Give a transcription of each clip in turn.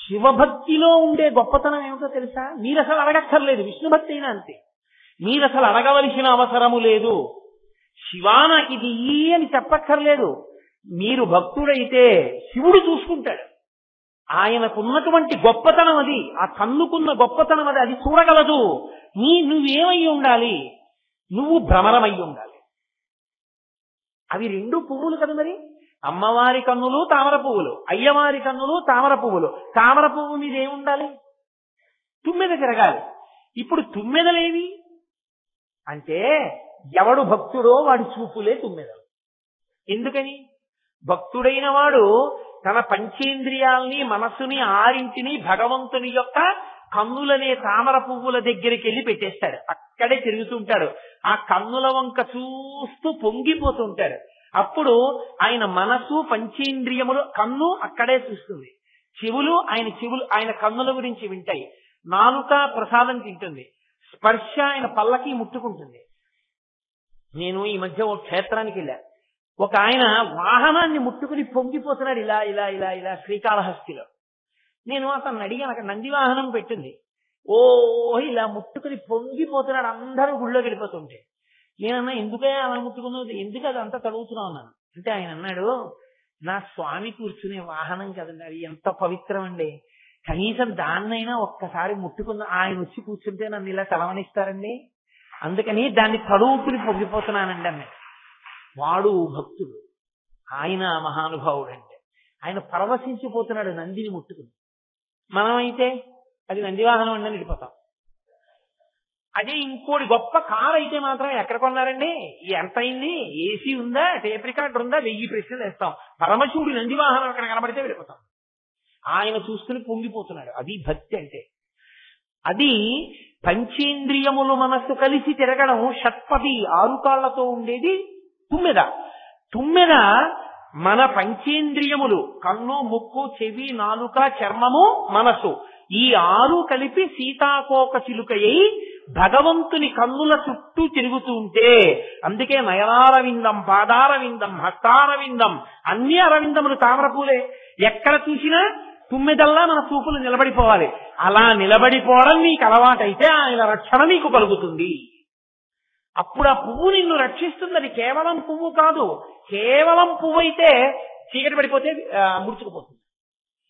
శివభక్తిలో ఉండే గొప్పతనం ఏమిటో తెలుసా? మీరు అసలు అడగక్కర్లేదు, విష్ణుభక్తి అయినా అంతే. మీరు అసలు అడగవలసిన అవసరము లేదు. శివా నాకు ఇది అని చెప్పక్కర్లేదు. మీరు భక్తుడైతే శివుడు చూసుకుంటాడు. ఆయనకున్నటువంటి గొప్పతనం అది, ఆ కన్నుకున్న గొప్పతనం అది, అది చూడగలదు. నువ్వేమై ఉండాలి? నువ్వు భ్రమరమై ఉండాలి. అవి రెండు పువ్వులు కదా మరి. అమ్మవారి కన్నులు తామర పువ్వులు, అయ్యవారి కన్నులు తామర పువ్వులు. తామర పువ్వు మీద ఏముండాలి? తుమ్మెద తిరగాలి. ఇప్పుడు తుమ్మెదలేవి అంటే ఎవడు భక్తుడో వాడి చూపులే తుమ్మెదలు. ఎందుకని? భక్తుడైన వాడు తన పంచేంద్రియాల్ని, మనస్సుని, ఆరింటిని భగవంతుని యొక్క కన్నులనే తామర పువ్వుల దగ్గరికి వెళ్ళి పెట్టేస్తాడు. అక్కడే తిరుగుతుంటాడు. ఆ కన్నుల వంక చూస్తూ పొంగిపోతుంటాడు. అప్పుడు ఆయన మనసు, పంచేంద్రియములు, కన్ను అక్కడే చూస్తుంది. చెవులు ఆయన కన్నుల గురించి వింటాయి. నాలుక ప్రసాదం తింటుంది. స్పర్శ ఆయన పల్లకి ముట్టుకుంటుంది. నేను ఈ మధ్య ఒక క్షేత్రానికి వెళ్ళా. ఒక ఆయన వాహనాన్ని ముట్టుకుని పొంగిపోతున్నాడు ఇలా ఇలా ఇలా ఇలా శ్రీకాళహస్తిలో. నేను అతను అడిగాను, అక్కడ నంది వాహనం పెట్టింది. ఇలా ముట్టుకుని పొంగిపోతున్నాడు, అందరూ గుళ్ళోకి వెళ్ళిపోతుంటే. నేనన్నా ఎందుకయ్యా అలా ముట్టుకున్నావు, ఎందుకు అది అంతా తడుగుతున్నావు అన్నాను. అంటే ఆయన అన్నాడు, నా స్వామి కూర్చునే వాహనం కదండి, అది ఎంత పవిత్రం అండి, కనీసం దాన్నైనా ఒక్కసారి ముట్టుకున్న ఆయన వచ్చి కూర్చుంటే నన్ను ఇలా చలవనిస్తారండి, అందుకని దాన్ని తడువుకుని పొంగిపోతున్నానండి అన్నాడు. వాడు భక్తుడు, ఆయన మహానుభావుడు. అంటే ఆయన పరవశించిపోతున్నాడు నందిని ముట్టుకుని. మనమైతే అది నందివాహనం అండి అని వెళ్ళిపోతాం. అదే ఇంకోటి గొప్ప కారు అయితే మాత్రం ఎక్కడ కొన్నారండి, ఎంత అయింది, ఏసీ ఉందా, టేప్ రికార్డర్ ఉందా, 1000 ప్రశ్నలు వేస్తాం. పరమశివుడి నందివాహనం అక్కడ కనబడితే వెళ్ళిపోతాం. ఆయన చూసుకుని పొంగిపోతున్నాడు. అది భక్తి అంటే. అది పంచేంద్రియములు మనస్సు కలిసి తిరగడం. షట్పది 6 కాళ్లతో ఉండేది తుమ్మెద. తుమ్మెద మన పంచేంద్రియములు, కన్ను, ముక్కు, చెవి, నాలుక, చర్మము, మనసు, ఈ 6 కలిపి సీతాకోక చిలుకయ్యి భగవంతుని కన్నుల చుట్టూ తిరుగుతూ ఉంటే, అందుకే నయనారవిందం, పాదారవిందం, హస్తారవిందం, అన్ని అరవిందములు తామరపూలే. ఎక్కడ చూసినా తుమ్మెదల్లా మన చూపులు నిలబడిపోవాలి. అలా నిలబడిపోవడం నీకు అలవాటైతే ఆయన రక్షణ నీకు కలుగుతుంది. అప్పుడు ఆ పువ్వు నిన్ను రక్షిస్తుంది. అది కేవలం పువ్వు కాదు. కేవలం పువ్వు అయితే చీకటి పడిపోతే ముడుచుకుపోతుంది.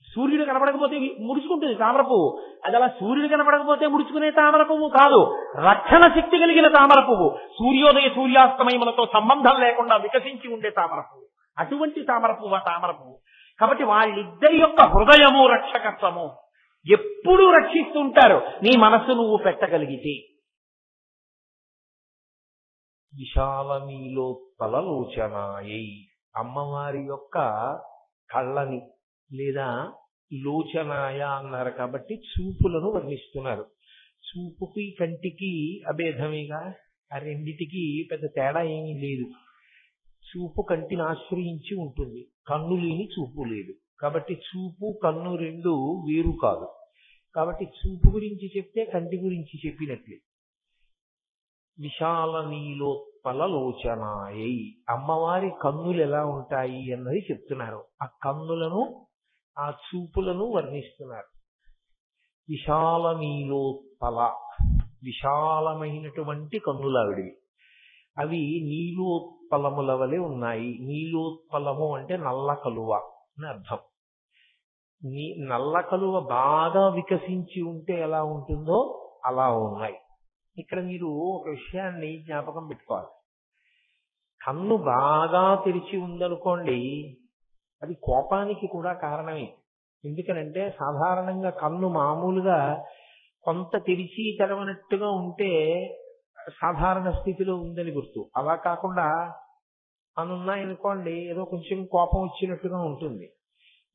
సూర్యుడు కనపడకపోతే ముడుచుకుంటుంది తామర పువ్వు. అది అలా సూర్యుడు కనపడకపోతే ముడుచుకునే తామర పువ్వు కాదు, రక్షణ శక్తి కలిగిన తామర పువ్వు. సూర్యోదయ సూర్యాస్తమయములతో సంబంధం లేకుండా వికసించి ఉండే తామర పువ్వు. అటువంటి తామర పువ్వు తామర పువ్వు. కాబట్టి వాళ్ళిద్దరి యొక్క హృదయము రక్షకత్వము ఎప్పుడూ రక్షిస్తుంటారు, నీ మనస్సు నువ్వు పెట్టగలిగితే. విశాలమీలోత్పలలోచనాయై, అమ్మవారి యొక్క కళ్ళని లేదా లోచనాయ అన్నారు కాబట్టి చూపులను వర్ణిస్తున్నారు. చూపుకి కంటికి అభేదమేగా, ఆ రెండిటికి పెద్ద తేడా ఏమీ లేదు. చూపు కంటిని ఆశ్రయించి ఉంటుంది, కన్ను లేని చూపు లేదు. కాబట్టి చూపు కన్ను రెండు వేరు కాదు. కాబట్టి చూపు గురించి చెప్తే కంటి గురించి చెప్పినట్లే. విశాల నీలోత్పలలోచనాయై, అమ్మవారి కన్నులు ఎలా ఉంటాయి అన్నది చెప్తున్నారు. ఆ కన్నులను, ఆ చూపులను వర్ణిస్తున్నారు. విశాల నీలోత్పల, విశాలమైనటువంటి కన్నులు ఆవిడివి. అవి నీలోత్పలముల వలె ఉన్నాయి. నీలోత్పలము అంటే నల్ల కలువ అని అర్థం. నల్ల కలువ బాగా వికసించి ఉంటే ఎలా ఉంటుందో అలా ఉన్నాయి. ఇక్కడ మీరు ఒక విషయాన్ని జ్ఞాపకం పెట్టుకోవాలి. కన్ను బాగా తెరిచి ఉందనుకోండి, అది కోపానికి కూడా కారణమే. ఎందుకనంటే సాధారణంగా కన్ను మామూలుగా కొంత తెరిచి తెరవనట్టుగా ఉంటే సాధారణ స్థితిలో ఉందని గుర్తు. అలా కాకుండా అనున్నాయనుకోండి, ఏదో కొంచెం కోపం వచ్చినట్టుగా ఉంటుంది.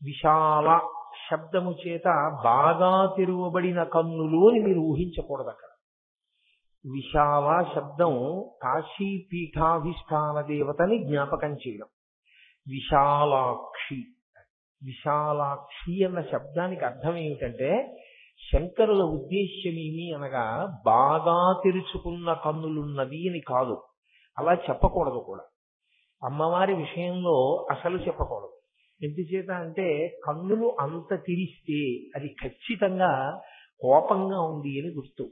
విశాల శబ్దము చేత బాగా తెరువబడిన కన్నులు అని మీరు ఊహించకూడదు. అక్కడ విశాల శబ్దం కాశీ పీఠాధిష్టాన దేవతని జ్ఞాపకం చేయడం. విశాలాక్షి, విశాలాక్షి అన్న శబ్దానికి అర్థం ఏమిటంటే, శంకరుల ఉద్దేశ్యమేమి అనగా బాగా తెరుచుకున్న కన్నులున్నది అని కాదు. అలా చెప్పకూడదు కూడా. అమ్మవారి విషయంలో అసలు చెప్పకూడదు. ఎందుచేత అంటే కన్నులు అంత తిరిస్తే అది ఖచ్చితంగా కోపంగా ఉంది అని గుర్తు.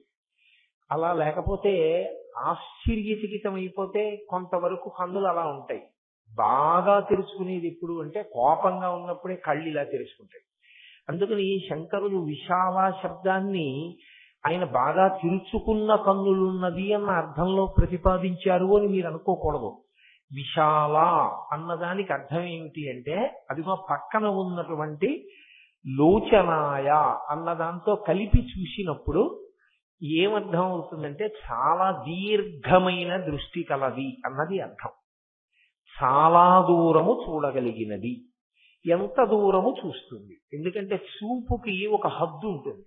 అలా లేకపోతే ఆశ్చర్యచకితమైపోతే కొంతవరకు కన్నులు అలా ఉంటాయి. బాగా తెరుచుకునేది ఎప్పుడు అంటే కోపంగా ఉన్నప్పుడే కళ్ళు ఇలా తెరుచుకుంటాయి. అందుకని శంకరులు విశాల శబ్దాన్ని ఆయన బాగా తెరుచుకున్న కన్నులున్నది అన్న అర్థంలో ప్రతిపాదించారు అని మీరు అనుకోకూడదు. విశాల అన్నదానికి అర్థం ఏమిటి అంటే అదిగో పక్కన ఉన్నటువంటి లోచనాయ అన్నదాంతో కలిపి చూసినప్పుడు ఏమర్థం అవుతుందంటే చాలా దీర్ఘమైన దృష్టి కలది అన్నది అర్థం. చాలా దూరము చూడగలిగినది. ఎంత దూరము చూస్తుంది? ఎందుకంటే చూపుకి ఒక హద్దు ఉంటుంది,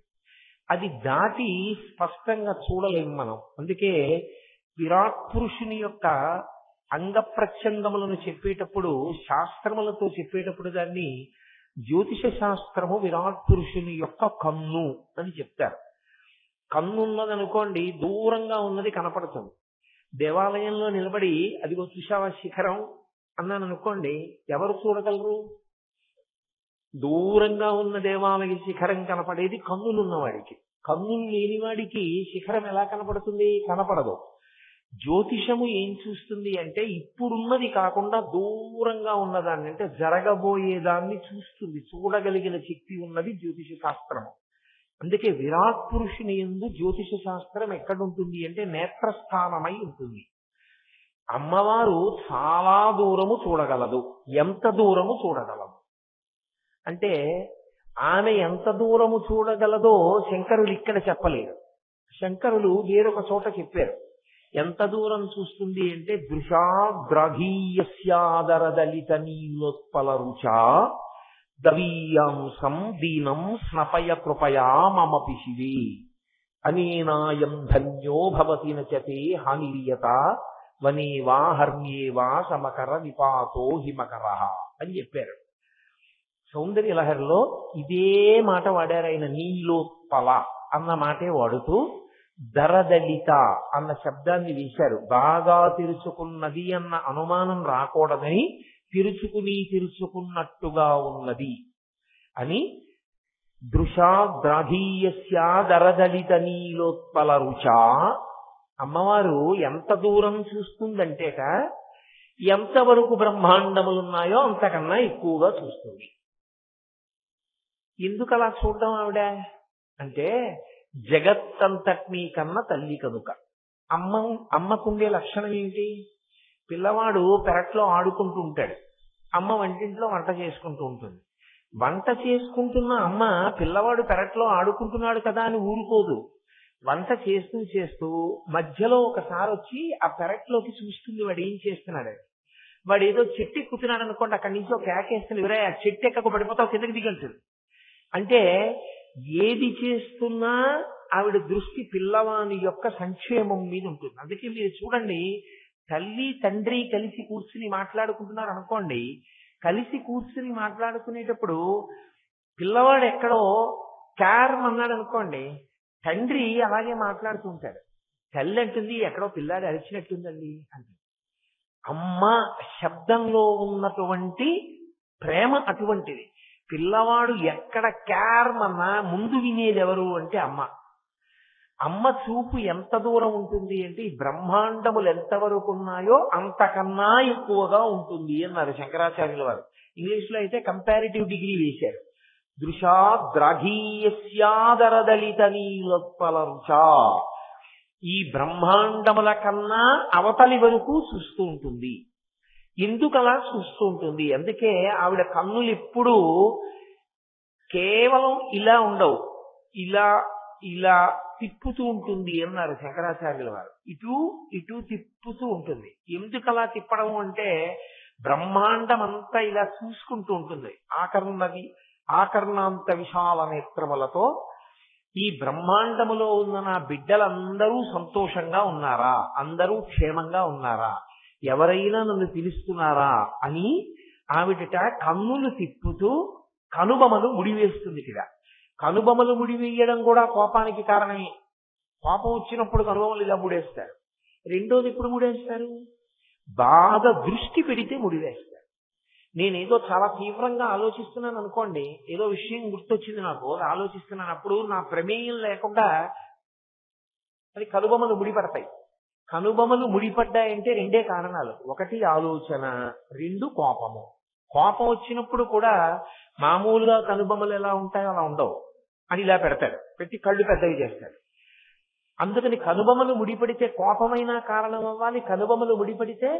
అది దాటి స్పష్టంగా చూడలేము మనం. అందుకే విరాట్ పురుషుని యొక్క అంగ ప్రత్యంగములను చెప్పేటప్పుడు, శాస్త్రములతో చెప్పేటప్పుడు దాన్ని జ్యోతిష శాస్త్రము విరాట్ పురుషుని యొక్క కన్ను అని చెప్తారు. కన్నున్నదనుకోండి, దూరంగా ఉన్నది కనపడుతుంది. దేవాలయంలో నిలబడి అదిగో చూశావా శిఖరం అన్నాను అనుకోండి, ఎవరు చూడగలరు? దూరంగా ఉన్న దేవాలయ శిఖరం కనపడేది కన్నులున్నవాడికి. కన్నులు లేనివాడికి శిఖరం ఎలా కనపడుతుంది? కనపడదు. జ్యోతిషము ఏం చూస్తుంది అంటే ఇప్పుడున్నది కాకుండా దూరంగా ఉన్నదాన్ని, అంటే జరగబోయేదాన్ని చూస్తుంది. చూడగలిగిన శక్తి ఉన్నది జ్యోతిష శాస్త్రము. అందుకే విరాట్ పురుషుని యందు జ్యోతిష శాస్త్రం ఎక్కడుంటుంది అంటే నేత్రస్థానమై ఉంటుంది. అమ్మవారు చాలా దూరము చూడగలదు. ఎంత దూరము చూడగలదు అంటే ఆమె ఎంత దూరము చూడగలదో శంకరులు ఇక్కడ చెప్పలేరు. శంకరులు వేరొక చోట చెప్పారు. ఎంత దూరం చూస్తుంది అంటే దృశాగ్రహీయస్యాదరదలిత నీలోత్పల రుచా దవీయాంసం దీనం స్నపయ కృపయా మమ పిశివి అనేనాయం ధన్యో భవతి నచతే హానిరియత వనేవా హర్మ్యేవా సమకర నిపాతో హిమకర అని చెప్పారు. సౌందర్య లహరిలో ఇదే మాట వాడారు ఆయన. నీలోత్పల అన్న మాటే వాడుతూ దరదలిత అన్న శబ్దాన్ని వేశారు. బాగా తెరుచుకున్నది అన్న అనుమానం రాకూడదని తెరుచుకున్నట్టుగా ఉన్నది అని దృశాగ్రాహీయస్యాదరదలిత నీలోత్పల రుచా. అమ్మవారు ఎంత దూరం చూస్తుందంటేట ఎంతవరకు బ్రహ్మాండములున్నాయో అంతకన్నా ఎక్కువగా చూస్తుంది. ఎందుకు అలా చూడడం ఆవిడ అంటే జగత్తంతటినీ కన్నా తల్లి కనుక. అమ్మకుండే లక్షణం ఏంటి? పిల్లవాడు పెరట్లో ఆడుకుంటూ ఉంటాడు, అమ్మ వంటింట్లో వంట చేసుకుంటూ ఉంటుంది. వంట చేసుకుంటున్న అమ్మ పిల్లవాడు పెరట్లో ఆడుకుంటున్నాడు కదా అని ఊరుకోదు. వంట చేస్తూ చేస్తూ మధ్యలో ఒకసారి వచ్చి ఆ పెరట్లోకి చూస్తుంది వాడు ఏం చేస్తున్నాడు. వాడు ఏదో చెట్టు ఎక్కుతున్నాడు అనుకోండి, అక్కడి నుంచి ఒక కేకేస్తుంది, విరే ఆ చెట్టు ఎక్కకు పడిపోతావు, కిందకి దిగంటుంది. అంటే ఏది చేస్తున్నా ఆవిడ దృష్టి పిల్లవాని యొక్క సంక్షేమం మీద ఉంటుంది. అందుకే మీరు చూడండి, తల్లి తండ్రి కలిసి కూర్చుని మాట్లాడుకుంటున్నారు అనుకోండి, కలిసి కూర్చుని మాట్లాడుకునేటప్పుడు పిల్లవాడు ఎక్కడో క్యారం అన్నాడు అనుకోండి, తండ్రి అలాగే మాట్లాడుతూ ఉంటాడు. తల్లి అంటుంది ఎక్కడో పిల్లాడు అరిచినట్టుందండి అంటే. అమ్మ శబ్దంలో ఉన్నటువంటి ప్రేమ అటువంటిది. పిల్లవాడు ఎక్కడ క్యారమన్నా ముందు వినేది ఎవరు అంటే అమ్మ. అమ్మ చూపు ఎంత దూరం ఉంటుంది అంటే ఈ బ్రహ్మాండములు ఎంతవరకు ఉన్నాయో అంతకన్నా ఎక్కువగా ఉంటుంది అన్నారు శంకరాచార్యుల వారు. ఇంగ్లీష్ లో అయితే కంపారిటివ్ డిగ్రీ వేశారు. దృశాగ్రాహీయస్యాదరదలిత నీలోత్పల రుచా. ఈ బ్రహ్మాండముల కన్నా అవతలి వరకు చూస్తూ ఉంటుంది. ఎందుకు అలా చూస్తూ ఉంటుంది? అందుకే ఆవిడ కన్నులు ఎప్పుడూ కేవలం ఇలా ఉండవు, ఇలా ఇలా తిప్పుతూ ఉంటుంది అన్నారు శంకరాచార్యుల వారు. ఇటు ఇటు తిప్పుతూ ఉంటుంది. ఎందుకు అలా తిప్పడం అంటే బ్రహ్మాండం అంతా ఇలా చూసుకుంటూ ఉంటుంది. ఆకర్ణాంత విశాల నేత్రములతో ఈ బ్రహ్మాండములో ఉన్న నా బిడ్డలందరూ సంతోషంగా ఉన్నారా, అందరూ క్షేమంగా ఉన్నారా, ఎవరైనా నన్ను పిలుస్తున్నారా అని ఆవిడట కన్నులు తిప్పుతూ కనుబొమలు ముడివేస్తుంది. ఇక కనుబొమలు ముడివేయడం కూడా కోపానికి కారణమే. కోపం వచ్చినప్పుడు కనుబొమలు ఇలా ముడేస్తారు. రెండోది ఎప్పుడు ముడేస్తారు? బాగా దృష్టి పెడితే ముడివేస్తారు. నేనేదో చాలా తీవ్రంగా ఆలోచిస్తున్నాను అనుకోండి, ఏదో విషయం గుర్తొచ్చింది నాకు, ఆలోచిస్తున్నాను, అప్పుడు నా ప్రమేయం లేకుండా అది కనుబొమలు ముడిపడతాయి. కనుబొమలు ముడిపడ్డాయంటే రెండే కారణాలు. ఒకటి ఆలోచన, రెండు కోపము. కోపం వచ్చినప్పుడు కూడా మామూలుగా కనుబొమలు ఎలా ఉంటాయో అలా ఉండవు, అని ఇలా పెడతాడు, పెట్టి కళ్ళు పెద్దవి చేస్తాడు. అందుకని కనుబొమలు ముడిపడితే కోపమైనా కారణం అవ్వాలి, కనుబొమలు ముడిపడితే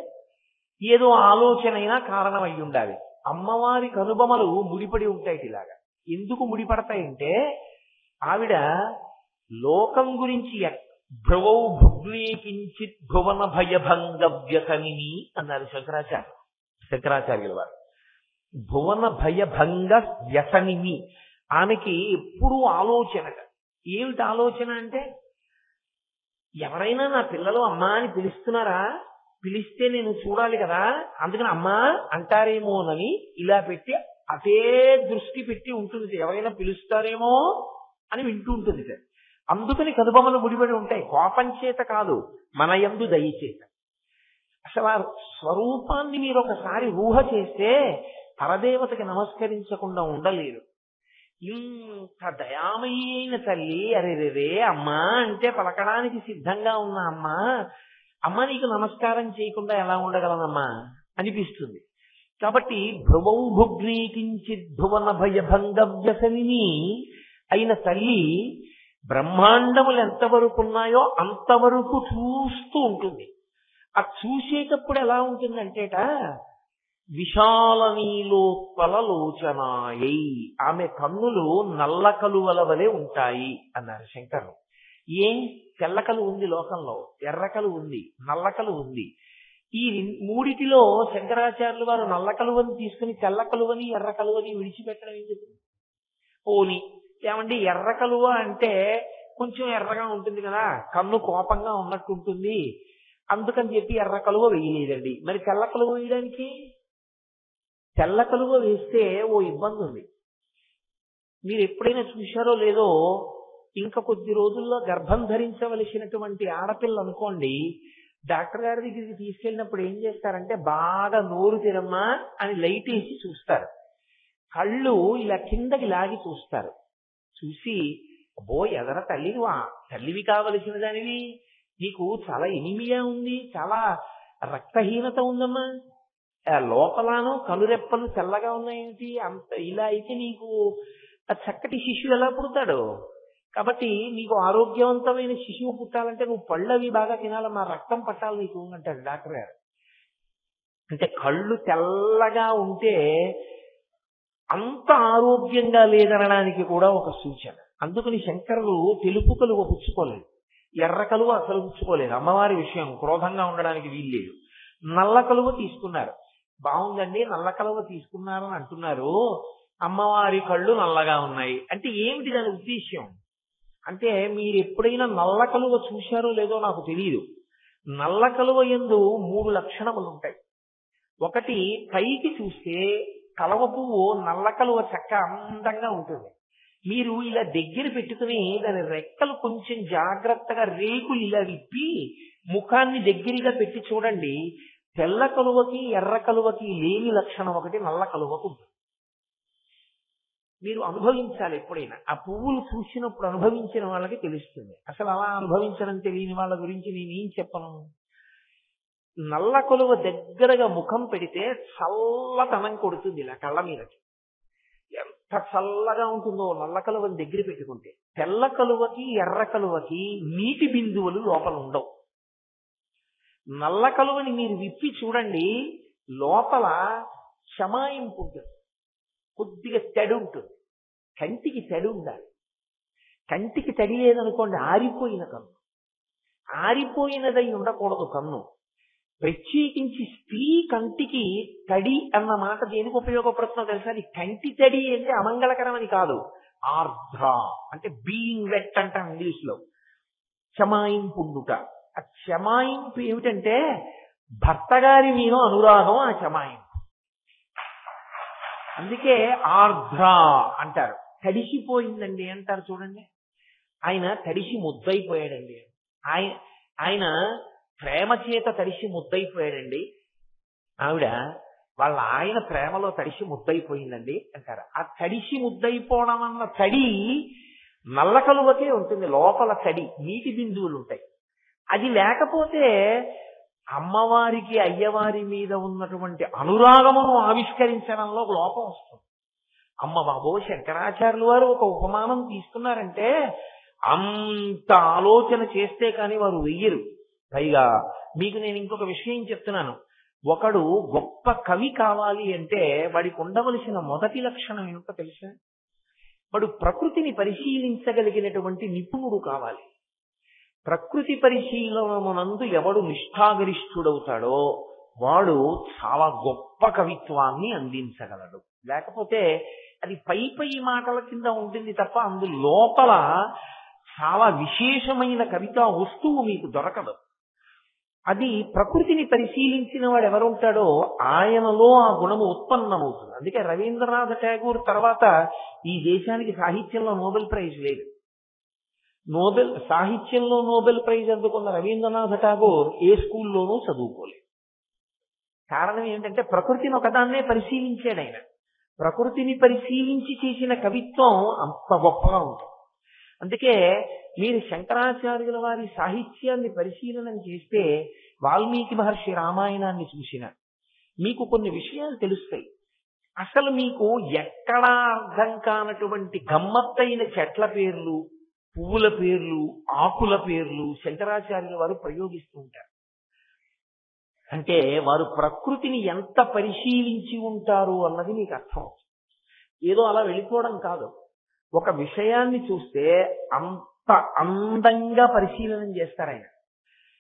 ఏదో ఆలోచన అయినా కారణం అయి ఉండాలి. అమ్మవారి కనుబొమలు ముడిపడి ఉంటాయి. ఇలాగా ఎందుకు ముడిపడతాయంటే ఆవిడ లోకం గురించి భ్రువౌ భుగ్నే కించిత్ భువన భయభంగ వ్యసనిని అన్నారు శంకరాచార్యుల వారు. భువన భయభంగ వ్యసనిని. ఆమెకి ఎప్పుడూ ఆలోచనగా. ఏమిటి ఆలోచన అంటే, ఎవరైనా నా పిల్లలు అమ్మా అని పిలుస్తున్నారా, పిలిస్తే నేను చూడాలి కదా, అందుకని అమ్మా అంటారేమోనని ఇలా పెట్టి అదే దృష్టి పెట్టి ఉంటుంది. ఎవరైనా పిలుస్తారేమో అని వింటూ ఉంటుంది. అందుకని కనుబొమలు ముడిపడి ఉంటాయి. కోపం చేత కాదు, మన యందు దయచేత. అసలు ఆ స్వరూపాన్ని మీరు ఒకసారి ఊహ చేస్తే పరదేవతకి నమస్కరించకుండా ఉండలేరు. ఇంత దయామయి అయిన తల్లి, అరేరే అమ్మా అంటే పలకడానికి సిద్ధంగా ఉన్న అమ్మా, అమ్మ నీకు నమస్కారం చేయకుండా ఎలా ఉండగలనమ్మా అనిపిస్తుంది. కాబట్టి భ్రువౌ భుగ్నీ కించిత్ భువన భయభంగ వ్యసనిని అయిన తల్లి బ్రహ్మాండములు ఎంతవరకు ఉన్నాయో అంతవరకు చూస్తూ ఉంటుంది. ఆ చూసేటప్పుడు ఎలా ఉంటుందంటేట, విశాల నీలోత్పల లోచనాయై, ఆమె కన్నులు నల్ల కలువల వలె ఉంటాయి అన్నారు శంకరులు. ఏం తెల్లకలు ఉంది లోకంలో, ఎర్రకలు ఉంది, నల్లకలు ఉంది. ఈ మూడిటిలో శంకరాచార్యులు వారు నల్ల కలువని తీసుకుని తెల్ల కలువని ఎర్ర కలువని విడిచిపెట్టడం ఎందుకు? పోని ఏమండి, ఎర్ర కలువ అంటే కొంచెం ఎర్రగా ఉంటుంది కదా, కన్ను కోపంగా ఉన్నట్టు ఉంటుంది, అందుకని చెప్పి ఎర్ర కలువ వేయలేదండి. మరి తెల్ల కలువ వేయడానికి, తెల్ల కలువ వేస్తే ఓ ఇబ్బంది ఉంది. మీరు ఎప్పుడైనా చూశారో లేదో, ఇంకా కొద్ది రోజుల్లో గర్భం ధరించవలసినటువంటి ఆడపిల్ల అనుకోండి, డాక్టర్ గారి దగ్గరికి తీసుకెళ్ళినప్పుడు ఏం చేస్తారంటే, బాగా నోరు తెరమ్మా అని లైట్ వేసి చూస్తారు, కళ్ళు ఇలా కిందకి లాగి చూస్తారు. చూసి, అబ్బో ఎదర తల్లివి కావలసిన దానివి, నీకు చాలా ఎనిమియా ఉంది, చాలా రక్తహీనత ఉందమ్మా, లోపలను కనురెప్పలు తెల్లగా ఉన్నాయేంటి, అంత ఇలా అయితే నీకు చక్కటి శిశువు ఎలా పుడతాడు? కాబట్టి నీకు ఆరోగ్యవంతమైన శిశువు పుట్టాలంటే నువ్వు పళ్ళు అవి బాగా తినాలమ్మా, రక్తం పట్టాలి నీకు అంటాడు డాక్టర్ గారు. అంటే కళ్ళు తెల్లగా ఉంటే అంత ఆరోగ్యంగా లేదనడానికి కూడా ఒక సూచన. అందుకని శంకరులు తెలుపు కలువ పుచ్చుకోలేదు, ఎర్ర కలువ అసలు పుచ్చుకోలేదు. అమ్మవారి విషయం క్రోధంగా ఉండడానికి వీల్లేదు. నల్ల కలువ తీసుకున్నారు. బాగుందండి, నల్ల కలువ తీసుకున్నారని అంటున్నారు, అమ్మవారి కళ్ళు నల్లగా ఉన్నాయి అంటే ఏమిటి దాని ఉద్దేశ్యం? అంటే మీరు ఎప్పుడైనా నల్ల కలువ చూశారో లేదో నాకు తెలియదు. నల్ల కలువ యందు 3 లక్షణములు ఉంటాయి. ఒకటి, పైకి చూస్తే కలువ పువ్వు నల్ల కలువ చక్క అందంగా ఉంటుంది. మీరు ఇలా దగ్గర పెట్టుకుని దాని రెక్కలు కొంచెం జాగ్రత్తగా రేకులు ఇలా విప్పి ముఖాన్ని దగ్గరగా పెట్టి చూడండి, తెల్ల కలువకి ఎర్ర కలువకి లేని లక్షణం ఒకటి నల్ల కలువకు ఉంటుంది. మీరు అనుభవించాలి ఎప్పుడైనా. ఆ పువ్వులు చూసినప్పుడు అనుభవించిన వాళ్ళకి తెలుస్తుంది. అసలు అలా అనుభవించడం తెలియని వాళ్ళ గురించి నేనేం చెప్పను. నల్ల కలువ దగ్గరగా ముఖం పెడితే చల్లతనం కొడుతుంది ఇలా కళ్ళ మీదకి, ఎంత చల్లగా ఉంటుందో నల్ల కలువని దగ్గర పెట్టుకుంటే. తెల్ల కలువకి ఎర్ర కలువకి నీటి బిందువులు లోపల ఉండవు. నల్ల కలువని మీరు విప్పి చూడండి, లోపల శమాయింపు ఉంటుంది, కొద్దిగా తడి ఉంటుంది. కంటికి తడి ఉండాలి. కంటికి తడి లేదనుకోండి ఆరిపోయిన కన్ను, ఆరిపోయినదై ఉండకూడదు కన్ను. ప్రత్యేకించి స్త్రీ కంటికి తడి అన్న మాట దేనికి ఉపయోగపడుతుందో తెలుసా? అది కంటి తడి అంటే అమంగళకరం అని కాదు, ఆర్ద్ర అంటే బీయింగ్ వెట్ అంటాం ఇంగ్లీష్ లో. క్షమాయింపు ఉండుట. ఆ క్షమాయింపు ఏమిటంటే భర్త గారి మీద అనురాగం ఆ క్షమాయింపు. అందుకే ఆర్ద్ర అంటారు. తడిసిపోయిందండి అంటారు చూడండి, ఆయన తడిసి ముద్దయిపోయాడండి, ఆయన ప్రేమ చేత తడిసి ముద్దయిపోయాడండి. ఆవిడ వాళ్ళ ఆయన ప్రేమలో తడిసి ముద్దయిపోయిందండి అంటారు. ఆ తడిసి ముద్దయిపోవడం అన్న తడి నల్ల కలువకే ఉంటుంది, లోపల తడి నీటి బిందువులు ఉంటాయి. అది లేకపోతే అమ్మవారికి అయ్యవారి మీద ఉన్నటువంటి అనురాగమును ఆవిష్కరించడంలో ఒక లోపం వస్తుంది. అమ్మ బాబో, శంకరాచార్యులు వారు ఒక ఉపమానం తీసుకున్నారంటే అంత ఆలోచన చేస్తే కానీ వారు వెయ్యరు. పైగా మీకు నేను ఇంకొక విషయం చెప్తున్నాను. ఒకడు గొప్ప కవి కావాలి అంటే వాడికి ఉండవలసిన మొదటి లక్షణం ఏమిటో తెలుసా? వాడు ప్రకృతిని పరిశీలించగలిగినటువంటి నిపుణుడు కావాలి. ప్రకృతి పరిశీలనమునందు ఎవడు నిష్ఠాగరిష్ఠుడవుతాడో వాడు చాలా గొప్ప కవిత్వాన్ని అందించగలడు. లేకపోతే అది పై మాటల కింద ఉంటుంది తప్ప అందు లోపల చాలా విశేషమైన కవితా వస్తువు మీకు దొరకదు. అది ప్రకృతిని పరిశీలించిన వాడు ఎవరుంటాడో ఆయనలో ఆ గుణము ఉత్పన్నమవుతుంది. అందుకే రవీంద్రనాథ్ ఠాగూర్ తర్వాత ఈ దేశానికి సాహిత్యంలో నోబెల్ ప్రైజ్ లేదు. సాహిత్యంలో నోబెల్ ప్రైజ్ అందుకున్న రవీంద్రనాథ్ ఠాగూర్ ఏ స్కూల్లోనూ చదువుకోలేదు. కారణం ఏంటంటే ప్రకృతిని ఒకదాన్నే పరిశీలించాడు ఆయన. ప్రకృతిని పరిశీలించి చేసిన కవిత్వం అంత గొప్పగా ఉంటుంది. అందుకే మీరు శంకరాచార్యుల వారి సాహిత్యాన్ని పరిశీలన చేస్తే వాల్మీకి మహర్షి రామాయణాన్ని చూసిన మీకు కొన్ని విషయాలు తెలుస్తాయి. అసలు మీకు ఎక్కడా అర్థం కానటువంటి గమ్మత్తైన చెట్ల పేర్లు, పువ్వుల పేర్లు, ఆకుల పేర్లు శంకరాచార్యుల వారు ప్రయోగిస్తూ ఉంటారు. అంటే వారు ప్రకృతిని ఎంత పరిశీలించి ఉంటారు అన్నది మీకు అర్థం. ఏదో అలా వెళ్ళిపోవడం కాదు. ఒక విషయాన్ని చూస్తే అంత అందంగా పరిశీలన చేస్తారు ఆయన.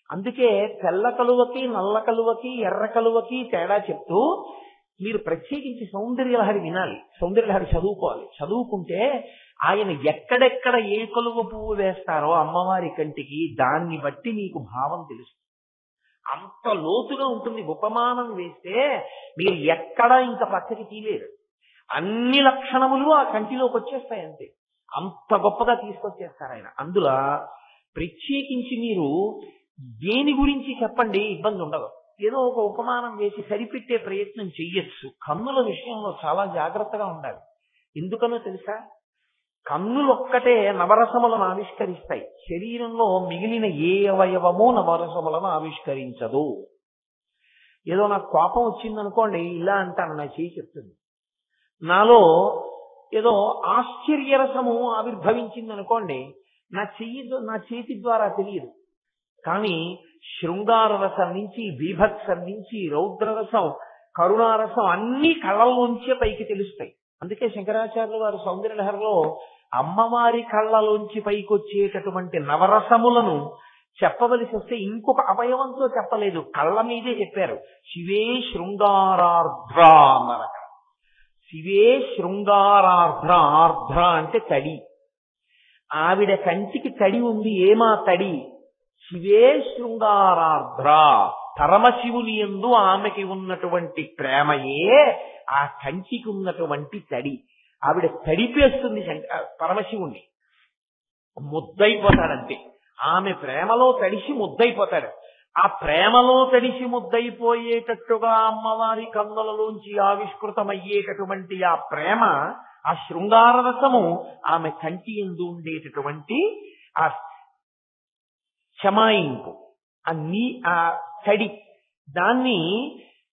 అందుకే తెల్ల కలువకి, నల్ల కలువకి, ఎర్ర కలువకి తేడా చెప్తూ మీరు ప్రత్యేకించి సౌందర్యలహరి వినాలి, సౌందర్యలహరి చదువుకోవాలి. చదువుకుంటే ఆయన ఎక్కడెక్కడ ఏ కలువ పువ్వు వేస్తారో అమ్మవారి కంటికి దాన్ని బట్టి మీకు భావం తెలుస్తుంది. అంత లోతుగా ఉంటుంది. ఉపమానం వేస్తే మీరు ఎక్కడా ఇంకా పచ్చకి తీలేరు. అన్ని లక్షణములు ఆ కంటిలోకి వచ్చేస్తాయి అంతే. అంత గొప్పగా తీసుకొచ్చేస్తారు ఆయన. అందులో ప్రత్యేకించి మీరు దేని గురించి చెప్పండి, ఇబ్బంది ఉండదు. ఏదో ఒక ఉపమానం వేసి సరిపెట్టే ప్రయత్నం చెయ్యొచ్చు. కన్నుల విషయంలో చాలా జాగ్రత్తగా ఉండాలి. ఎందుకనో తెలుసా? కన్నులు ఒక్కటే నవరసములను ఆవిష్కరిస్తాయి. శరీరంలో మిగిలిన ఏ అవయవమూ నవరసములను ఆవిష్కరించదు. ఏదో నాకు కోపం వచ్చిందనుకోండి, ఇలా అంటాను, నా చెయ్యి చెప్తుంది. నాలో ఏదో ఆశ్చర్యరసము ఆవిర్భవించిందనుకోండి, నా చేతి ద్వారా తెలియదు. కానీ శృంగార రసం నుంచి, బీభత్సం నుంచి, రౌద్రరసం, కరుణారసం అన్ని కళ్ళలోంచే పైకి తెలుస్తాయి. అందుకే శంకరాచార్యుల వారు సౌందర్యలహరిలో అమ్మవారి కళ్ళలోంచి పైకి వచ్చేటటువంటి నవరసములను చెప్పవలసి వస్తే ఇంకొక అవయవంతో చెప్పలేదు, కళ్ళ మీదే చెప్పారు. శివే శృంగారార్ధ్ర అన్నారు. శివే శృంగారార్ధ్ర. ఆర్ధ్ర అంటే తడి. ఆవిడ కంటికి తడి ఉంది. ఏమా తడి? శివే శృంగారార్ధ్ర. పరమశివుని యందు ఆమెకి ఉన్నటువంటి ప్రేమయే ఆ కంటికి ఉన్నటువంటి తడి. ఆవిడ తడిపేస్తుంది పరమశివుణ్ణి, ముద్దయిపోతాడంతే. ఆమె ప్రేమలో తడిసి ముద్దయిపోతాడు. ఆ ప్రేమలో తడిసి ముద్దయిపోయేటట్టుగా అమ్మవారి కన్నులలోంచి ఆవిష్కృతమయ్యేటటువంటి ఆ ప్రేమ, ఆ శృంగార రసము ఆమె కంటి యందు ఉండేటటువంటి ఆ శమాయింపు, ఆ తడి, దాన్ని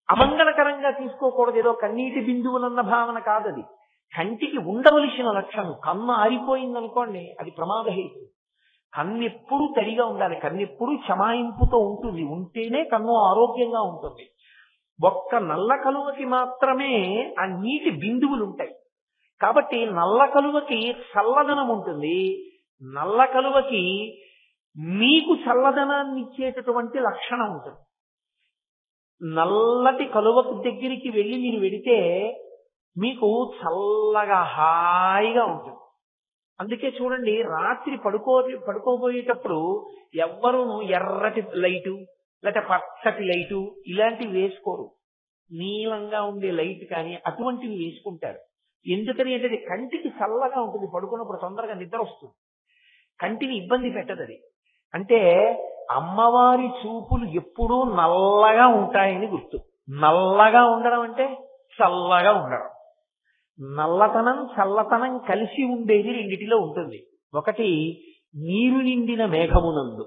అమంగళకరంగా తీసుకోకూడదు. ఏదో కన్నీటి బిందువులన్న భావన కాదది. కంటికి ఉండవలసిన లక్షణం. కన్ను ఆరిపోయిందనుకోండి, అది ప్రమాదహేతు. కన్నెప్పుడు తడిగా ఉండాలి. కన్నెప్పుడు శమాయింపుతో ఉంటుంది. ఉంటేనే కన్ను ఆరోగ్యంగా ఉంటుంది. ఒక్క నల్ల కలువకి మాత్రమే ఆ నీటి బిందువులు ఉంటాయి. కాబట్టి నల్ల కలువకి చల్లదనం ఉంటుంది. నల్ల కలువకి మీకు చల్లదనాన్ని ఇచ్చేటటువంటి లక్షణం ఉంటుంది. నల్లటి కలువ దగ్గరికి వెళ్ళి మీరు వెడితే మీకు చల్లగా హాయిగా ఉంటుంది. అందుకే చూడండి, రాత్రి పడుకోబోయేటప్పుడు ఎవ్వరూ ఎర్రటి లైటు లేకపోతే పచ్చటి లైటు ఇలాంటివి వేసుకోరు. నీలంగా ఉండే లైట్ కానీ అటువంటివి వేసుకుంటారు. ఎందుకని అంటే కంటికి చల్లగా ఉంటుంది. పడుకున్నప్పుడు తొందరగా నిద్ర వస్తుంది. కంటిని ఇబ్బంది పెట్టదు అది. అంటే అమ్మవారి చూపులు ఎప్పుడూ నల్లగా ఉంటాయని గుర్తు. నల్లగా ఉండడం అంటే చల్లగా ఉండడం. నల్లతనం చల్లతనం కలిసి ఉండేది రెండిటిలో ఉంటుంది. ఒకటి నీరు నిండిన మేఘమునందు,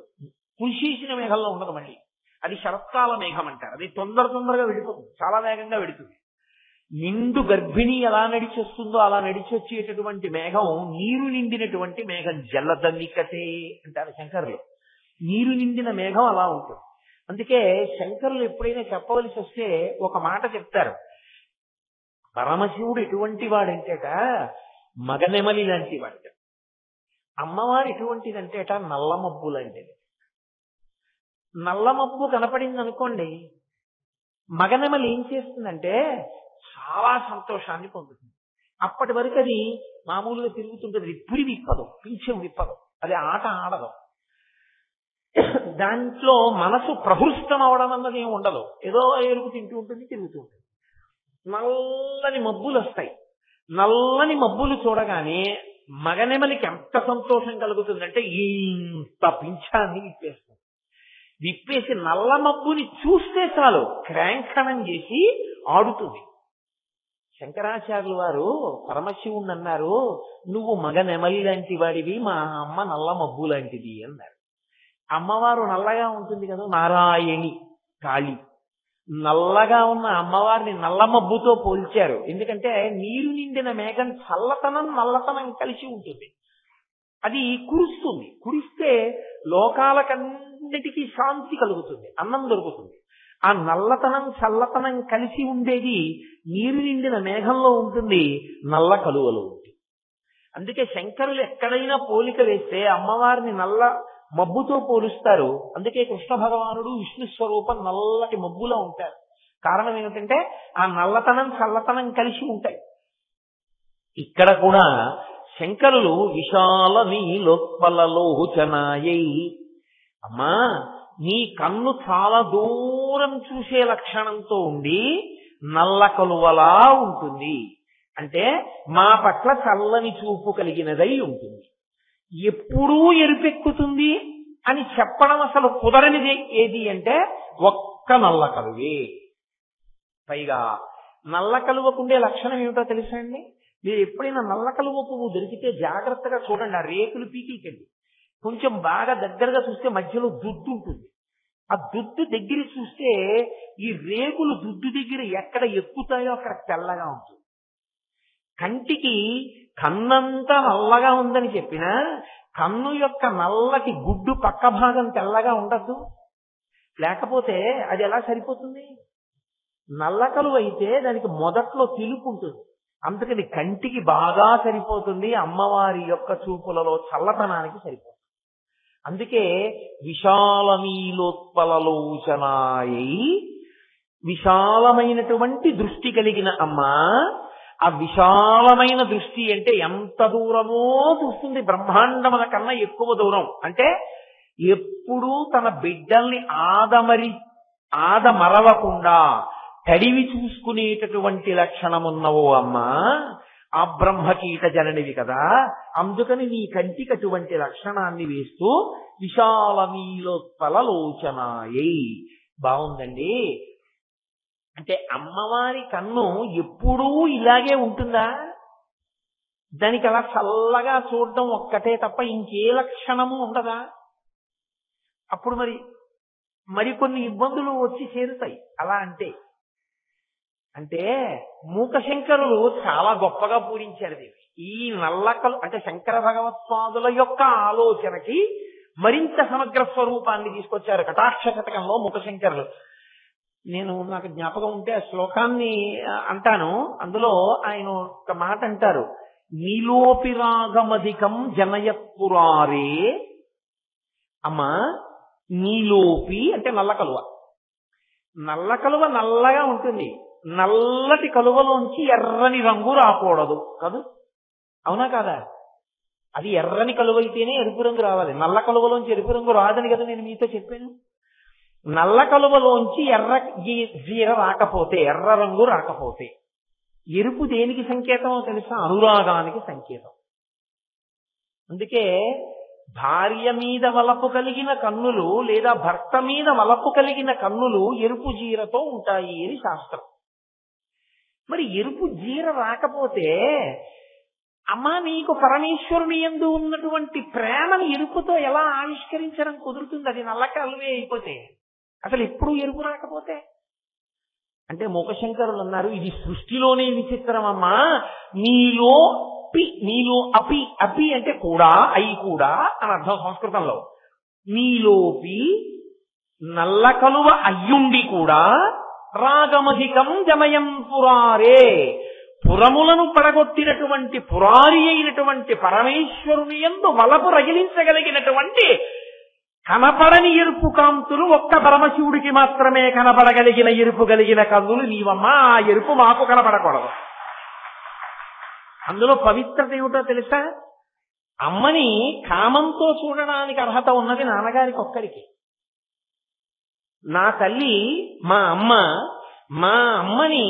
కురిసేసిన మేఘంలో ఉండదు. మళ్ళీ అది శరత్కాల మేఘం అంటారు. అది తొందరగా వెళుతుంది, చాలా వేగంగా వెళుతుంది. నిండు గర్భిణి ఎలా నడిచి వస్తుందో అలా నడిచి వచ్చేటటువంటి మేఘం నీరు నిండినటువంటి మేఘం. జలదన్నికతే అంటారు శంకరులు. నీరు నిండిన మేఘం అలా ఉంటుంది. అందుకే శంకరులు ఎప్పుడైనా చెప్పవలసి వస్తే ఒక మాట చెప్తారు. పరమశివుడు ఎటువంటి వాడంటేట మగనెమలి లాంటి వాడు. అమ్మవారు ఎటువంటిదంటేట నల్ల మబ్బు లాంటిది. నల్ల మబ్బు కనపడింది అనుకోండి, మగనెమలి ఏం చేస్తుందంటే చాలా సంతోషాన్ని పొందుతుంది. అప్పటి వరకు అది మామూలుగా తిరుగుతుంటుంది, విప్పురి విప్పదు, పింఛం విప్పదు, అది ఆట ఆడదు. దాంట్లో మనసు ప్రహృష్టం అవడం అన్నది ఏమి ఉండదు. ఏదో ఎరుపు తింటూ ఉంటుంది, తిరుగుతూ ఉంటుంది. నల్లని మబ్బులు వస్తాయి. నల్లని మబ్బులు చూడగానే మగనెమలికి ఎంత సంతోషం కలుగుతుందంటే ఇంత పింఛాన్ని విప్పేస్తుంది. విప్పేసి నల్ల మబ్బుని చూస్తే చాలు క్రాంకణం చేసి ఆడుతుంది. శంకరాచార్యులు వారు పరమశివుణ్ణి అన్నారు, నువ్వు మగనెమలి లాంటి వాడివి, మా అమ్మ నల్ల మబ్బు లాంటిది అన్నారు. అమ్మవారు నల్లగా ఉంటుంది కదా, నారాయణి కాళి. నల్లగా ఉన్న అమ్మవారిని నల్ల మబ్బుతో పోల్చారు. ఎందుకంటే నీరు నిండిన మేఘం చల్లతనం నల్లతనం కలిసి ఉంటుంది. అది కురుస్తుంది. కురిస్తే లోకాలకన్నిటికీ శాంతి కలుగుతుంది, అన్నం దొరుకుతుంది. ఆ నల్లతనం చల్లతనం కలిసి ఉండేది నీరు నిండిన మేఘంలో ఉంటుంది, నల్ల కలువలో ఉంటుంది. అందుకే శంకరులు ఎక్కడైనా పోలిక వేస్తే అమ్మవారిని నల్ల మబ్బుతో పోలుస్తారు. అందుకే కృష్ణ భగవానుడు విష్ణు స్వరూపం నల్లటి మబ్బులా ఉంటారు. కారణం ఏమిటంటే ఆ నల్లతనం చల్లతనం కలిసి ఉంటాయి. ఇక్కడ కూడా శంకరులు విశాల నీలోత్పలలోచనాయై, అమ్మా నీ కన్ను చాలా దూరం చూసే లక్షణంతో ఉండి నల్ల కలువలా ఉంటుంది. అంటే మా పట్ల చల్లని చూపు కలిగినదై ఉంటుంది. ఎప్పుడూ ఎరుపెక్కుతుంది అని చెప్పడం అసలు కుదరనిది ఏది అంటే ఒక్క నల్ల కలువే. పైగా నల్ల కలువకుండే లక్షణం ఏమిటో తెలుసా అండి? మీరు ఎప్పుడైనా నల్ల కలువ పువ్వు దొరికితే జాగ్రత్తగా చూడండి. ఆ రేకులు పీకికండి. కొంచెం బాగా దగ్గరగా చూస్తే మధ్యలో దుద్దు ఉంటుంది. ఆ దుద్దు దగ్గర చూస్తే ఈ రేకులు దుద్దు దగ్గర ఎక్కడ ఎక్కుతాయో అక్కడ తెల్లగా ఉంటుంది. కంటికి కన్నంతా నల్లగా ఉందని చెప్పినా కన్ను యొక్క నల్లటి గుడ్డు పక్క భాగం తెల్లగా ఉండద్దు. లేకపోతే అది ఎలా సరిపోతుంది? నల్ల కలువ అయితే దానికి మొదట్లో తెలుపు ఉంటుంది. అందుకని కంటికి బాగా సరిపోతుంది, అమ్మవారి యొక్క చూపులలో చల్లతనానికి సరిపోతుంది. అందుకే విశాలమీలోత్పలలోచనాయై, విశాలమైనటువంటి దృష్టి కలిగిన అమ్మ. ఆ విశాలమైన దృష్టి అంటే ఎంత దూరమో చూస్తుంది, బ్రహ్మాండముల కన్నా ఎక్కువ దూరం. అంటే ఎప్పుడూ తన బిడ్డల్ని ఆదమరవకుండా తడివి చూసుకునేటటువంటి లక్షణమున్నవో అమ్మా, ఆ బ్రహ్మకీట జననివి కదా. అందుకని నీ కంటికి అటువంటి లక్షణాన్ని వేస్తూ విశాలమీలోత్పలలోచనాయై. బాగుందండి. అంటే అమ్మవారి కన్ను ఎప్పుడూ ఇలాగే ఉంటుందా? దానికి అలా చల్లగా చూడడం ఒక్కటే తప్ప ఇంకే లక్షణము ఉండదా? అప్పుడు మరికొన్ని ఇబ్బందులు వచ్చి చేరుతాయి. అలా అంటే మూకశంకరులు చాలా గొప్పగా పూరించారు దీన్ని. ఈ నల్లకలు అంటే శంకర భగవత్పాదుల యొక్క ఆలోచనకి మరింత సమగ్ర స్వరూపాన్ని తీసుకొచ్చారు కటాక్ష శతకంలో మూకశంకరులు. నాకు జ్ఞాపకం ఉంటే ఆ శ్లోకాన్ని అంటాను. అందులో ఆయన ఒక మాట అంటారు, నీలోపిరాగమధికం జనయత్పురారే. అమ్మా నీలోపి అంటే నల్ల కలువ. నల్ల కలువ నల్లగా ఉంటుంది. నల్లటి కలువలోంచి ఎర్రని రంగు రాకూడదు కాదు, అవునా కాదా? అది ఎర్రని కలువ అయితేనే ఎరుపు రంగు రావాలి. నల్ల కలువలోంచి ఎరుపు రంగు రాదని కదా నేను మీతో చెప్పాను. నల్ల కలువలోంచి ఎర్ర జీర రాకపోతే, ఎర్ర రంగు రాకపోతే, ఎరుపు దేనికి సంకేతం తెలుసా? అనురాగానికి సంకేతం. అందుకే భార్య మీద వలపు కలిగిన కన్నులు లేదా భర్త మీద వలపు కలిగిన కన్నులు ఎరుపు జీరతో ఉంటాయి అని శాస్త్రం. మరి ఎరుపు జీర రాకపోతే అమ్మా నీకు పరమేశ్వరుని యందు ఉన్నటువంటి ప్రేమను ఎరుపుతో ఎలా ఆవిష్కరించడం కుదురుతుంది? అది నల్ల కలువే అయిపోతే, అసలు ఎప్పుడు ఎరుపు రాకపోతే. అంటే మూకశంకరులు అన్నారు, ఇది సృష్టిలోనే విచిత్రం అమ్మా. నీలో అపి, అపి అంటే కూడా, అయి కూడా అని అర్థం సంస్కృతంలో. నీలోపి నల్ల కలువ అయ్యుండి కూడా రాగమధికం జమయం పురారే, పురములను పడగొట్టినటువంటి పురారి అయినటువంటి పరమేశ్వరుని యందు వలపు రగిలించగలిగినటువంటి కనపడని ఎరుపు కాంతులు ఒక్క పరమశివుడికి మాత్రమే కనపడగలిగిన ఎరుపు కలిగిన కన్నులు నీవమ్మా. ఆ ఎరుపు మాకు కనపడకూడదు. అందులో పవిత్రత ఏమిటో తెలుసా? అమ్మని కామంతో చూడడానికి అర్హత ఉన్నది నాన్నగారికి ఒక్కరికి. నా తల్లి మా అమ్మని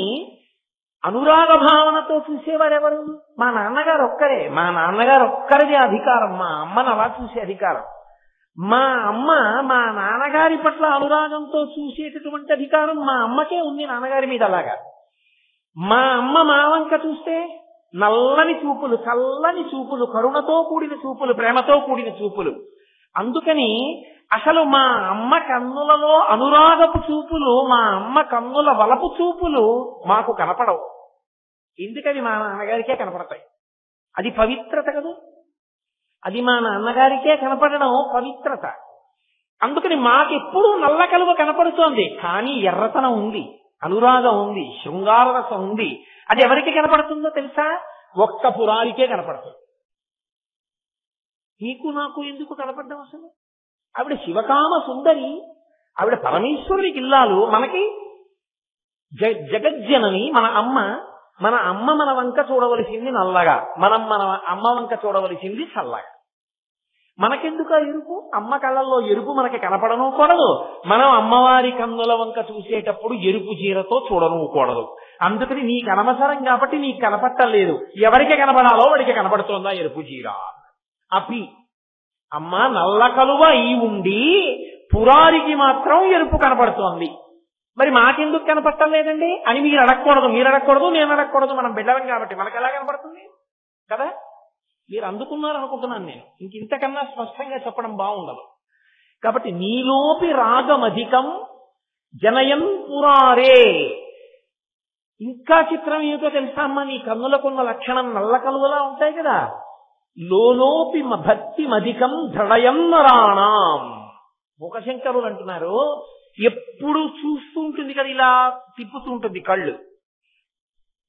అనురాగ భావనతో చూసేవారెవరు? మా నాన్నగారు ఒక్కరే. మా నాన్నగారు ఒక్కరిదే అధికారం మా అమ్మను అలా చూసే అధికారం. మా అమ్మ మా నాన్నగారి పట్ల అనురాగంతో చూసేటటువంటి అధికారం మా అమ్మకే ఉంది నాన్నగారి మీద. అలాగా మా అమ్మ మా వంక చూస్తే నల్లని చూపులు, చల్లని చూపులు, కరుణతో కూడిన చూపులు, ప్రేమతో కూడిన చూపులు. అందుకని అసలు మా అమ్మ కన్నులలో అనురాగపు చూపులు, మా అమ్మ కన్నుల వలపు చూపులు మాకు కనపడవు. ఎందుకని మా నాన్నగారికే కనపడతాయి. అది పవిత్రత కదా. అది మా నాన్నగారికే కనపడడం పవిత్రత. అందుకని మాకెప్పుడు నల్ల కలువ కనపడుతోంది, కానీ ఎర్రతనం ఉంది, అనురాగం ఉంది, శృంగారరసం ఉంది. అది ఎవరికి కనపడుతుందో తెలుసా? ఒక్క పురారికే కనపడుతుంది. నీకు నాకు ఎందుకు కనపడ్డం? అసలు ఆవిడ శివకామ సుందరి, ఆవిడ పరమేశ్వరునికి ఇల్లాలు, మనకి జగజ్జనని మన అమ్మ. మన అమ్మ మన వంక చూడవలసింది నల్లగా, మనం మన అమ్మ వంక చూడవలసింది చల్లగా. మనకెందుకు ఎరుపు? అమ్మ కళ్ళల్లో ఎరుపు మనకి కనపడనూకూడదు. మనం అమ్మవారి కన్నుల వంక చూసేటప్పుడు ఎరుపు చీరతో చూడనూకూడదు. అందుకని నీకు అనవసరం కాబట్టి నీకు కనపట్టలేదు. ఎవరికి కనపడాలో వాడికి కనపడుతోందా ఎరుపు చీర. అపి అమ్మ నల్ల కలువ ఈ ఉండి పురారికి మాత్రం ఎరుపు కనపడుతోంది. మరి మాకెందుకు కనపట్టలేదండి అని మీరు అడగకూడదు, నేను అడగకూడదు. మనం బిడ్డలం కాబట్టి మనకు ఎలా కనపడుతుంది కదా? మీరు అందుకున్నారనుకుంటున్నాను నేను. ఇంతకన్నా స్పష్టంగా చెప్పడం బాగుండదు. కాబట్టి నీలోపి రాగమధికం జనయం పురారే. ఇంకా చిత్రం ఏమిటో తెలుసా అమ్మా? నీ కన్నులకున్న లక్షణం నల్ల కలువలా ఉంటాయి కదా. లోలోపి భక్తి మధికం దృఢయం నరాణం. మూకశంకరులు అంటున్నారు, ఎప్పుడు చూస్తూ ఉంటుంది కదా, ఇలా తిప్పుతూ ఉంటుంది కళ్ళు.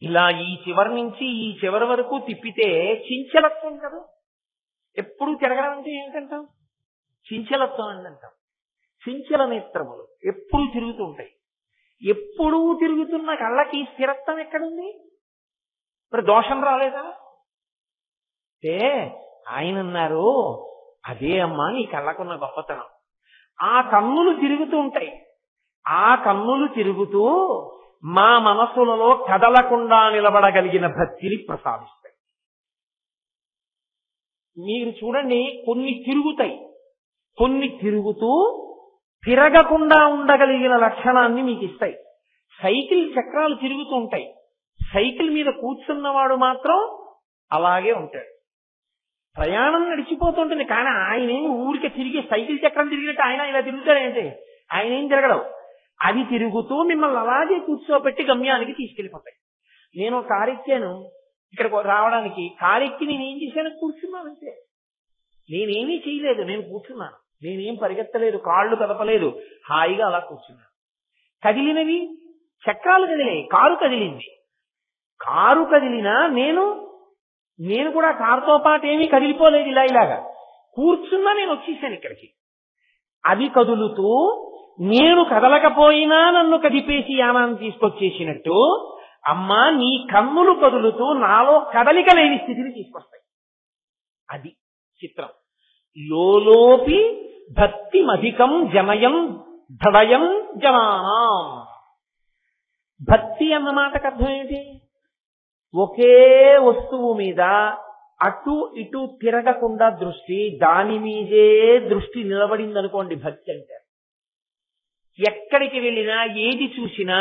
ఇలా ఈ చివరి నుంచి ఈ చివరి వరకు తిప్పితే చించలత్వం కదా. ఎప్పుడు తిరగడం అంటే ఏమిటంటాం? చించలత్వం అని అంటాం. చించల నేత్రములు ఎప్పుడు తిరుగుతూ ఉంటాయి. ఎప్పుడూ తిరుగుతున్న కళ్ళకి స్థిరత్వం ఎక్కడుంది? మరి దోషం రాలేదా? అంటే ఆయన అన్నారు, అదే అమ్మా నీ కళ్ళకున్న గొప్పతనం. ఆ కన్నులు తిరుగుతూ ఉంటాయి. ఆ కన్నులు తిరుగుతూ మా మనస్సులలో కదలకుండా నిలబడగలిగిన భక్తిని ప్రసాదిస్తాయి. మీరు చూడండి, కొన్ని తిరుగుతాయి, కొన్ని తిరుగుతూ తిరగకుండా ఉండగలిగిన లక్షణాన్ని మీకు ఇస్తాయి. సైకిల్ చక్రాలు తిరుగుతూ ఉంటాయి. సైకిల్ మీద కూర్చున్నవాడు మాత్రం అలాగే ఉంటాడు. ప్రయాణం నడిచిపోతుంటుంది, కానీ ఆయన ఏమి ఊరికే తిరిగి సైకిల్ చక్రం తిరిగినట్టు ఆయన ఇలా తిరుగుతాడేంటి? ఆయన ఏం తిరగడవు. అవి తిరుగుతూ మిమ్మల్ని అలాగే కూర్చోబెట్టి గమ్యానికి తీసుకెళ్ళిపోతాయి. నేను కారు ఎక్కాను ఇక్కడికి రావడానికి. కారు ఎక్కి నేనేం చేశాను? కూర్చున్నానంటే. నేనేమీ చేయలేదు, నేను కూర్చున్నాను. నేనేం పరిగెత్తలేదు, కాళ్ళు కదపలేదు, హాయిగా అలా కూర్చున్నాను. కదిలినవి చక్రాలు కదిలాయి, కారు కదిలింది. కారు కదిలినా నేను కూడా కారుతో పాటు ఏమీ కదిలిపోలేదు. ఇలాగా కూర్చున్నా నేను వచ్చేసాను ఇక్కడికి. అవి కదులుతూ నేను కదలకపోయినా నన్ను కదిపేసి యానాన్ని తీసుకొచ్చేసినట్టు అమ్మా నీ కన్నులు కదులుతూ నాలో కదలిక లేని స్థితిని తీసుకొస్తాయి. అది చిత్రం. లోలోపి భక్తి మధికం జనయం దృఢయం జనానాం. భక్తి అన్న మాటకు అర్థం ఏంటి? ఒకే వస్తువు మీద అటు ఇటు తిరగకుండా దృష్టి, దాని మీదే దృష్టి నిలబడింది అనుకోండి భక్తి అంటే. ఎక్కడికి వెళ్ళినా ఏది చూసినా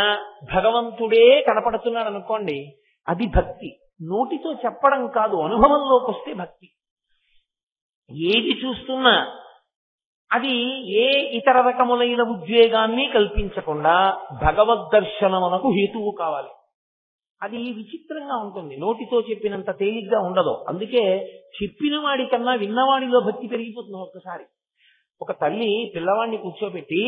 భగవంతుడే కనపడుతున్నాడు అనుకోండి, అది భక్తి. నోటితో చెప్పడం కాదు, అనుభవంలోకి వస్తే భక్తి. ఏది చూస్తున్నా అది ఏ ఇతర రకములైన ఉద్వేగాన్ని కల్పించకుండా భగవద్దర్శనమునకు హేతువు కావాలి. అది విచిత్రంగా ఉంటుంది, నోటితో చెప్పినంత తేలిగ్గా ఉండదు. అందుకే చెప్పిన వాడి కన్నా విన్నవాడిలో భక్తి పెరిగిపోతుంది. ఒక్కసారి ఒక తల్లి పిల్లవాడిని కూర్చోబెట్టి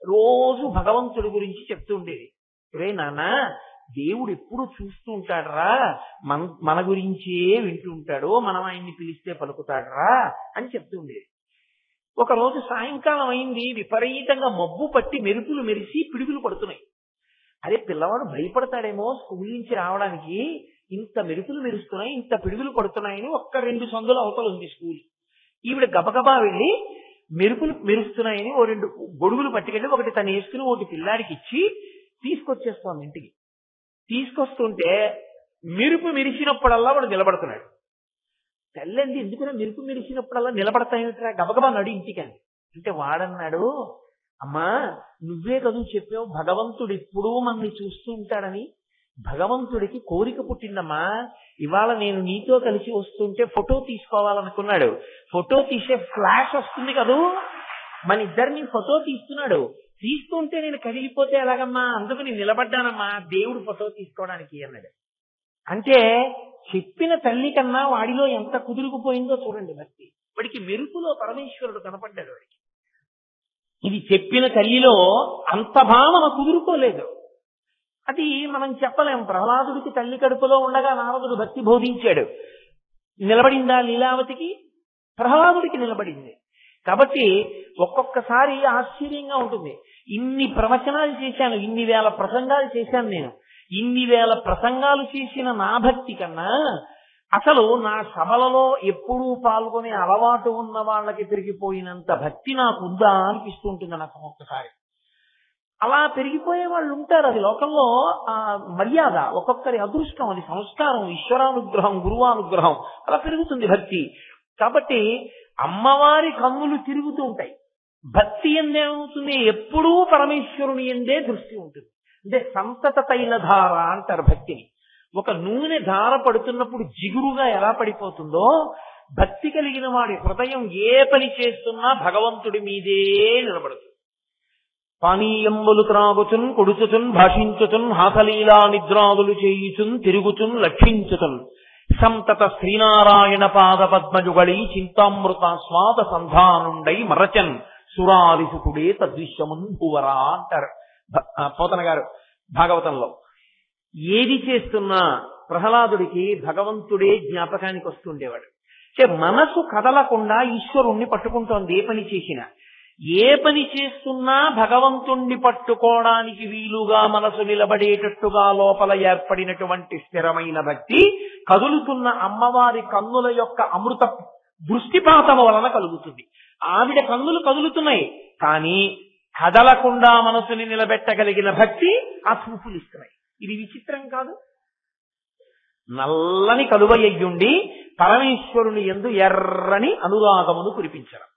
రోజు భగవంతుడి గురించి చెప్తూ ఉండేది. రే నాన్న, దేవుడు ఎప్పుడు చూస్తూ ఉంటాడరా, మన గురించే వింటూ ఉంటాడు, మనం ఆయన్ని పిలిస్తే పలుకుతాడరా అని చెప్తూ ఉండేది. ఒక రోజు సాయంకాలం అయింది, విపరీతంగా మబ్బు పట్టి మెరుపులు మెరిసి పిడుగులు పడుతున్నాయి. అదే పిల్లవాడు భయపడతాడేమో స్కూల్ నుంచి రావడానికి, ఇంత మెరుపులు మెరుస్తున్నాయి, ఇంత పిడుగులు పడుతున్నాయని ఒక్క 2 సందుల అవతల ఉంది స్కూల్. ఈవిడ గబగబా వెళ్ళి మెరుపులు మెరుస్తున్నాయని 2 గొడుగులు పట్టుకెళ్ళి ఒకటి తను వేసుకుని ఒకటి పిల్లాడికి ఇచ్చి తీసుకొచ్చేస్తోంది ఇంటికి. తీసుకొస్తుంటే మెరుపు మెరిసినప్పుడల్లా వాడు నిలబడుతున్నాడు. తెల్లంది, ఎందుకనే మెరుపు మెరిసినప్పుడల్లా నిలబడతాయిట్రా, గబగబా నడు ఇంటికి అని అంటే వాడన్నాడు, అమ్మా నువ్వే కదూ చెప్పావు భగవంతుడు ఎప్పుడూ మనల్ని చూస్తూ ఉంటాడని. భగవంతుడికి కోరిక పుట్టిందమ్మా, ఇవాళ నేను నీతో కలిసి వస్తుంటే ఫోటో తీసుకోవాలనుకున్నాడు. ఫోటో తీసే ఫ్లాష్ వస్తుంది కదూ, మన ఇద్దరిని ఫోటో తీస్తున్నాడు. తీస్తుంటే నేను కదిలిపోతే ఎలాగమ్మా, అందుకు నేను నిలబడ్డానమ్మా దేవుడు ఫోటో తీసుకోవడానికి అన్నాడు. అంటే చెప్పిన తల్లి కన్నా వాడిలో ఎంత కుదురుకుపోయిందో చూడండి భక్తి. వాడికి మెరుపులో పరమేశ్వరుడు కనపడ్డాడు వాడికి. ఇది చెప్పిన తల్లిలో అంత భావన కుదురుకోలేదు. అది మనం చెప్పలేం. ప్రహ్లాదుడికి తల్లి కడుపులో ఉండగా నారదుడు భక్తి బోధించాడు. నిలబడిందా లీలావతికి? ప్రహ్లాదుడికి నిలబడింది. కాబట్టి ఒక్కొక్కసారి ఆశ్చర్యంగా ఉంటుంది. ఇన్ని ప్రవచనాలు చేశాను, ఇన్ని వేల ప్రసంగాలు చేశాను నేను. ఇన్ని వేల ప్రసంగాలు చేసిన నా భక్తి కన్నా అసలు నా సభలలో ఎప్పుడూ పాల్గొనే అలవాటు ఉన్న వాళ్ళకి పెరిగిపోయినంత భక్తి నాకు ఉందా అనిపిస్తూ ఉంటుంది నాకు ఒక్కొక్కసారి. అలా పెరిగిపోయే వాళ్ళు ఉంటారు. అది లోకంలో మర్యాద, ఒక్కొక్కరి అదృష్టం, అది సంస్కారం, ఈశ్వరానుగ్రహం, గురువానుగ్రహం, అలా పెరుగుతుంది భక్తి. కాబట్టి అమ్మవారి కన్నులు తిరుగుతూ ఉంటాయి. భక్తి ఎందేమవుతుంది, ఎప్పుడూ పరమేశ్వరుని ఎందే దృష్టి ఉంటుంది. అంటే సంతత తైలధార అంటారు భక్తిని. ఒక నూనె ధార పడుతున్నప్పుడు జిగురుగా ఎలా పడిపోతుందో, భక్తి కలిగిన వాడి హృదయం ఏ పని చేస్తున్నా భగవంతుడి మీదే నిలబడుతుంది. పానీయంబులు త్రాగుచున్ కొడుచుచున్ భాషించుచున్ హాసలీలా నిద్రాదులు చేయుచున్ తిరుగుచున్ లక్షించుచున్ సంతత శ్రీనారాయణ పాద పద్మజుగళి చింతామృతాస్వాద సంధానుండై మరచన్ సురారిసుకుడే తద్విశ్వమున్ భువరా అంటారు పోతన గారు భాగవతంలో. ఏది చేస్తున్నా ప్రహ్లాదుడికి భగవంతుడే జ్ఞాపకానికి వస్తుండేవాడు. మనసు కదలకుండా ఈశ్వరుణ్ణి పట్టుకుంటోంది ఏ పని చేసినా. ఏ పని చేస్తున్నా భగవంతుణ్ణి పట్టుకోవడానికి వీలుగా మనసు నిలబడేటట్టుగా లోపల ఏర్పడినటువంటి స్థిరమైన భక్తి కదులుతున్న అమ్మవారి కన్నుల యొక్క అమృత దృష్టిపాతము వలన కలుగుతుంది. ఆవిడ కన్నులు కదులుతున్నాయి, కానీ కదలకుండా మనసుని నిలబెట్టగలిగిన భక్తి ఆ చూపులు ఇస్తున్నాయి. ఇది విచిత్రం కాదు? నల్లని కలువయ్యుండి పరమేశ్వరుని యందు ఎర్రని అనురాగమును కురిపించడం.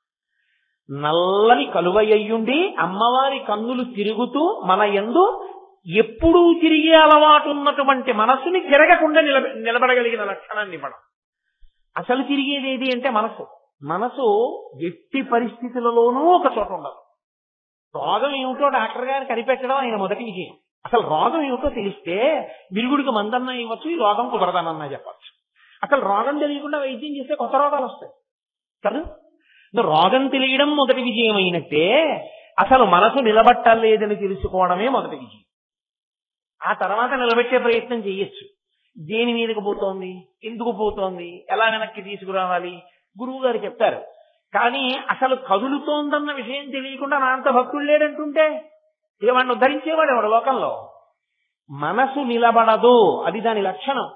నల్లని కలువయ్యుండి అమ్మవారి కన్నులు తిరుగుతూ మన యందు ఎప్పుడూ తిరిగే అలవాటు ఉన్నటువంటి మనసుని తిరగకుండా నిలబడగలిగిన లక్షణాన్ని ఇవ్వడం. అసలు తిరిగేది ఏది అంటే మనసు. మనసు ఎట్టి పరిస్థితులలోనూ ఒక చోట ఉండదు. రోగం ఏమిటో డాక్టర్ గారు కనిపెట్టడం ఆయన మొదటి విజయం. అసలు రోగం ఏమిటో తెలిస్తే విరుగుడికి మందన్నా ఇవ్వచ్చు, ఈ రోగం కుదరదనన్నా చెప్పచ్చు. అసలు రోగం తెలియకుండా వైద్యం చేస్తే కొత్త రోగాలు వస్తాయి కదా. రోగం తెలియడం మొదటి విజయం అయినట్టే అసలు మనసు నిలబట్టలేదని తెలుసుకోవడమే మొదటి విజయం. ఆ తర్వాత నిలబెట్టే ప్రయత్నం చేయొచ్చు. దేని మీదకి పోతోంది, ఎందుకు పోతోంది, ఎలా వెనక్కి తీసుకురావాలి గురువు గారు చెప్తారు. కానీ అసలు కదులుతోందన్న విషయం తెలియకుండా నా అంత భక్తుడు లేడంటుంటే ఇక వాడిని ఉద్ధరించేవాడు ఎవడు లోకంలో? మనసు నిలబడదు, అది దాని లక్షణం.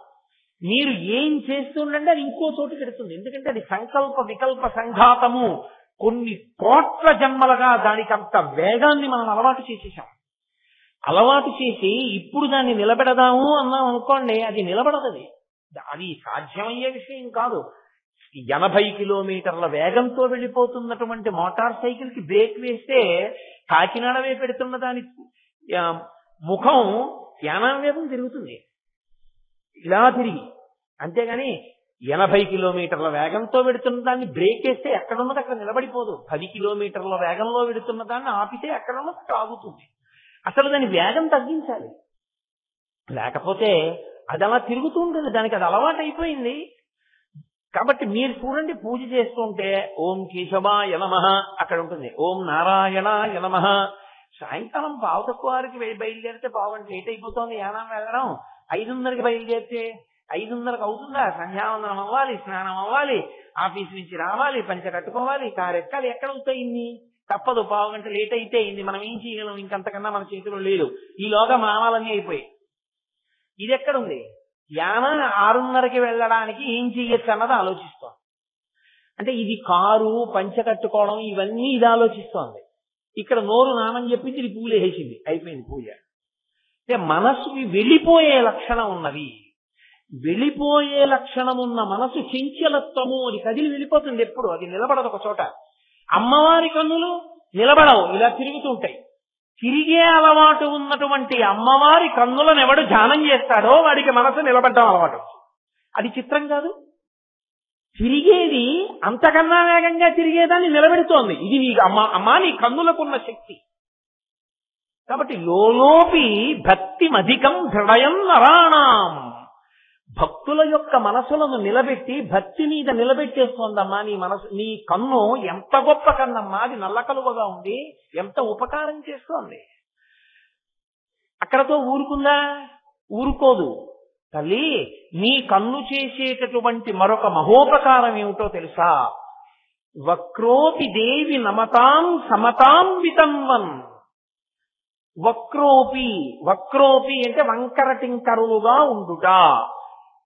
మీరు ఏం చేస్తుండంటే అది ఇంకో చోటు పెడుతుంది. ఎందుకంటే అది సంకల్ప వికల్ప సంఘాతము. కొన్ని కోట్ల జన్మలుగా దానికి అంత వేగాన్ని మనం అలవాటు చేసేసాం. అలవాటు చేసి ఇప్పుడు దాన్ని నిలబెడదాము అన్నాం అనుకోండి, అది నిలబడదు. అది సాధ్యమయ్యే విషయం కాదు. 80 కిలోమీటర్ల వేగంతో వెళ్ళిపోతున్నటువంటి మోటార్ సైకిల్ కి బ్రేక్ వేస్తే కాకినాడ వైపు పెడుతున్న దాని ముఖం యానం వేగం తిరుగుతుంది, ఇలా తిరిగి. అంతేగాని 80 కిలోమీటర్ల వేగంతో వెడుతున్న దాన్ని బ్రేక్ వేస్తే ఎక్కడున్నది అక్కడ నిలబడిపోదు. 10 కిలోమీటర్ల వేగంలో వెడుతున్న దాన్ని ఆపితే ఎక్కడున్నది అక్కడ ఆగుతుంది. అసలు దాని వేగం తగ్గించాలి, లేకపోతే అది అలా తిరుగుతూ ఉంటుంది, దానికి అది అలవాటు అయిపోయింది. కాబట్టి మీరు చూడండి, పూజ చేస్తుంటే ఓం కేశవాయ నమః అక్కడ ఉంటుంది, ఓం నారాయణాయ నమః. సాయంకాలం 5:15కి బయలుదేరితే పావుగంట లేట్ అయిపోతుంది యానం వెళ్ళడం. 5:30కి బయలుదేరితే 5:30కి అవుతుందా? సంధ్యావందనం అవ్వాలి, స్నానం అవ్వాలి, ఆఫీస్ నుంచి రావాలి, పంచ కట్టుకోవాలి, కారు ఎక్కాలి. ఎక్కడవుతాయి ఇన్ని? తప్పదు, పావుగంట లేట్ అయితే అయింది. మనం ఏం చేయగలం? ఇంకంతకన్నా మన చేతిలో లేదు. ఈలోగా మానాలన్నీ అయిపోయి ఇది ఎక్కడుంది? యానం 6:30కి వెళ్ళడానికి ఏం చెయ్యొచ్చు అన్నది ఆలోచిస్తాం. అంటే ఇది కారు, పంచ కట్టుకోవడం, ఇవన్నీ ఇది ఆలోచిస్తోంది. ఇక్కడ నోరు నామని చెప్పింది, ఇది పూలు వేసింది, అయిపోయింది పూజ. అంటే మనసుకి వెళ్ళిపోయే లక్షణం ఉన్నది. వెళ్ళిపోయే లక్షణం ఉన్న మనసు చంచలత్వము, అది కదిలి వెళ్ళిపోతుంది. ఎప్పుడు అది నిలబడదు ఒక చోట. అమ్మవారి కన్నులు నిలబడవు, ఇలా తిరుగుతుంటాయి. తిరిగే అలవాటు ఉన్నటువంటి అమ్మవారి కన్నులను ఎవడు ధ్యానం చేస్తాడో వాడికి మనసు నిలబడ్డం అలవాటు. అది చిత్రం కాదు? తిరిగేది అంతకన్నా వేగంగా తిరిగేదాన్ని నిలబెడుతోంది. ఇది నీ అమ్మా నీ కన్నులకున్న శక్తి. కాబట్టి లోలోపి భక్తి అధికం హృదయం నరాణం. భక్తుల యొక్క మనసులను నిలబెట్టి భక్తి మీద నిలబెట్టేస్తోందమ్మా నీ మనసు. నీ కన్ను ఎంత గొప్ప కన్నమ్మా, అది నల్లకలువగా ఉంది, ఎంత ఉపకారం చేస్తోంది. అక్కడతో ఊరుకుందా? ఊరుకోదు. తల్లి, నీ కన్ను చేసేటటువంటి మరొక మహోపకారం ఏమిటో తెలుసా? వక్రోపి దేవి నమతాం సమతాం వితంవన్. వక్రోపి, వక్రోపి అంటే వంకర టింకరులుగా ఉండుట.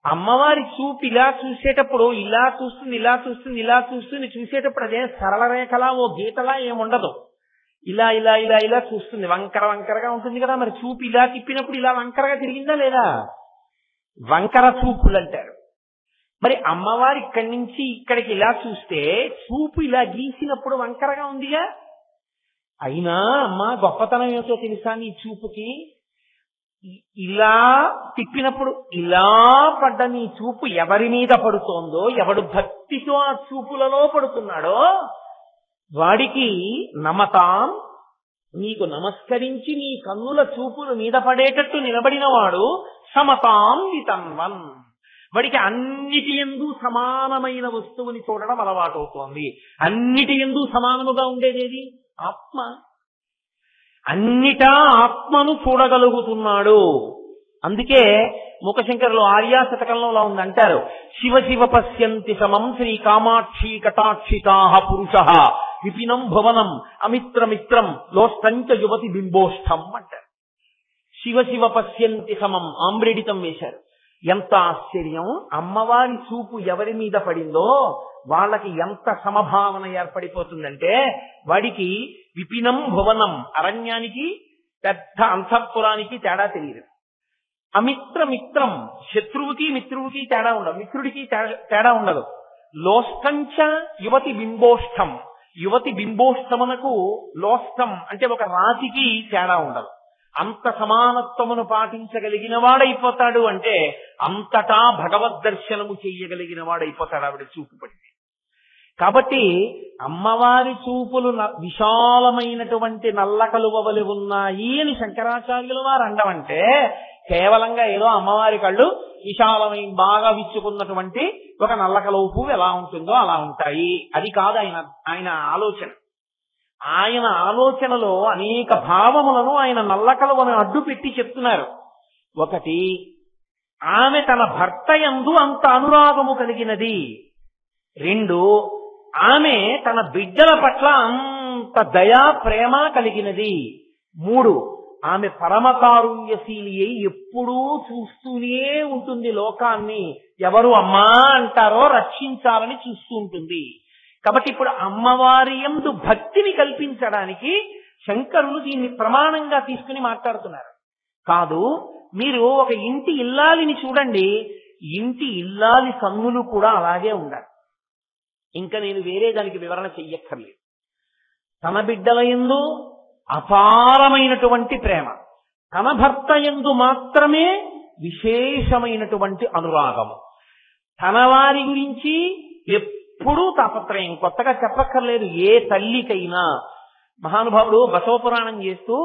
అమ్మవారి చూపు ఇలా చూసేటప్పుడు ఇలా చూస్తుంది, ఇలా చూస్తుంది, ఇలా చూస్తుంది. చూసేటప్పుడు అదే సరళ రేఖలా, ఓ గీతలా ఏముండదు. ఇలా ఇలా ఇలా ఇలా చూస్తుంది, వంకర వంకరగా ఉంటుంది కదా. మరి చూపు ఇలా తిప్పినప్పుడు ఇలా వంకరగా తిరిగిందా లేదా? వంకర చూపులు అంటారు. మరి అమ్మవారి ఇక్కడి నుంచి ఇక్కడికి ఇలా చూస్తే చూపు ఇలా గీసినప్పుడు వంకరగా ఉందిగా. అయినా అమ్మా గొప్పతనం ఏమిటో తెలుసా నీ చూపుకి? ఇలా తిప్పినప్పుడు ఇలా పడ్డ నీ చూపు ఎవరి మీద పడుతోందో, ఎవడు భక్తితో ఆ చూపులలో పడుతున్నాడో వాడికి నమతాం, నీకు నమస్కరించి నీ కన్నుల చూపుల మీద పడేటట్టు నిలబడిన వాడు సమతాం వితన్వన్. వాడికి అన్నిటి యందు సమానమైన వస్తువుని చూడడం అలవాటు అవుతోంది. అన్నిటి యందు సమానముగా ఉండేదేది? ఆత్మ. అన్నిటా ఆత్మను చూడగలుగుతున్నాడు. అందుకే ముఖశంకరులు ఆర్యా శతకంలో ఉందంటారు, శివ శివ పశ్యంతి సమం శ్రీ కామాక్షి కటాక్షితాః పురుషః విపినం భువనం అమిత్రమిత్రం లోష్టంచ యువతి బింబోష్టం అంటారు. శివ శివ పశ్యంతి సమం ఆమ్రేడితం వేశారు. ఎంత ఆశ్చర్యం! అమ్మవారి చూపు ఎవరి మీద పడిందో వాళ్ళకి ఎంత సమభావన ఏర్పడిపోతుందంటే, వాడికి విపినం భువనం, అరణ్యానికి పెద్ద అంతఃపురానికి తేడా తెలియదు. అమిత్రమిత్రం, శత్రువుకి మిత్రువుకి తేడా ఉండదు, మిత్రుడికి తేడా ఉండదు. లోష్టంచ యువతి బింబోష్టం, యువతి బింబోష్టమునకు లోష్టం అంటే ఒక రాతికి తేడా ఉండదు. అంత సమానత్వమును పాటించగలిగిన వాడైపోతాడు. అంటే అంతటా భగవద్ దర్శనము చెయ్యగలిగిన వాడైపోతాడు ఆవిడ చూపు పడితే. కాబట్టి అమ్మవారి చూపులు విశాలమైనటువంటి నల్ల కలువవలి ఉన్నాయి అని శంకరాచార్యుల వారు అండమంటే, కేవలంగా ఏదో అమ్మవారి కళ్ళు విశాలమైన బాగా విచ్చుకున్నటువంటి ఒక నల్ల కలువ పువ్వు ఎలా ఉంటుందో అలా ఉంటాయి, అది కాదు ఆయన ఆలోచన. ఆయన ఆలోచనలో అనేక భావములను ఆయన నల్ల కలువను అడ్డు పెట్టి చెప్తున్నారు. ఒకటి, ఆమె తన భర్త యందు అంత అనురాగము కలిగినది. 2, ఆమె తన బిడ్డల పట్ల అంత దయా ప్రేమ కలిగినది. 3, ఆమె పరమకారుణ్యశీలి అయి ఎప్పుడూ చూస్తూనే ఉంటుంది లోకాన్ని. ఎవరు అమ్మా అంటారో రక్షించాలని చూస్తూ ఉంటుంది. కాబట్టి ఇప్పుడు అమ్మవారి యందు భక్తిని కల్పించడానికి శంకరులు దీన్ని ప్రమాణంగా తీసుకుని మాట్లాడుతున్నారు. కాదు, మీరు ఒక ఇంటి ఇల్లాలిని చూడండి, ఇంటి ఇల్లాలి కన్నులు కూడా అలాగే ఉండాలి. ఇంకా నేను వేరే దానికి వివరణ చెయ్యక్కర్లేదు. తన బిడ్డల యందు అపారమైనటువంటి ప్రేమ, తన భర్త యందు మాత్రమే విశేషమైనటువంటి అనురాగము, తన వారి గురించి ఎప్పుడూ తాపత్రయం. కొత్తగా చెప్పక్కర్లేదు ఏ తల్లికైనా. మహానుభావుడు బసవపురాణం చేస్తూ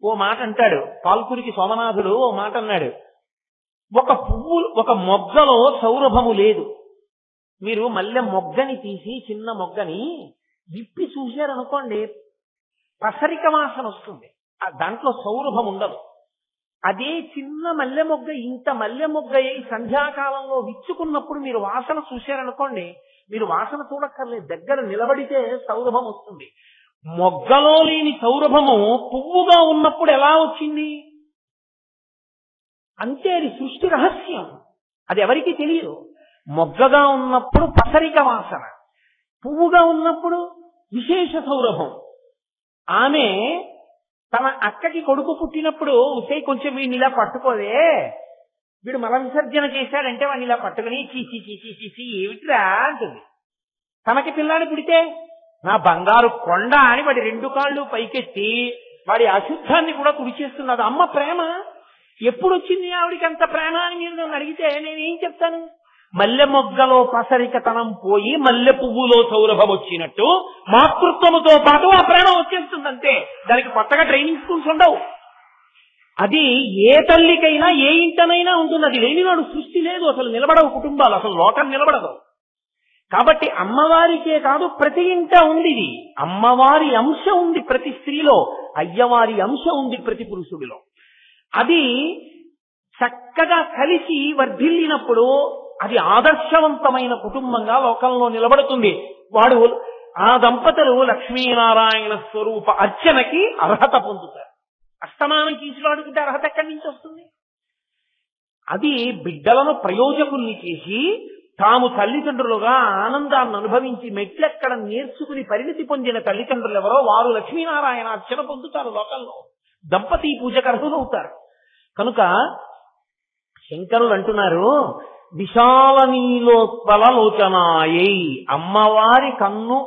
ఓ మాట అంటాడు. పాల్కురికి సోమనాథుడు ఓ మాట అన్నాడు, ఒక మొగ్గలో సౌరభము లేదు. మీరు మల్లె మొగ్గని తీసి, చిన్న మొగ్గని విప్పి చూశారనుకోండి, పసరిక వాసన వస్తుంది, దాంట్లో సౌరభం ఉండదు. అదే చిన్న మల్లె మొగ్గ ఇంత మల్లె మొగ్గ అయి సంధ్యాకాలంలో విచ్చుకున్నప్పుడు మీరు వాసన చూశారనుకోండి, మీరు వాసన చూడక్కర్లేదు, దగ్గర నిలబడితే సౌరభం వస్తుంది. మొగ్గలో లేని సౌరభము పువ్వుగా ఉన్నప్పుడు ఎలా వచ్చింది అంతే. అది సృష్టి రహస్యం, అది ఎవరికి తెలియదు. మొగ్గగా ఉన్నప్పుడు పసరిక వాసన, పువ్వుగా ఉన్నప్పుడు విశేష సౌరభం. ఆమె తన అక్కకి కొడుకు పుట్టినప్పుడు ఉసే కొంచెం వీడిని ఇలా పట్టుకోదే, వీడు మల విసర్జన చేశాడంటే వాడిని ఇలా పట్టుకుని చీచి చీచి చీచి ఏమిట్రా అంటుంది. తనకి పిల్లాడి పుడితే నా బంగారు కొండ అని వాడి 2 కాళ్ళు పైకెత్తి వాడి అశుద్ధాన్ని కూడా తుడిచేస్తున్నది. అమ్మ ప్రేమ ఎప్పుడు వచ్చింది ఆవిడికి అంత ప్రేమ అని మీరు నన్ను అడిగితే నేనేం చెప్తాను? మల్లె మొగ్గలో పసరికతనం పోయి మల్లె పువ్వులో సౌరభం వచ్చినట్టు మాతృత్వముతో పాటు ఆ ప్రేమ వచ్చేస్తుందంతే. దానికి కొత్తగా ట్రైనింగ్ స్కూల్స్ ఉండవు. అది ఏ తల్లికైనా ఏ ఇంటనైనా ఉంటుంది. అది లేనివాడు సృష్టి లేదు, అసలు నిలబడవు కుటుంబాలు, అసలు లోకం నిలబడదు. కాబట్టి అమ్మవారికే కాదు ప్రతి ఇంట ఉంది ఇది. అమ్మవారి అంశ ఉంది ప్రతి స్త్రీలో, అయ్యవారి అంశ ఉంది ప్రతి పురుషుడిలో. అది చక్కగా కలిసి వర్ధిల్లినప్పుడు అది ఆదర్శవంతమైన కుటుంబంగా లోకంలో నిలబడుతుంది. వాడు ఆ దంపతులు లక్ష్మీనారాయణ స్వరూప అర్చనకి అర్హత పొందుతారు. అస్తమానం కీసులాడుకుంటే అర్హత ఎక్కడి నుంచి వస్తుంది? అది బిడ్డలను ప్రయోజకుల్ని చేసి తాము తల్లిదండ్రులుగా ఆనందాన్ని అనుభవించి మెట్లెక్కడం నేర్చుకుని పరిణితి పొందిన తల్లిదండ్రులు ఎవరో వారు లక్ష్మీనారాయణ అర్చన పొందుతారు, లోకంలో దంపతి పూజకు అర్హులవుతారు. కనుక శంకరులు అంటున్నారు, విశాల నీలోత్పల లోచనాయై, అమ్మవారి కన్ను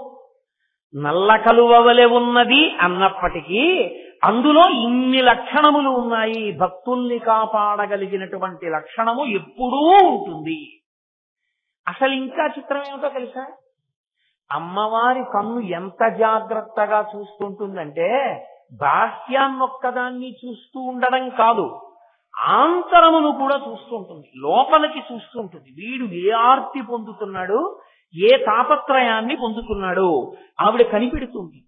నల్ల కలువవలె ఉన్నది అన్నప్పటికీ అందులో ఇన్ని లక్షణములు ఉన్నాయి. భక్తుల్ని కాపాడగలిగినటువంటి లక్షణము ఎప్పుడూ ఉంటుంది. అసలు ఇంకా చిత్రం ఏమిటో తెలుసా? అమ్మవారి కన్ను ఎంత జాగ్రత్తగా చూస్తుంటుందంటే బాహ్యాన్నొక్కదాన్ని చూస్తూ ఉండడం కాదు, ఆంతరమును కూడా చూస్తుంటుంది, లోపలికి చూస్తుంటుంది. వీడు ఏ ఆర్తి పొందుతున్నాడు, ఏ తాపత్రయాన్ని పొందుతున్నాడు ఆవిడ కనిపెడుతుంది.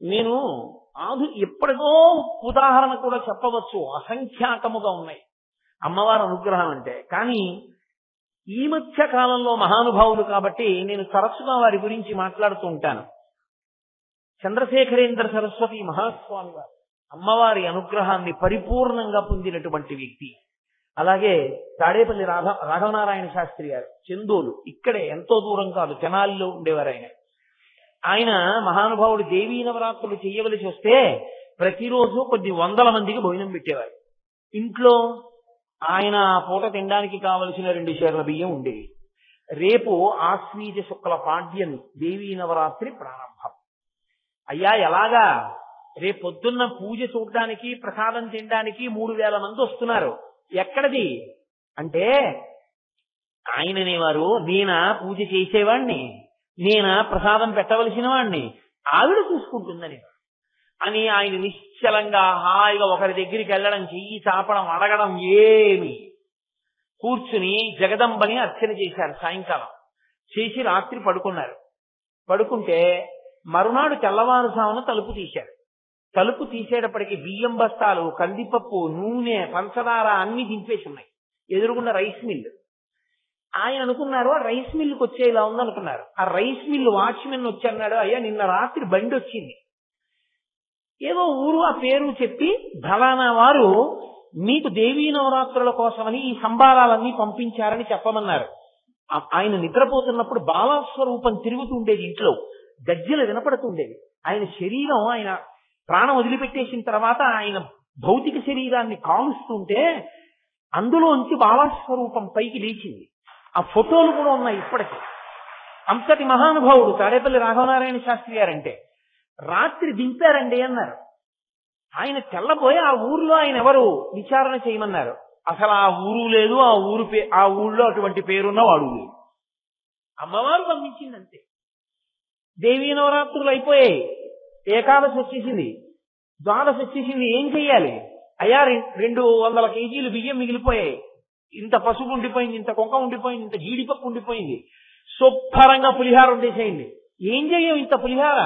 నేను ఎప్పటికో ఉదాహరణ కూడా చెప్పవచ్చు, అసంఖ్యాకముగా ఉన్నాయి అమ్మవారి అనుగ్రహం అంటే. కానీ ఈ మధ్య కాలంలో మహానుభావులు కాబట్టి నేను తరచుగా వారి గురించి మాట్లాడుతూ ఉంటాను. చంద్రశేఖరేంద్ర సరస్వతి మహాస్వామి వారు అమ్మవారి అనుగ్రహాన్ని పరిపూర్ణంగా పొందినటువంటి వ్యక్తి. అలాగే తాడేపల్లి రాఘవనారాయణ శాస్త్రి గారు చందోలు, ఇక్కడే ఎంతో దూరం కాదు, తెనాలిలో ఉండేవారు ఆయన. ఆయన మహానుభావుడు దేవీ నవరాత్రులు చేయవలసి వస్తే ప్రతిరోజు కొద్ది వందల మందికి భోజనం పెట్టేవారు. ఇంట్లో ఆయన పూట తినడానికి కావలసిన 2 షేర్ల బియ్యం ఉండేవి. రేపు ఆశ్వీజ శుక్ల పాడ్యమి దేవీ నవరాత్రి ప్రారంభం. అయ్యా ఎలాగా? రేపు పొద్దున్న పూజ చూడడానికి ప్రసాదం తినడానికి 3000 మంది వస్తున్నారు. ఎక్కడది అంటే ఆయననేవారు, నేనా పూజ చేసేవాణ్ణి, నేనా ప్రసాదం పెట్టవలసిన వాణ్ణి, ఆవిడ చూసుకుంటుందని అని ఆయన నిశ్చలంగా హాయిగా ఒకరి దగ్గరికి వెళ్ళడం, చెయ్యి చాపడం, అడగడం ఏమి, కూర్చుని జగదంబని అర్చన చేశారు. సాయంకాలం చేసి రాత్రి పడుకున్నారు. పడుకుంటే మరునాడు తెల్లవారుజామున తలుపు తీశారు. తలుపు తీసేటప్పటికి బియ్యం బస్తాలు, కందిపప్పు, నూనె, పంచదార అన్ని దింపేసి ఉన్నాయి. ఎదురుగుండా రైస్ మిల్లు. ఆయన అనుకున్నారు ఆ రైస్ మిల్లుకి వచ్చే ఇలా ఉందనుకున్నారు. ఆ రైస్ మిల్లు వాచ్మెన్ వచ్చి అన్నాడు, అయ్యా నిన్న రాత్రి బండి వచ్చింది, ఏదో ఊరు ఆ పేరు చెప్పి ఫలానా వారు మీకు దేవీ నవరాత్రుల కోసమని ఈ సంబారాలన్నీ పంపించారని చెప్పమన్నారు. ఆయన నిద్రపోతున్నప్పుడు బాలస్వరూపం తిరుగుతుండేది, ఇంట్లో గజ్జెలు వినపడుతుండేది. ఆయన శరీరం, ఆయన ప్రాణం వదిలిపెట్టేసిన తర్వాత ఆయన భౌతిక శరీరాన్ని కాలుస్తుంటే అందులోంచి బాలస్వరూపం పైకి లేచింది. ఆ ఫోటోలు కూడా ఉన్నాయి ఇప్పటికీ. అంతటి మహానుభావుడు తాడేపల్లి రాఘవనారాయణ శాస్త్రి గారంటే. రాత్రి దింపారండి అన్నారు. ఆయన తెల్లబోయి ఆ ఊర్లో ఆయన ఎవరు విచారణ చేయమన్నారు. అసలు ఆ ఊరు లేదు, ఆ ఊళ్ళో అటువంటి పేరున్న వాడు లేదు. అమ్మవారు పంపించిందంతే. దేవీ నవరాత్రులు అయిపోయాయి, ఏకాదశి వచ్చేసింది, ద్వాదశి వచ్చేసింది. ఏం చెయ్యాలి? అయ్యా 200 కేజీలు బియ్యం మిగిలిపోయాయి, ఇంత పసుపు ఉండిపోయింది, ఇంత కుంకం ఉండిపోయింది, ఇంత జీడిపప్పు ఉండిపోయింది, శుభ్రంగా పులిహార వండేసేయండి. ఏం చెయ్యం ఇంత పులిహార?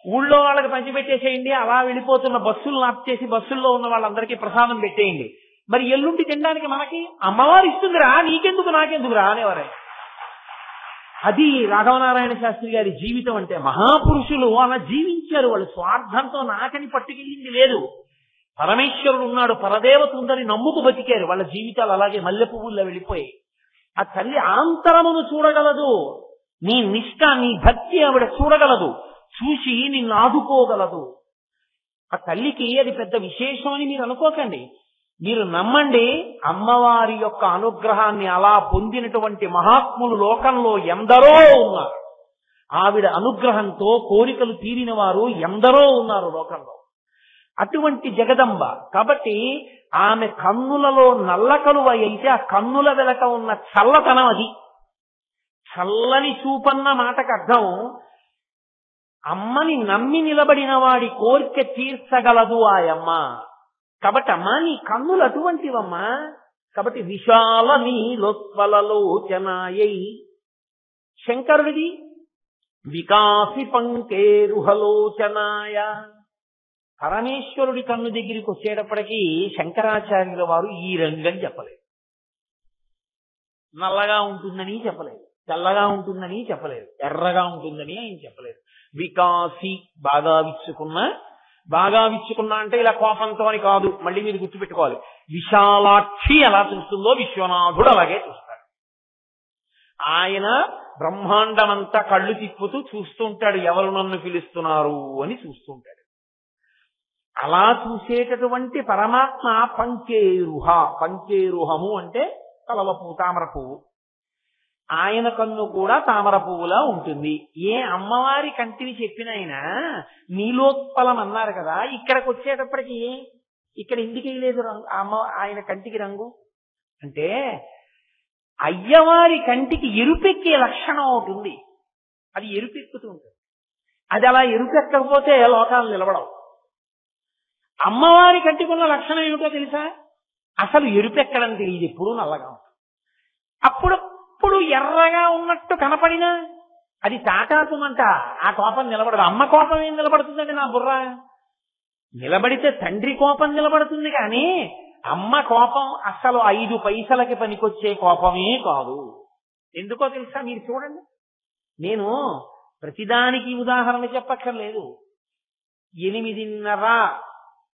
ఊళ్ళో వాళ్ళకి పంచిపెట్టేసేయండి. అలా వెళ్ళిపోతున్న బస్సులను ఆప్ చేసి బస్సుల్లో ఉన్న వాళ్ళందరికీ ప్రసాదం పెట్టేయండి. మరి ఎల్లుండి తినడానికి మనకి అమ్మవారు ఇస్తుందిరా, నీకెందుకు నాకెందుకురా అనేవారే. అది రాఘవనారాయణ శాస్త్రి గారి జీవితం అంటే. మహాపురుషులు అలా జీవించారు. వాళ్ళు స్వార్థంతో నాకని పట్టుకెళ్ళింది లేదు. పరమేశ్వరుడు ఉన్నాడు, పరదేవత ఉందని నమ్ముకు బతికారు. వాళ్ళ జీవితాలు అలాగే మల్లె పువ్వుల్లో వెళ్ళిపోయాయి. ఆ తల్లి ఆంతరమును చూడగలదు, నీ నిష్ఠ, నీ భక్తి ఆవిడ చూడగలదు, చూసి నిన్ను ఆదుకోగలదు. ఆ తల్లికి అది పెద్ద విశేషం అని మీరు అనుకోకండి. మీరు నమ్మండి, అమ్మవారి యొక్క అనుగ్రహాన్ని అలా పొందినటువంటి మహాత్ములు లోకంలో ఎందరో ఉన్నారు. ఆవిడ అనుగ్రహంతో కోరికలు తీరిన వారు ఎందరో ఉన్నారు లోకంలో. అటువంటి జగదంబ కాబట్టి ఆమె కన్నులలో నల్ల కలువ అయితే ఆ కన్నుల వెనక ఉన్న చల్లతనం అది. చల్లని చూపన్న మాటకు అర్థం అమ్మని నమ్మి నిలబడిన వాడి కోరిక తీర్చగలదు ఆ అమ్మ. కాబట్టి అమ్మా నీ కన్నులు అటువంటివమ్మా. కాబట్టి విశాల నీలోత్పలలోచనాయై శంకరుడిది వికాసి పంకేరుహలోచనాయ. పరమేశ్వరుడి కన్ను దగ్గరికి వచ్చేటప్పటికీ శంకరాచార్యుల వారు ఈ రంగని చెప్పలేదు, నల్లగా ఉంటుందని చెప్పలేదు, తెల్లగా ఉంటుందని చెప్పలేదు, ఎర్రగా ఉంటుందని ఆయన చెప్పలేదు. వికాసి బాగా విచ్చుకున్నా అంటే ఇలా కోపంతో అని కాదు, మళ్ళీ మీరు గుర్తుపెట్టుకోవాలి. విశాలాక్షి ఎలా చూస్తుందో విశ్వనాథుడు అలాగే చూస్తాడు. ఆయన బ్రహ్మాండమంతా కళ్ళు తిప్పుతూ చూస్తూ ఉంటాడు, ఎవరు నన్ను పిలుస్తున్నారు అని చూస్తూ ఉంటాడు. అలా చూసేటటువంటి పరమాత్మ పంకేరుహము అంటే కలవ పువ్వు, తామర పువ్వు. ఆయన కన్ను కూడా తామర పువ్వులా ఉంటుంది. ఏ అమ్మవారి కంటిని చెప్పిన ఆయన నీలోత్పలం అన్నారు కదా, ఇక్కడికి వచ్చేటప్పటికి ఇక్కడ ఎందుకు వేయలేదు రంగు ఆయన కంటికి రంగు అంటే, అయ్యవారి కంటికి ఎరుపెక్కే లక్షణం అవుతుంది. అది ఎరుపెక్కుతూ ఉంటుంది. అది అలా ఎరుపెక్కకపోతే లోకాలు నిలబడవు. అమ్మవారి కంటికి ఉన్న లక్షణం ఏమిటో తెలుసా? అసలు ఎరుపెక్కడం తెలియదు, ఎప్పుడు నల్లగా ఉంటుంది. అప్పుడు ఎర్రగా ఉన్నట్టు కనపడినా అది తాటాకుమంట, ఆ కోపం నిలబడదు. అమ్మ కోపం ఏం నిలబడుతుందండి నా బుర్ర? నిలబడితే తండ్రి కోపం నిలబడుతుంది, కానీ అమ్మ కోపం అసలు 5 పైసలకి పనికొచ్చే కోపమే కాదు. ఎందుకో తెలుసా? మీరు చూడండి, నేను ప్రతిదానికి ఉదాహరణ చెప్పక్కర్లేదు. 8:30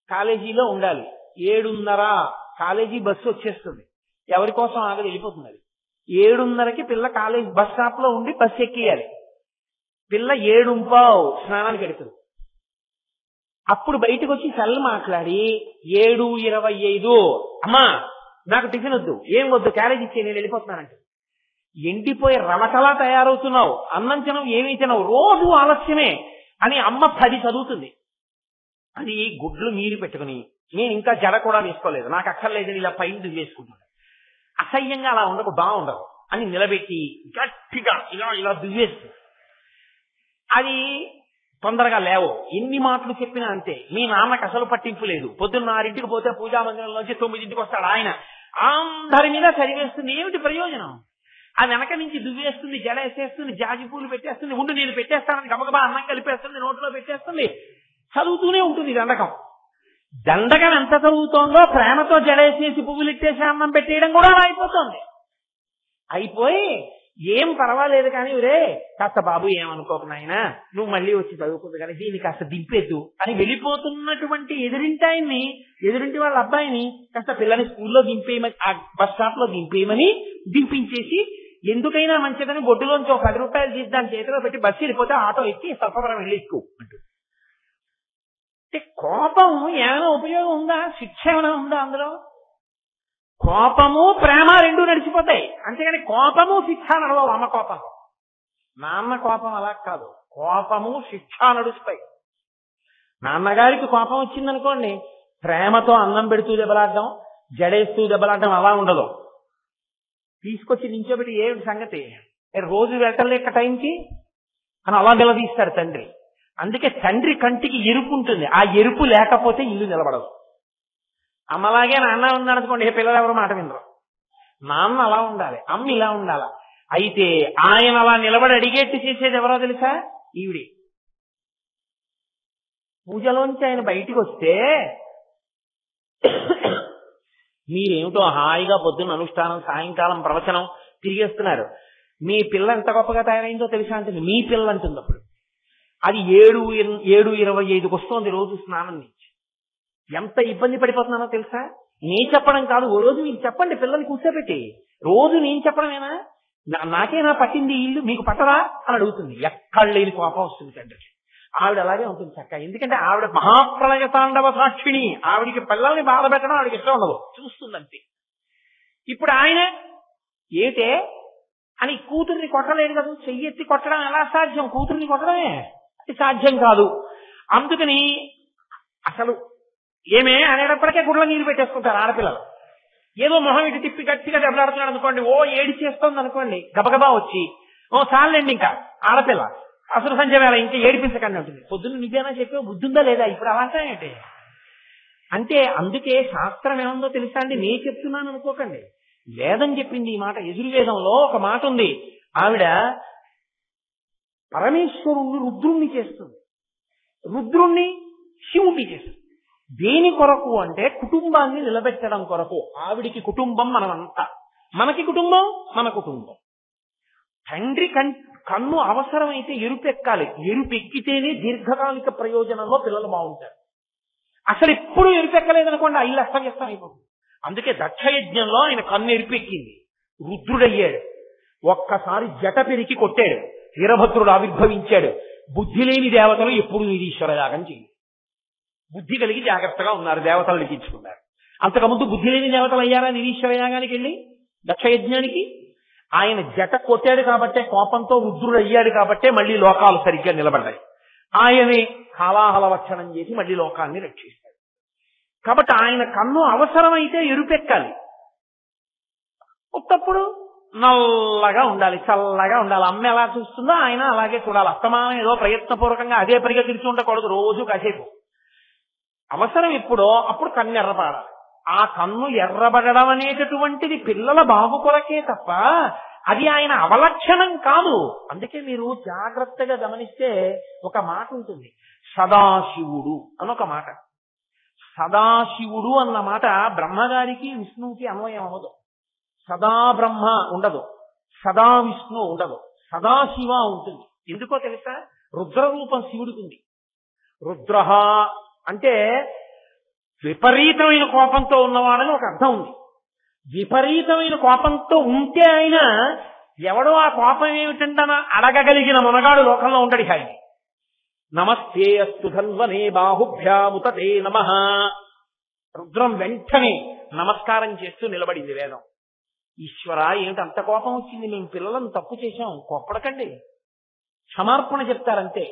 కాలేజీలో ఉండాలి, 7:30 కాలేజీ బస్సు వచ్చేస్తుంది, ఎవరి కోసం ఆగదు, వెళ్ళిపోతుంది. అది 7:30కి పిల్ల కాలేజ్ బస్ స్టాప్ లో ఉండి బస్సు ఎక్కియాలి. పిల్ల 7:15 స్నానానికి వెడుతుంది. అప్పుడు బయటకు వచ్చి సెల్ మాట్లాడి 7:25 అమ్మా నాకు టిఫిన్ వద్దు, ఏం వద్దు, క్యారేజ్ ఇచ్చే, నేను వెళ్ళిపోతున్నానంటే ఎండిపోయి రమటలా తయారవుతున్నావు, అన్నం తినవు, ఏమీ తినవు, రోజు ఆలస్యమే అని అమ్మ 10 చదువుతుంది. అది గుడ్లు నీరు పెట్టుకుని, నేను ఇంకా జడ కూడా వేసుకోలేదు, నాకు అక్కర్లేదని ఇలా పైన వేసుకుంటున్నాను. అసహ్యంగా అలా ఉండకు, బాగుండదు అని నిలబెట్టి గట్టిగా ఇలా దువ్వేస్తుంది. అది తొందరగా లేవు. ఎన్ని మాటలు చెప్పినా అంతే. మీ నాన్నకు అసలు పట్టింపు లేదు. పొద్దున్న 6ంటికి పోతే పూజా మందిరంలోంచి 9ంటికి వస్తాడు ఆయన, అందరి మీద చదివేస్తుంది. ఏమిటి ప్రయోజనం? ఆ వెనక నుంచి దువ్వేస్తుంది, జడ వేసేస్తుంది, జాజి పూలు పెట్టేస్తుంది, ఉండు నేను పెట్టేస్తానని గబగబా అన్నం కలిపేస్తుంది, నోట్లో పెట్టేస్తుంది, చదువుతూనే ఉంటుంది దండకం. దండకం ఎంత చదువుతోందో ప్రేమతో జడేసేసి పువ్వులు ఇట్టేసి అన్నం పెట్టేయడం కూడా అలా అయిపోతుంది. అయిపోయి ఏం పర్వాలేదు కానీ రే కాస్త బాబు ఏమనుకోకు నాయనా, నువ్వు మళ్ళీ వచ్చి చదువుకుంది కానీ దీన్ని కాస్త దింపేద్దు అని వెళ్ళిపోతున్నటువంటి ఎదురింటి వాళ్ళ అబ్బాయిని కాస్త పిల్లని స్కూల్లో దింపేయమని, ఆ బస్ స్టాప్ లో దింపేయమని దింపించేసి, ఎందుకైనా మంచిదని బొడ్డులోంచి ఒక 10 రూపాయలు తీసి దాని చేతిలో పెట్టి బస్సు వెళ్ళిపోతే ఆటో ఎక్కి సర్పవరం వెళ్ళి ఎక్కువ అంటూ. అంటే కోపం ఏమైనా ఉపయోగం ఉందా? శిక్ష ఏమైనా ఉందా అందులో? కోపము ప్రేమ 2 నడిచిపోతాయి, అంతేగాని కోపము శిక్ష నడవవు. అమ్మ కోపం నాన్న కోపం అలా కాదు, కోపము శిక్ష నడుస్తాయి. నాన్నగారికి కోపం వచ్చిందనుకోండి, ప్రేమతో అన్నం పెడుతూ దెబ్బలాడడం, జడేస్తూ దెబ్బలాడడం అలా ఉండదు. తీసుకొచ్చి నించోబెట్టి ఏమిటి సంగతి, రోజు వెళ్ళలేక టైంకి అని అలా నిలదీస్తాడు తండ్రి. అందుకే తండ్రి కంటికి ఎరుపు ఉంటుంది, ఆ ఎరుపు లేకపోతే ఇల్లు నిలబడదు. అమ్మలాగే నాన్న ఉన్నాడు అనుకోండి, పిల్లలు ఎవరు మాట వినరు. నాన్న అలా ఉండాలి, అమ్మ ఇలా ఉండాలి. అయితే ఆయన అలా నిలబడి అడిగేట్టు చేసేది ఎవరో తెలుసా? ఈవిడి. పూజలోంచి ఆయన బయటికి వస్తే మీరేమిటో హాయిగా పొద్దున్న అనుష్ఠానం, సాయంకాలం ప్రవచనం తిరిగేస్తున్నారు, మీ పిల్ల ఎంత గొప్పగా తయారైందో తెలుసా అంటుంది. మీ పిల్ల అంటుంది. అప్పుడు అది 7:25 వస్తోంది రోజు స్నానం నుంచి. ఎంత ఇబ్బంది పడిపోతున్నానో తెలుసా? నేను చెప్పడం కాదు, ఓ రోజు మీకు చెప్పండి, పిల్లల్ని కూర్చోబెట్టి. రోజు నేను చెప్పడమేనా? నాకేనా పట్టింది ఇల్లు, మీకు పట్టదా అని అడుగుతుంది. ఎక్కడ లేని కోపం వస్తుంది తండ్రికి. ఆవిడ అలాగే ఉంటుంది చక్క. ఎందుకంటే ఆవిడ మహాప్రళయ తాండవ సాక్షిణి. ఆవిడికి పిల్లల్ని బాధ పెట్టడం ఆవిడకి ఇష్టం ఉండదు, చూస్తుందంతే. ఇప్పుడు ఆయన ఏటే అని కూతుర్ని కొట్టలేడు కదా, చెయ్యెత్తి కొట్టడం ఎలా సాధ్యం? కూతుర్ని కొట్టడమే అది సాధ్యం కాదు. అందుకని అసలు ఏమే అనేటప్పటికే గుడ్ల నీరు పెట్టేసుకుంటారు ఆడపిల్లలు. ఏదో మొహం ఇటు తిప్పి గట్టిగా దెబ్బలాడుతున్నాడు అనుకోండి, ఓ ఏడి చేస్తోంది అనుకోండి, గబగబా వచ్చి ఓ చాలండి ఇంకా ఆడపిల్ల అసలు సంజయ్ వేళ ఇంకా ఏడిపించకండి ఉంటుంది. పొద్దున్న నిజేనా చెప్పే బుద్ధుందా లేదా? ఇప్పుడు అలా అంటాయంటే అంటే అందుకే శాస్త్రం ఏముందో తెలుసా అండి, నేను చెప్తున్నాను అనుకోకండి, వేదం చెప్పింది ఈ మాట. యజుర్వేదంలో ఒక మాట ఉంది, ఆవిడ పరమేశ్వరుణ్ణి రుద్రుణ్ణి చేస్తుంది, రుద్రుణ్ణి శివుణ్ణి చేస్తుంది. దేని కొరకు అంటే కుటుంబాన్ని నిలబెట్టడం కొరకు. ఆవిడికి కుటుంబం మనమంతా, మనకి కుటుంబం మన కుటుంబం. తండ్రి కన్ను అవసరమైతే ఎరుపెక్కాలి, ఎరుపెక్కితేనే దీర్ఘకాలిక ప్రయోజనంలో పిల్లలు బాగుంటారు. అసలు ఎప్పుడు ఎరుపెక్కలేదనుకోండి, ఇల్లు అస్తవ్యస్తం అయిపోతుంది. అందుకే దక్షయజ్ఞంలో ఆయన కన్ను ఎరుపెక్కింది, రుద్రుడయ్యాడు. ఒక్కసారి జట పెరికి కొట్టాడు, వీరభద్రుడు ఆవిర్భవించాడు. బుద్ధి లేని దేవతలు ఎప్పుడు నిరీశ్వర యాగం చేయాలి, బుద్ధి కలిగి జాగ్రత్తగా ఉన్నారు, దేవతలు లిఖించుకున్నారు. అంతకుముందు బుద్ధి లేని దేవతలు అయ్యారా నిరీశ్వర యాగానికి వెళ్ళి దక్షయజ్ఞానికి? ఆయన జట కొట్టాడు కాబట్టే, కోపంతో రుద్రుడు అయ్యాడు కాబట్టే మళ్ళీ లోకాలు సరిగ్గా నిలబడ్డాయి. ఆయనే హాలాహలవక్షణం చేసి మళ్ళీ లోకాన్ని రక్షిస్తాడు. కాబట్టి ఆయన కన్ను అవసరమైతే ఎరుపెక్కాలి, ఉత్తప్పుడు నల్లగా ఉండాలి, చల్లగా ఉండాలి. అమ్మ ఎలా చూస్తుందో ఆయన అలాగే చూడాలి. అస్తమానం ఏదో ప్రయత్నపూర్వకంగా అదే పరిగా తిరిచి ఉండకూడదు, రోజు కాసేపు. అవసరం ఎప్పుడో అప్పుడు కన్ను ఎర్రపడాలి. ఆ కన్ను ఎర్రబడడం అనేటటువంటిది పిల్లల బాగు కొరకే తప్ప అది ఆయన అవలక్షణం కాదు. అందుకే మీరు జాగ్రత్తగా గమనిస్తే ఒక మాట ఉంటుంది, సదాశివుడు అని ఒక మాట. సదాశివుడు అన్న మాట బ్రహ్మగారికి విష్ణువుకి అన్వయం అవ్వదు. సదా బ్రహ్మ ఉండదు, సదా విష్ణు ఉండదు, సదాశివ ఉంటుంది. ఎందుకో తెలుసా? రుద్రరూపం శివుడికి ఉంది. రుద్ర అంటే విపరీతమైన కోపంతో ఉన్నవాడని ఒక అర్థం ఉంది. విపరీతమైన కోపంతో ఉంటే ఆయన ఎవడో ఆ కోపం ఏమిటంటన అడగగలిగిన మునగాడు లోకంలో ఉంటాడు. ఆయన నమస్తే అస్తు ధన్వనే బాహుభ్యాముతే నమః. రుద్రం వెంటనే నమస్కారం చేస్తూ నిలబడింది వేదం. ఈశ్వర ఏమిటి అంత కోపం వచ్చింది, మేము పిల్లలను తప్పు చేశాం, కోప్పడకండి, క్షమార్పణ చెప్తారంతే.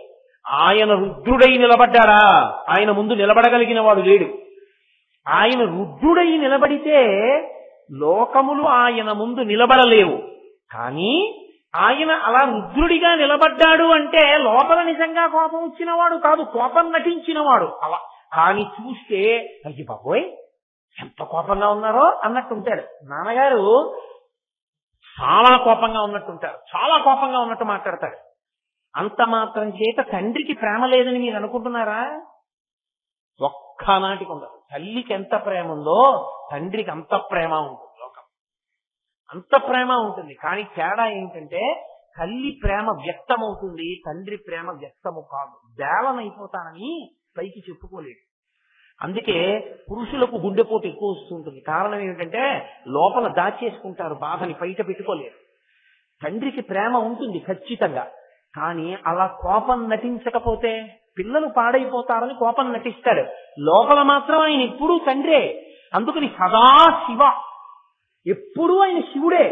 ఆయన రుద్రుడై నిలబడ్డాడా? ఆయన ముందు నిలబడగలిగిన వాడు లేడు. ఆయన రుద్రుడై నిలబడితే లోకములు ఆయన ముందు నిలబడలేవు. కానీ ఆయన అలా రుద్రుడిగా నిలబడ్డాడు అంటే లోపల నిజంగా కోపం వచ్చినవాడు కాదు, కోపం నటించినవాడు. అలా కానీ చూస్తే అయ్యి బాబోయ్ ఎంత కోపంగా ఉన్నారో అన్నట్టుంటాడు. నాన్నగారు చాలా కోపంగా ఉన్నట్టుంటారు, చాలా కోపంగా ఉన్నట్టు మాట్లాడతారు. అంత మాత్రం చేత తండ్రికి ప్రేమ లేదని మీరు అనుకుంటున్నారా? ఒక్కనాటికి ఉండదు. తల్లికి ఎంత ప్రేమ ఉందో తండ్రికి అంత ప్రేమ ఉంటుంది, లోకం అంత ప్రేమ ఉంటుంది. కానీ తేడా ఏంటంటే తల్లి ప్రేమ వ్యక్తమవుతుంది, తండ్రి ప్రేమ వ్యక్తము కాదు. దేవనైపోతానని పైకి చెప్పుకోలేడు. అందుకే పురుషులకు గుండెపోటు ఎక్కువ వస్తుంటుంది. కారణం ఏమిటంటే లోపల దాచేసుకుంటారు, బాధని బయట పెట్టుకోలేరు. తండ్రికి ప్రేమ ఉంటుంది ఖచ్చితంగా, కానీ అలా కోపం నటించకపోతే పిల్లలు పాడైపోతారని కోపం నటిస్తాడు. లోపల మాత్రం ఆయన ఎప్పుడూ తండ్రే. అందుకని సదా శివ, ఎప్పుడూ ఆయన శివుడే.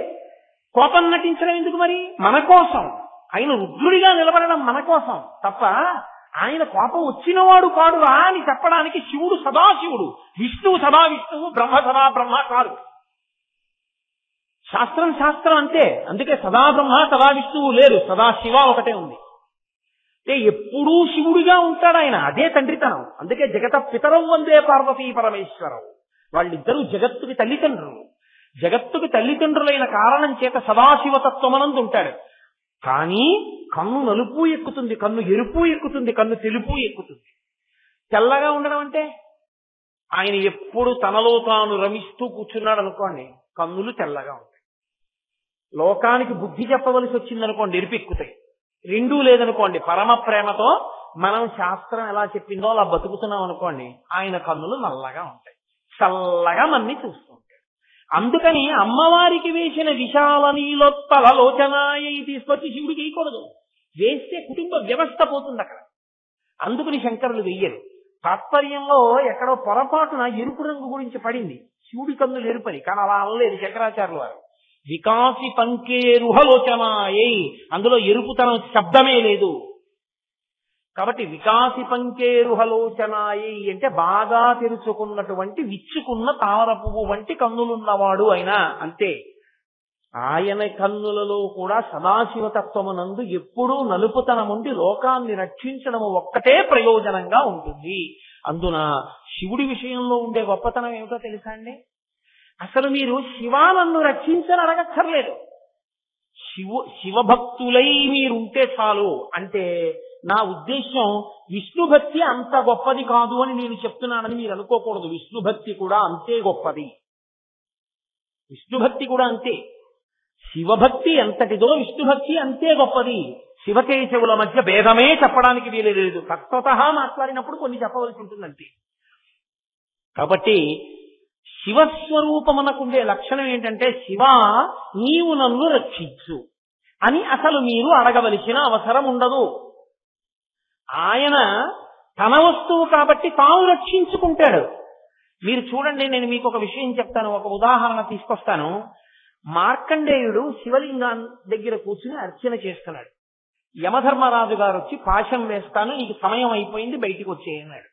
కోపం నటించడం ఎందుకు మరి? మన కోసం. ఆయన రుద్రుడిగా నిలబడడం మన కోసం తప్ప ఆయన కోపం వచ్చినవాడు కాడురా అని చెప్పడానికి శివుడు సదాశివుడు, విష్ణువు సదా విష్ణువు, బ్రహ్మ సదా బ్రహ్మ కాదు. శాస్త్రం అంతే. అందుకే సదా బ్రహ్మ సదా విష్ణువు లేరు, సదా శివ ఒకటే ఉంది. అంటే ఎప్పుడూ శివుడిగా ఉంటాడు ఆయన. అదే తండ్రితనం. అందుకే జగత పితరం వందే పార్వతీ పరమేశ్వరం. వాళ్ళిద్దరూ జగత్తుకి తల్లిదండ్రులు. జగత్తుకి తల్లిదండ్రులైన కారణం చేత సదాశివతత్వమనందు ఉంటాడు. కానీ కన్ను నలుపు ఎక్కుతుంది, కన్ను ఎరుపు ఎక్కుతుంది, కన్ను తెలుపు ఎక్కుతుంది. తెల్లగా ఉండడం అంటే ఆయన ఎప్పుడు తనలో తాను రమిస్తూ కూర్చున్నాడు అనుకోండి, కన్నులు తెల్లగా ఉంటాయి. లోకానికి బుద్ధి చెప్పవలసి వచ్చిందనుకోండి, ఎరుపెక్కుతాయి. రెండూ లేదనుకోండి, పరమ ప్రేమతో మనం శాస్త్రం ఎలా చెప్పిందో అలా బతుకుతున్నాం అనుకోండి, ఆయన కన్నులు నల్లగా ఉంటాయి, చల్లగా మన్ని చూస్తుంటాయి. అందుకని అమ్మవారికి వేసిన విశాల నీలోత్పల లోచనాయ తీసుకొచ్చి శివుడికి వేయకూడదు. వేస్తే కుటుంబ వ్యవస్థ పోతుంది అక్కడ. అందుకని శంకరులు వెయ్యరు. తాత్పర్యంలో ఎక్కడో పొరపాటున ఎరుపు రంగు గురించి పడింది, శివుడి కన్నులు ఎరుపని. కానీ అలా అనలేదు శంకరాచార్యుల వారు. వికాసి పంకేరుహలోచనాయై, అందులో ఎరుపుతనం శబ్దమే లేదు. కాబట్టి వికాసి పంకేరుహలోచనాయై అంటే బాగా తెరుచుకున్నటువంటి విచ్చుకున్న తామర పువ్వు వంటి కన్నులున్నవాడు అయినా అంతే. ఆయన కన్నులలో కూడా సదాశివతత్వమునందు ఎప్పుడూ నలుపుతనముండి లోకాన్ని రక్షించడము ఒక్కటే ప్రయోజనంగా ఉంటుంది. అందున శివుడి విషయంలో ఉండే గొప్పతనం ఏమిటో తెలుసా అండి? అసలు మీరు శివా నన్ను రక్షించని అడగక్కర్లేదు. శివభక్తులై మీరుంటే చాలు. అంటే నా ఉద్దేశం విష్ణు భక్తి అంత గొప్పది కాదు అని నేను చెప్తున్నానని మీరు అనుకోకూడదు. విష్ణు భక్తి కూడా అంతే గొప్పది. విష్ణు భక్తి కూడా అంతే. శివభక్తి ఎంతటిదో విష్ణుభక్తి అంతే గొప్పది. శివకేశవుల మధ్య భేదమే చెప్పడానికి వీలేదు. తత్వతః మాట్లాడినప్పుడు కొన్ని చెప్పవలసి ఉంటుందంతే. కాబట్టి శివస్వరూపమునకుండే లక్షణం ఏంటంటే, శివ నీవు నన్ను రక్షించు అని అసలు మీరు అడగవలసిన అవసరం ఉండదు. ఆయన తన వస్తువు కాబట్టి తాను రక్షించుకుంటాడు. మీరు చూడండి, నేను మీకు ఒక విషయం చెప్తాను, ఒక ఉదాహరణ తీసుకొస్తాను. మార్కండేయుడు శివలింగం దగ్గర కూర్చుని అర్చన చేస్తున్నాడు. యమధర్మరాజు గారు వచ్చి పాశం వేస్తాను, నీకు సమయం అయిపోయింది, బయటికి వచ్చేయన్నాడు.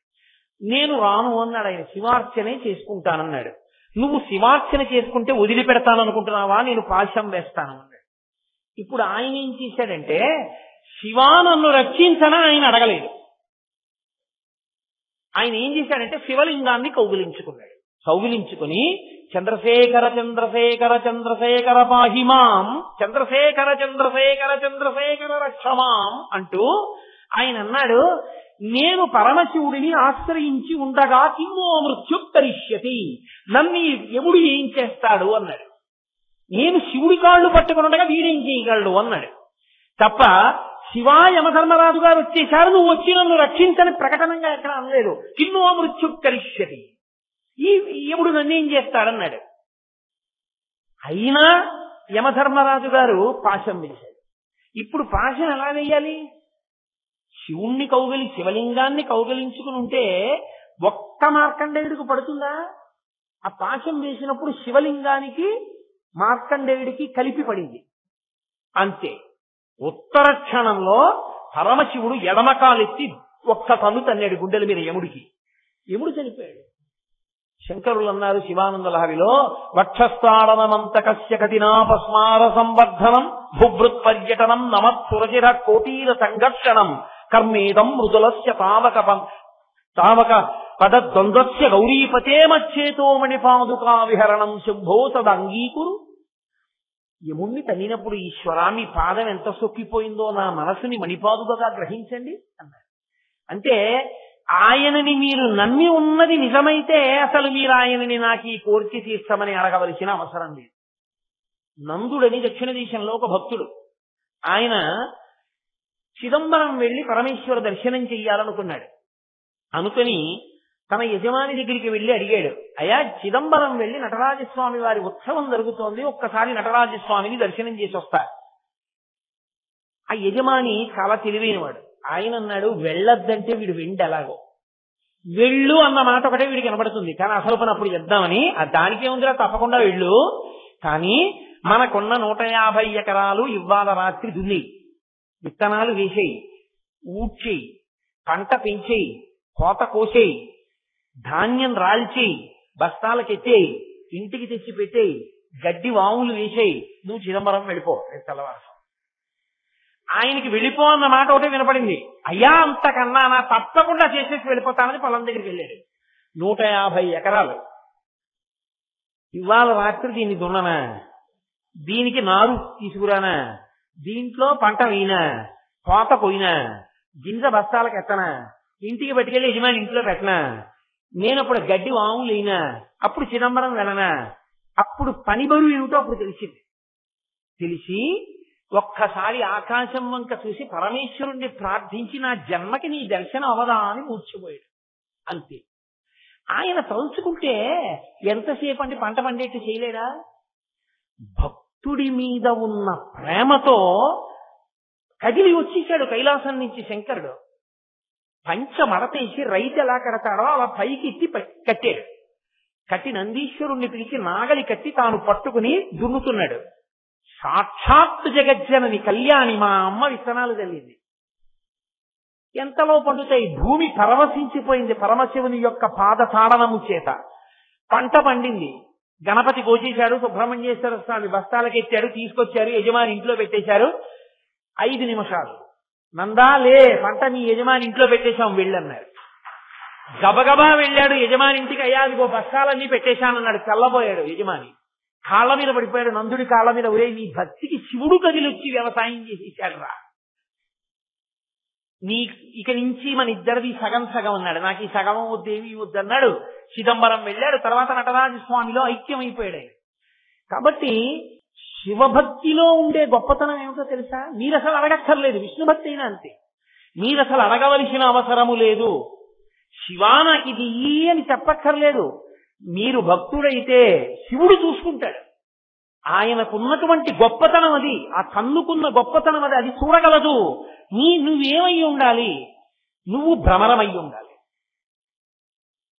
నేను రాను అన్నాడు ఆయన. శివార్చనే చేసుకుంటానన్నాడు. నువ్వు శివార్చన చేసుకుంటే వదిలిపెడతాను అనుకుంటున్నావా? నేను పాశం వేస్తాను అన్నాడు. ఇప్పుడు ఆయన ఏం చేశాడంటే, శివా నన్ను రక్షించనా ఆయన అడగలేదు. ఆయన ఏం చేశాడంటే శివలింగాన్ని కౌగిలించుకున్నాడు. కౌగిలించుకుని చంద్రశేఖర చంద్రశేఖర చంద్రశేఖర పాహిమాం, చంద్రశేఖర చంద్రశేఖర చంద్రశేఖర రక్షమాం అంటూ ఆయన అన్నాడు, నేను పరమశివుడిని ఆశ్రయించి ఉండగా కిమ్మో మృత్యుత్తరిష్యతి, నన్ను యముడు ఏం చేస్తాడు అన్నాడు. నేను శివుడి కాళ్ళు పట్టుకుని ఉండగా వీడేం చేయగలడు అన్నాడు. తప్ప శివా యమధర్మరాజు గారు వచ్చేసారు, నువ్వు వచ్చి నన్ను రక్షించని ప్రకటనంగా ఎక్కడ అనలేదు. కిన్నో మృత్యుత్తరిష్యతి, ఈ యముడు నన్నేం చేస్తాడన్నాడు. అయినా యమధర్మరాజు గారు పాశం వేశాడు. ఇప్పుడు పాశం ఎలా వేయాలి? శివుణ్ణి శివలింగాన్ని కౌగలించుకుని ఉంటే ఒక్క మార్కండేయుడికి పడుతుందా? ఆ పాశం వేసినప్పుడు శివలింగానికి మార్కండేయుడికి కలిపి పడింది అంతే. ఉత్తర క్షణంలో పరమశివుడు ఎడమకాలెత్తి ఒక్క తన్ను తన్నాడు గుండెల మీద యముడికి. యముడు చనిపోయాడు. శంకరులు అన్నారు శివానంద లహరిలో, వక్షస్థాడనమంతకస్య కఠినాపస్మార సంవర్ధనం భూభృత్ పర్యటనం నమత్సురచిర కోటీర సంఘర్షణం కర్మేదం మృదులస్య తావక పదద్వంద్వస్య గౌరీపతే మచ్చేతో మణిపాదుకా విహరణం శంభో సదంగీకురు. యముణ్ణి తన్నినప్పుడు ఈశ్వరా మీ పాదం ఎంత సొక్కిపోయిందో నా మనసుని మణిపాదుగా గ్రహించండి అన్నారు. అంటే ఆయనని మీరు నమ్మి ఉన్నది నిజమైతే అసలు మీరు ఆయనని నాకు ఈ కోరిక తీర్చమని అడగవలసిన అవసరం లేదు. నందుడని దక్షిణ దేశంలో ఒక భక్తుడు, ఆయన చిదంబరం వెళ్లి పరమేశ్వర దర్శనం చెయ్యాలనుకున్నాడు. అనుకుని తన యజమాని దగ్గరికి వెళ్లి అడిగాడు, అయ్యా చిదంబరం వెళ్లి నటరాజస్వామి వారి ఉత్సవం జరుగుతోంది, ఒక్కసారి నటరాజస్వామిని దర్శనం చేసి వస్తా. ఆ యజమాని చాలా తెలివైనవాడు. ఆయన అన్నాడు, వెళ్ళొద్దంటే వీడు వెండి ఎలాగో, వెళ్ళు అన్న మాట ఒకటే వీడికి కనబడుతుంది, కానీ అసలు పని అప్పుడు చెప్దామని దానికే ఉందిరా తప్పకుండా వెళ్ళు, కానీ మనకున్న 150 ఎకరాలు ఇవాళ రాత్రి దున్ని విత్తనాలు వేసేయి, ఊడ్చేయి, పంట పెంచేయి, కోత కోసేయి, ధాన్యం రాల్చేయి, బస్తాలకెత్తేయి, ఇంటికి తెచ్చి పెట్టేయి, గడ్డి వాములు వేసేయి, నువ్వు చిదంబరం వెళ్ళిపో. తెల్లవారు ఆయనకి వెళ్ళిపో అన్న మాట ఒకటే వినపడింది. అయ్యా అంతకన్నా నా తప్పకుండా చేసేసి వెళ్ళిపోతానని పొలం దగ్గరికి వెళ్ళాడు. 150 ఎకరాలు. ఇవాళ రాత్రి దీన్ని దున్ననా, దీనికి నారు తీసుకురానా, దీంట్లో పంట వేయినా, కోత పోయినా, గింజ బస్తాలకు ఎత్తనా, ఇంటికి పట్టుకెళ్ళి యజమాని ఇంట్లో పెట్టనా, నేను అప్పుడు గడ్డి వాములు అయినా, అప్పుడు చిదంబరం వెళ్ళనా, అప్పుడు పని బరువు ఏమిటో అప్పుడు తెలిసింది. తెలిసి ఒక్కసారి ఆకాశం వంక చూసి పరమేశ్వరుణ్ణి ప్రార్థించి నా జన్మకి నీ దర్శనం అవదా అని మూర్చిపోయాడు. అంతే. ఆయన తలుచుకుంటే ఎంతసేపు అంటే పంట పండేట్టు చేయలేడా? భక్తుడి మీద ఉన్న ప్రేమతో కదిలి వచ్చేసాడు కైలాసం నుంచి శంకరుడు. పంచ మడతేసి రైతు ఎలా కడతాడో అలా పైకి ఎత్తి కట్టాడు. కట్టి నందీశ్వరుణ్ణి పిలిచి నాగలి కట్టి తాను పట్టుకుని దున్నుతున్నాడు. సాక్షాత్ జగజ్జనని కళ్యాణి మా అమ్మ విత్తనాలు చల్లింది. ఎంతలో పండుతాయి? భూమి పరవశించిపోయింది పరమశివుని యొక్క పాద తాడనము చేత. పంట పండింది. గణపతి కోసేశాడు, సుబ్రహ్మణ్యేశ్వర స్వామి బస్తాలకెత్తాడు, తీసుకొచ్చారు, యజమాని ఇంట్లో పెట్టేశారు. 5 నిమిషాలు. నందా లే, పంట మీ యజమాని ఇంట్లో పెట్టేశాం వెళ్ళన్నారు. గబగబా వెళ్ళాడు యజమాని ఇంటికి. అయ్యా అదిగో బస్తాలన్నీ పెట్టేశానన్నాడు. తెల్లబోయాడు యజమాని. కాళ్ళ మీద పడిపోయాడు. నందుడి కాళ్ళ మీద, ఒరే నీ భక్తికి శివుడు కదిలొచ్చి వ్యవసాయం చేసేసాడు రా, నీ ఇక నుంచి మన ఇద్దరిది సగం సగం అన్నాడు. నాకు ఈ సగం వద్దేమి వద్దన్నాడు. చిదంబరం వెళ్ళాడు. తర్వాత నటరాజస్వామిలో ఐక్యమైపోయాడు. కాబట్టి శివభక్తిలో ఉండే గొప్పతనం ఏమిటో తెలుసా? మీరు అసలు అడగక్కర్లేదు. విష్ణు భక్తి అయినా అంతే. మీరు అసలు అడగవలసిన అవసరము లేదు. శివా నాకు ఇది అని చెప్పక్కర్లేదు. మీరు భక్తుడైతే శివుడు చూసుకుంటాడు. ఆయనకున్నటువంటి గొప్పతనం అది, ఆ కన్నుకున్న గొప్పతనం అది, అది చూడగలదు. నువ్వేమై ఉండాలి? నువ్వు భ్రమరమై ఉండాలి.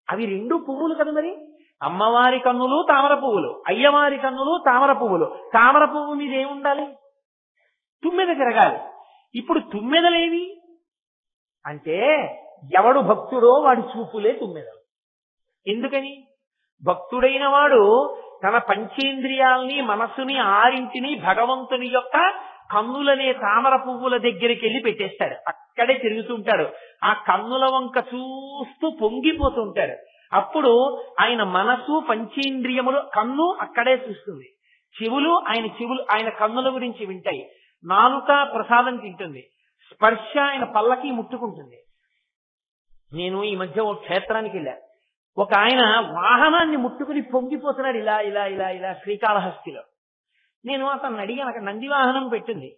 అవి 2 పువ్వులు కదా మరి. అమ్మవారి కన్నులు తామర పువ్వులు, అయ్యవారి కన్నులు తామర పువ్వులు. తామర పువ్వు మీద ఏముండాలి? తుమ్మెద తిరగాలి. ఇప్పుడు తుమ్మెదలేవి అంటే ఎవడు భక్తుడో వాడి చూపులే తుమ్మెదలు. ఎందుకని? భక్తుడైన వాడు తన పంచేంద్రియాల్ని, మనస్సుని, 6 భగవంతుని యొక్క కన్నులనే తామర పువ్వుల దగ్గరికి వెళ్ళి పెట్టేస్తాడు. అక్కడే తిరుగుతుంటాడు. ఆ కన్నుల వంక చూస్తూ పొంగిపోతుంటాడు. అప్పుడు ఆయన మనసు, పంచేంద్రియములు, కన్ను అక్కడే చూస్తుంది. చెవులు ఆయన కన్నుల గురించి వింటాయి. నాలుక ప్రసాదం తింటుంది. స్పర్శ ఆయన పల్లకి ముట్టుకుంటుంది. నేను ఈ మధ్య ఒక క్షేత్రానికి వెళ్ళా. ఒక ఆయన వాహనాన్ని ముట్టుకుని పొంగిపోతున్నాడు ఇలా ఇలా ఇలా ఇలా శ్రీకాళహస్తిలో. నేను అతను అడిగాను, అక్కడ నంది వాహనం పెట్టింది.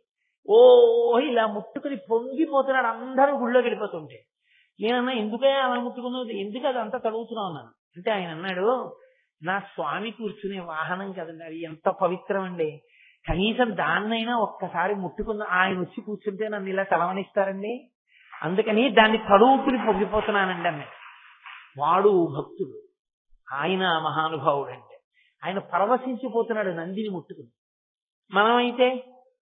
ఇలా ముట్టుకుని పొంగిపోతున్నాడు. అందరూ గుళ్ళోకి వెళ్ళిపోతుంటే నేనన్నా ఎందుకయ్యా అలా ముట్టుకున్నావు, ఎందుకు అది అంతా తడుగుతున్నావు అన్నాను. అంటే ఆయన అన్నాడు, నా స్వామి కూర్చునే వాహనం కదండి, అది ఎంత పవిత్రం అండి, కనీసం దాన్నైనా ఒక్కసారి ముట్టుకున్న ఆయన వచ్చి కూర్చుంటే నన్ను ఇలా తలవనిస్తారండి, అందుకని దాన్ని తడువుకుని పొంగిపోతున్నానండి అన్నాడు. వాడు భక్తుడు, ఆయన మహానుభావుడు. అంటే ఆయన పరవశించిపోతున్నాడు నందిని ముట్టుకుని. మనమైతే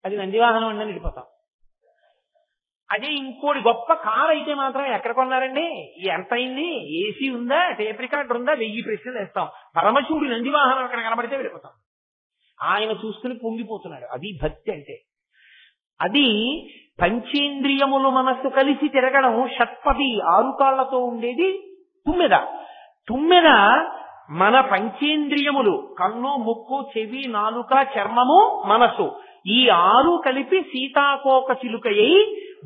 అది నందివాహనం అండి అని వెళ్ళిపోతాం. అదే ఇంకోటి గొప్ప కారు అయితే మాత్రం ఎక్కడ కొన్నారండి, ఎంత అయింది, ఏసీ ఉందా, టేప్ రికార్డర్ ఉందా, 1000 ప్రశ్నలు వేస్తాం. పరమశివుడి నందివాహనం అక్కడ కనబడితే వెళ్ళిపోతాం. ఆయన చూసుకుని పొంగిపోతున్నాడు. అది భక్తి అంటే. అది పంచేంద్రియములు మనస్సు కలిసి తిరగడం. షట్పది 6 కాళ్లతో ఉండేది తుమ్మెద. తుమ్మెద మన పంచేంద్రియములు, కన్ను, ముక్కు, చెవి, నాలుక, చర్మము, మనసు, ఈ 6 కలిపి సీతాకోక చిలుకయ్యి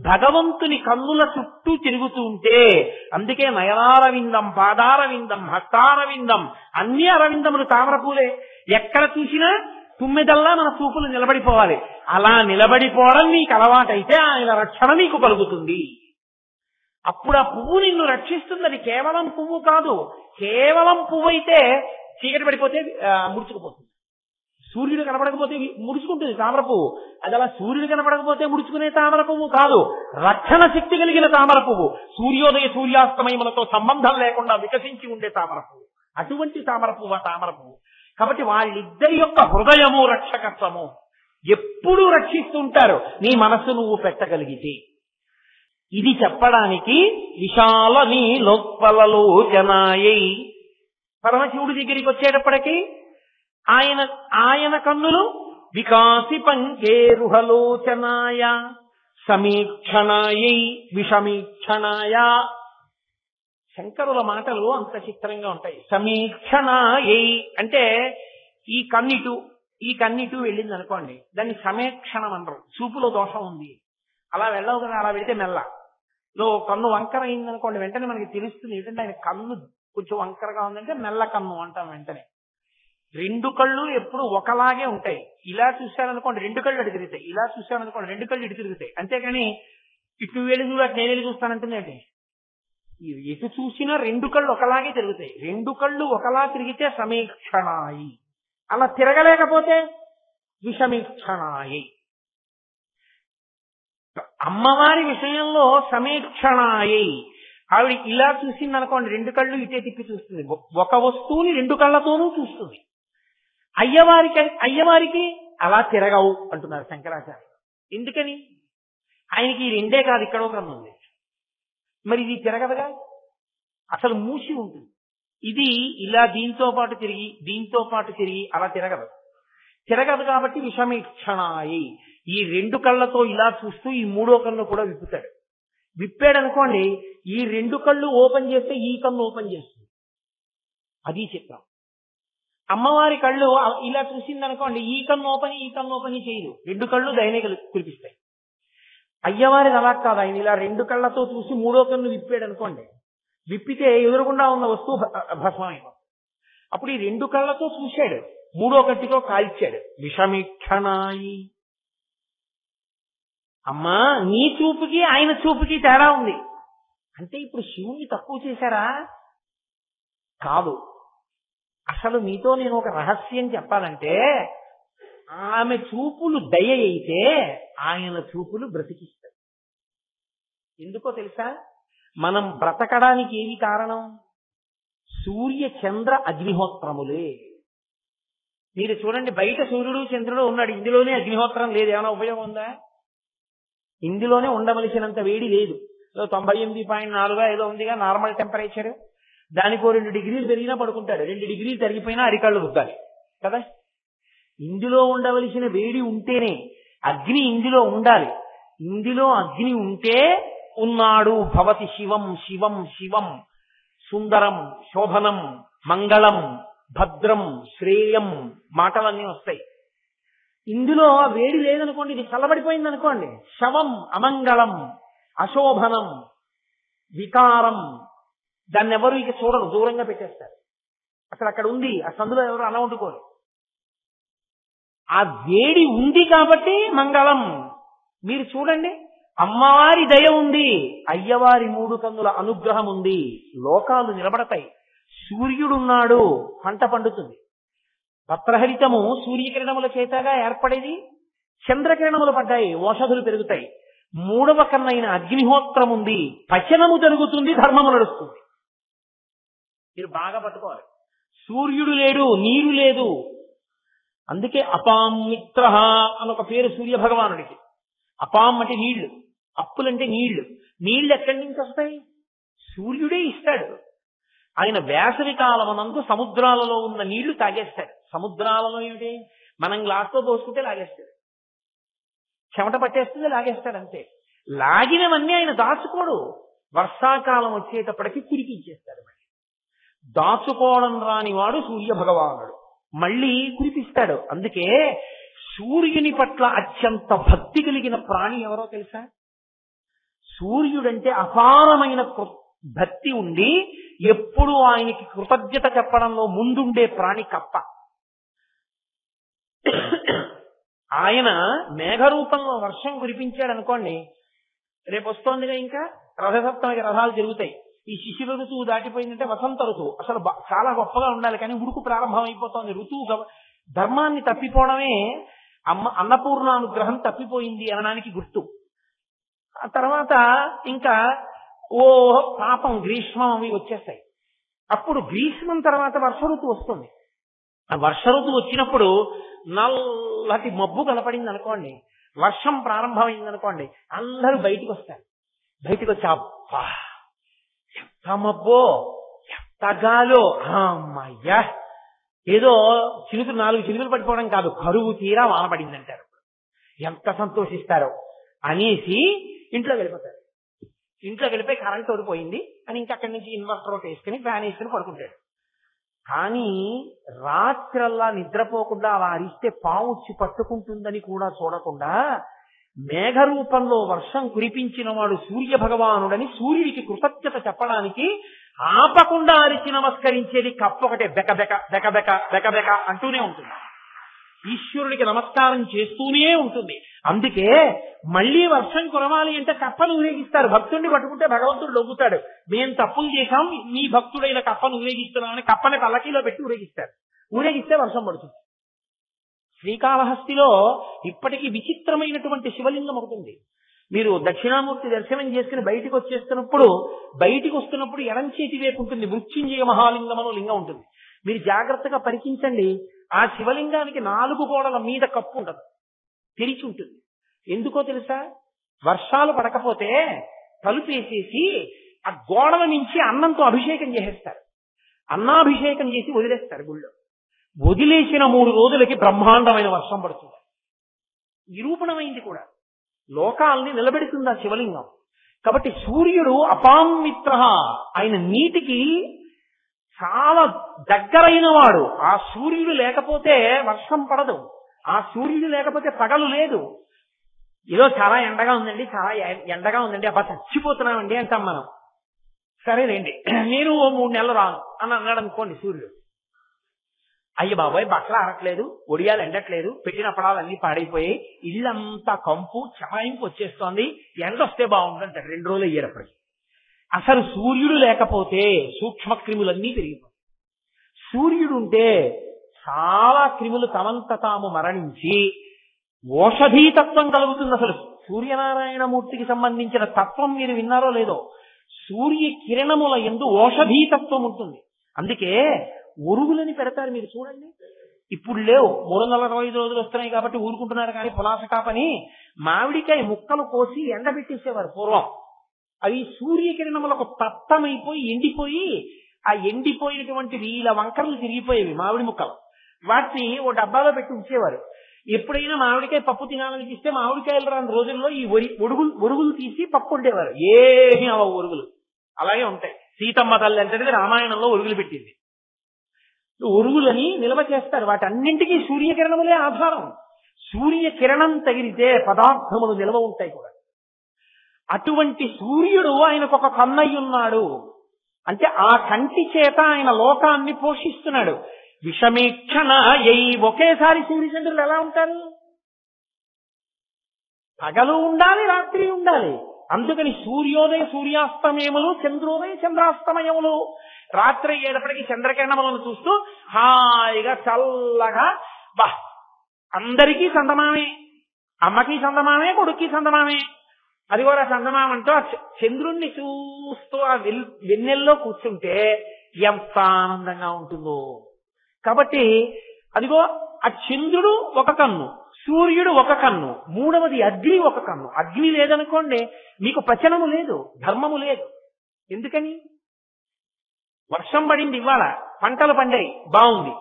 భగవంతుని కన్నుల చుట్టూ తిరుగుతూ ఉంటే, అందుకే నయనారవిందం, పాదారవిందం, హస్తారవిందం, అన్ని అరవిందములు తామరపూలే. ఎక్కడ చూసినా తుమ్మెదల్లా మన చూపులు నిలబడిపోవాలి. అలా నిలబడిపోవడం నీకు అలవాటైతే ఆయన రక్షణ నీకు కలుగుతుంది. అప్పుడు ఆ పువ్వు నిన్ను రక్షిస్తుంది. అది కేవలం పువ్వు కాదు. కేవలం పువ్వు అయితే చీకటి పడిపోతే ముడుచుకుపోతుంది. సూర్యుడు కనపడకపోతే ముడుచుకుంటుంది తామర పువ్వు. అది అలా సూర్యుడు కనపడకపోతే ముడుచుకునే తామర పువ్వు కాదు, రక్షణ శక్తి కలిగిన తామర పువ్వు. సూర్యోదయ సూర్యాస్తమయములతో సంబంధం లేకుండా వికసించి ఉండే తామర పువ్వు. అటువంటి తామర పువ్వు తామర పువ్వు. కాబట్టి వాళ్ళిద్దరి యొక్క హృదయము రక్షకత్వము. ఎప్పుడూ రక్షిస్తుంటారు నీ మనస్సు నువ్వు పెట్టగలిగితే. ఇది చెప్పడానికి విశాల నీలోత్పలలోచనాయై పరమశివుడి దగ్గరికి వచ్చేటప్పటికీ ఆయన కన్నులు వికాసి పంకేరుహలోచనాయ సమీక్షణాయై విషమీక్షణాయ. శంకరుల మాటలు అంత చిత్రంగా ఉంటాయి. సమీక్షణాయై అంటే ఈ కన్నిటు వెళ్ళింది అనుకోండి, దాన్ని సమీక్షణం అంటారు. చూపులో దోషం ఉంది, అలా వెళ్ళవు కదా, అలా వెళితే మెల్ల. కన్ను వంకర అయింది అనుకోండి, వెంటనే మనకి తెలుస్తుంది ఏంటంటే ఆయన కన్ను కొంచెం వంకరగా ఉందంటే మెల్ల కన్ను అంటాం వెంటనే. రెండు కళ్ళు ఎప్పుడు ఒకలాగే ఉంటాయి. ఇలా చూశారనుకోండి రెండు కళ్ళు అటు తిరుగుతాయి, ఇలా చూశారనుకోండి రెండు కళ్ళు ఇటు తిరుగుతాయి. అంతేగాని ఇటు వెళ్ళి చూడ నేను వెళ్ళి చూస్తానంటుందండి. ఎటు చూసినా రెండు కళ్ళు ఒకలాగే తిరుగుతాయి. రెండు కళ్ళు ఒకలా తిరిగితే సమీక్షణాయి, అలా తిరగలేకపోతే విషమీక్షణాయి. అమ్మవారి విషయంలో సమీక్షణాయి, ఆవిడ ఇలా చూసింది అనుకోండి రెండు కళ్ళు ఇటే తిప్పి చూస్తుంది. ఒక వస్తువుని రెండు కళ్ళతోనూ చూస్తుంది. అయ్యవారికి అలా తిరగవు అంటున్నారు శంకరాచార్య. ఎందుకని? ఆయనకి ఈ రెండే కాదు, ఇక్కడ ఒక ఉంది. మరి ఇది తిరగదుగా, అసలు మూసి ఉంటుంది. ఇది ఇలా దీంతో పాటు తిరిగి అలా తిరగదు కాబట్టి విషమీక్షణాయి. ఈ రెండు కళ్ళతో ఇలా చూస్తూ ఈ మూడో కన్ను కూడా విప్పాడనుకోండి, ఈ రెండు కళ్ళు ఓపెన్ చేస్తే ఈ కన్ను ఓపెన్ చేస్తుంది. అది చిత్రం. అమ్మవారి కళ్ళు ఇలా చూసిందనుకోండి, ఈ కన్ను ఓపెన్ చేయదు, రెండు కళ్ళు దయనే కురిపిస్తాయి. అయ్యవారిది అలా కాదు, ఆయన ఇలా రెండు కళ్ళతో చూసి మూడో కన్ను విప్పాడు అనుకోండి, విప్పితే ఎదురుగుండా ఉన్న వస్తువు భస్మమైపోతుంది. అప్పుడు ఈ రెండు కళ్ళతో చూశాడు, మూడో కంటితో కాల్చాడు. విషమీక్షణాయి. అమ్మా నీ చూపుకి ఆయన చూపుకి తేడా ఉంది అంటే ఇప్పుడు శివుణ్ణి తక్కువ చేశారా? కాదు. అసలు మీతో నేను ఒక రహస్యం చెప్పాలంటే, ఆమె చూపులు దయ అయితే ఆయన చూపులు బ్రతికిస్తాయి. ఎందుకో తెలుసా? మనం బ్రతకడానికి ఏమి కారణం? సూర్య చంద్ర అగ్నిహోత్రములే. మీరు చూడండి, బయట సూర్యుడు చంద్రుడు ఉన్నాడు, ఇందులోనే అగ్నిహోత్రం లేదు, ఏమైనా ఉపయోగం ఉందా? ఇందులోనే ఉండవలసినంత వేడి లేదు. 98.4 ఏదో ఉందిగా నార్మల్ టెంపరేచర్. దానికో 2 డిగ్రీలు పెరిగినా పడుకుంటాడు, 2 డిగ్రీలు తరిగిపోయినా అరికాళ్ళు రుద్దాలి కదా. ఇందులో ఉండవలసిన వేడి ఉంటేనే అగ్ని ఇందులో ఉండాలి. ఇందులో అగ్ని ఉంటే ఉన్నాడు భవతి శివం శివం శివం సుందరం శోభనం మంగళం భద్రం శ్రేయం మాటలన్నీ వస్తాయి. ఇందులో వేడి లేదనుకోండి, ఇది చల్లబడిపోయింది అనుకోండి, శవం అమంగళం అశోభనం వికారం, దాన్ని ఎవరు ఇక చూడరు, దూరంగా పెట్టేస్తారు. అసలు అక్కడ ఉంది, ఆ సందులో ఎవరు అలా వండుకోరు. ఆ వేడి ఉంది కాబట్టి మంగళం. మీరు చూడండి, అమ్మవారి దయ ఉంది, అయ్యవారి 3 కన్నుల అనుగ్రహం ఉంది, లోకాలు నిలబడతాయి. సూర్యుడున్నాడు, పంట పండుతుంది. పత్రహరితము సూర్యకిరణముల చేతగా ఏర్పడేది, చంద్రకిరణములు పడ్డాయి, ఓషధులు పెరుగుతాయి. 3వ కన్నైన అగ్నిహోత్రం ఉంది, పచనము జరుగుతుంది, ధర్మము నడుస్తుంది. మీరు బాగా పట్టుకోవాలి. సూర్యుడు లేడు, నీరు లేదు. అందుకే అపాం మిత్ర అని ఒక పేరు సూర్య భగవానుడికి. అపాం అంటే నీళ్లు, అప్పులంటే నీళ్లు. నీళ్లు ఎక్కడి నుంచి వస్తాయి? సూర్యుడే ఇస్తాడు. ఆయన వేసవి కాలమనందు సముద్రాలలో ఉన్న నీళ్లు తాగేస్తాడు. సముద్రాలలో ఏమిటి? మనం గ్లాస్తో పోసుకుంటే లాగేస్తాడు, చెమట పట్టేస్తుంది లాగేస్తాడు, అంతే. లాగినవన్నీ ఆయన దాచుకోడు, వర్షాకాలం వచ్చేటప్పటికి కురిపించేస్తాడు. మళ్ళీ దాచుకోవడం రానివాడు సూర్య భగవానుడు, మళ్ళీ కురిపిస్తాడు. అందుకే సూర్యుని పట్ల అత్యంత భక్తి కలిగిన ప్రాణి ఎవరో తెలుసా? సూర్యుడంటే అపారమైన భక్తి ఉండి ఎప్పుడు ఆయనకి కృతజ్ఞత చెప్పడంలో ముందుండే ప్రాణి కప్ప. ఆయన మేఘరూపంలో వర్షం కురిపించాడు అనుకోండి, రేపు వస్తోందిగా ఇంకా రథసప్తమికి రథాలు జరుగుతాయి. ఈ శిశిర ఋతువు దాటిపోయిందంటే వసంత ఋతువు అసలు చాలా గొప్పగా ఉండాలి, కానీ ఉడుకు ప్రారంభం అయిపోతుంది. ఋతువు ధర్మాన్ని తప్పిపోవడమే అన్నపూర్ణానుగ్రహం తప్పిపోయింది అనడానికి గుర్తు. ఆ తర్వాత ఇంకా పాపం గ్రీష్మం అవి వచ్చేస్తాయి. అప్పుడు గ్రీష్మం తర్వాత వర్ష ఋతువు వస్తుంది. ఆ వర్ష ఋతువు వచ్చినప్పుడు నల్లటి మబ్బు కనపడింది అనుకోండి, వర్షం ప్రారంభమైంది అనుకోండి, అందరూ బయటికి వస్తారు. బయటికి వచ్చి అబ్బా ఎంత మబ్బో, ఎంత గాలో, అమ్మయ్యా ఏదో చినుకులు 4 చినుకులు పడిపోవడం కాదు, కరువు తీరా వాన పడింది అంటారు. ఎంత సంతోషిస్తారో అనేసి ఇంట్లో వెళ్ళిపోతారు. ఇంట్లో వెళ్ళిపోయి కరెంట్ ఓడిపోయింది అని ఇంకా అక్కడి నుంచి ఇన్వర్టర్ ఒకటి వేసుకుని ఫ్యాన్ వేసుకుని పడుకుంటాడు. కానీ రాత్రల్లా నిద్రపోకుండా అలా అరిస్తే పాము వచ్చి పట్టుకుంటుందని కూడా చూడకుండా మేఘ రూపంలో వర్షం కురిపించిన వాడు సూర్య భగవానుడని సూర్యుడికి కృతజ్ఞత చెప్పడానికి ఆపకుండా అరిచి నమస్కరించేది కప్ప ఒకటే, బెక బెక బెక బెక బెక బెక అంటూనే ఉంటుంది. ఈశ్వరుడికి నమస్కారం చేస్తూనే ఉంటుంది. అందుకే మళ్లీ వర్షం కురవాలి అంటే కప్పను ఊరేగిస్తారు. భక్తుడిని పట్టుకుంటే భగవంతుడు లొంగుతాడు. మేం తప్పులు చేశాం, నీ భక్తుడైన కప్పను ఊరేగిస్తున్నామని కప్పని పల్లకీలో పెట్టి ఊరేగిస్తారు. ఊరేగిస్తే వర్షం పడుతుంది. శ్రీకాళహస్తిలో ఇప్పటికీ విచిత్రమైనటువంటి శివలింగం అవుతుంది. మీరు దక్షిణామూర్తి దర్శనం చేసుకుని బయటికి వస్తున్నప్పుడు ఎడం చేతి వైపు ఉంటుంది మృత్యుంజయ మహాలింగం అనే లింగం ఉంటుంది. మీరు జాగ్రత్తగా పరికించండి. ఆ శివలింగానికి 4 గోడల మీద కప్పు ఉండదు, తెరిచి ఉంటుంది. ఎందుకో తెలుసా? వర్షాలు పడకపోతే తలుపేసేసి ఆ గోడల నుంచి అన్నంతో అభిషేకం చేసేస్తారు. అన్నాభిషేకం చేసి వదిలేస్తారు గుళ్ళో. వదిలేసిన 3 రోజులకి బ్రహ్మాండమైన వర్షం పడుతుంది. నిరూపణమైంది కూడా, లోకాల్ని నిలబెడుతుంది ఆ శివలింగం. కాబట్టి సూర్యుడు అపామిత్ర, ఆయన నీటికి చాలా దగ్గరైన వాడు. ఆ సూర్యుడు లేకపోతే వర్షం పడదు, ఆ సూర్యుడు లేకపోతే పగలు లేదు. ఏదో చాలా ఎండగా ఉందండి అబ్బా చచ్చిపోతున్నామండి అంటాం మనం. సరేలేండి నేను 3 నెలలు రాను అని అన్నాడు అనుకోండి సూర్యుడు. అయ్య బాబాయ్ బట్టలు ఆరట్లేదు, ఒడియాలు ఎండట్లేదు, పెట్టిన పడాలన్నీ పాడైపోయి ఇల్లంతా కంపు చమాయింపు వచ్చేస్తోంది, ఎండ వస్తే బాగుంటుందంటాడు. 2 రోజులు అయ్యేటప్పటికి. అసలు సూర్యుడు లేకపోతే సూక్ష్మ క్రిములన్నీ పెరిగిపోతాయి. సూర్యుడు ఉంటే చాలా క్రిములు తమంత తాము మరణించి ఓషధీతత్వం కలుగుతుంది. అసలు సూర్యనారాయణమూర్తికి సంబంధించిన తత్వం మీరు విన్నారో లేదో, సూర్య కిరణముల యందు ఓషధీతత్వం ఉంటుంది. అందుకే ఒరుగులని పెడతారు. మీరు చూడండి, ఇప్పుడు లేవు, 365 రోజులు వస్తున్నాయి కాబట్టి ఊరుకుంటున్నారు. కానీ పులాసకాపని మామిడికాయ ముక్కలు కోసి ఎండబెట్టేసేవారు పూర్వం. అవి సూర్యకిరణములకు తత్తమైపోయి ఎండిపోయి, ఆ ఎండిపోయినటువంటివి ఇలా వంకరలు తిరిగిపోయేవి మామిడి ముక్కలు. వాటిని ఓ డబ్బాలో పెట్టి ఉంచేవారు. ఎప్పుడైనా మామిడికాయ పప్పు తినాలనిపిస్తే మామిడికాయలు రాని రోజుల్లో ఈ ఒరుగులు తీసి పప్పు ఉండేవారు. ఏమీ అవ ఒరుగులు అలాగే ఉంటాయి. సీతమ్మ తల్లి అంటే రామాయణంలో ఒరుగులు పెట్టింది. ఒరుగులని నిల్వ చేస్తారు. వాటన్నింటికీ సూర్యకిరణములే ఆధారం. సూర్యకిరణం తగిలితే పదార్థములు నిల్వ ఉంటాయి కూడా. అటువంటి సూర్యుడు ఆయనకు ఒక కన్నయ్యున్నాడు అంటే ఆ కంటి చేత ఆయన లోకాన్ని పోషిస్తున్నాడు. విషమీక్షణ ఒకేసారి సూర్యచంద్రులు ఎలా ఉంటారు? పగలు ఉండాలి, రాత్రి ఉండాలి. అందుకని సూర్యోదయ సూర్యాస్తమయములు, చంద్రోదయ చంద్రాస్తమయములు. రాత్రి అయ్యేటప్పటికి చంద్రకిరణములను చూస్తూ హాయిగా చల్లగా అందరికీ చందమామే, అమ్మకి చందమామే, కొడుక్కి చందమామే. అది కూడా చందమామంటూ ఆ చంద్రుణ్ణి చూస్తూ ఆ వెన్నెల్లో కూర్చుంటే ఎంత ఆనందంగా ఉంటుందో. కాబట్టి అదిగో ఆ చంద్రుడు ఒక కన్ను, సూర్యుడు ఒక కన్ను, మూడవది అగ్ని ఒక కన్ను. అగ్ని లేదనుకోండి మీకు పచనము లేదు, ధర్మము లేదు. ఎందుకని? వర్షం పడింది, ఇవాళ పంటలు పండాయి, బాగుంది.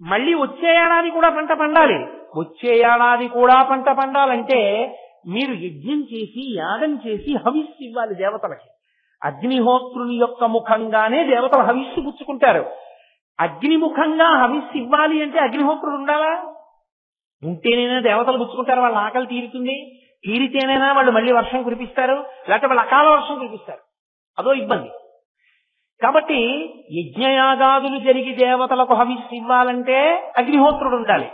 మళ్ళీ వచ్చే ఏడాది కూడా పంట పండాలి. వచ్చే ఏడాది కూడా పంట పండాలంటే మీరు యజ్ఞం చేసి యాగం చేసి హవిస్సు ఇవ్వాలి దేవతలకి. అగ్నిహోత్రుని యొక్క ముఖంగానే దేవతలు హవిస్సు పుచ్చుకుంటారు. అగ్నిముఖంగా హవిస్సు ఇవ్వాలి అంటే అగ్నిహోత్రుడు ఉండాలా? ఉంటేనైనా దేవతలు పుచ్చుకుంటారు, వాళ్ళ ఆకలి తీరుతుంది. తీరితేనైనా వాళ్ళు మళ్ళీ వర్షం కురిపిస్తారు, లేకపోతే వాళ్ళు అకాల వర్షం కురిపిస్తారు. అదో ఇబ్బంది. కాబట్టి యజ్ఞయాగాదులు జరిగి దేవతలకు హవిస్సు ఇవ్వాలంటే అగ్నిహోత్రుడు ఉండాలి.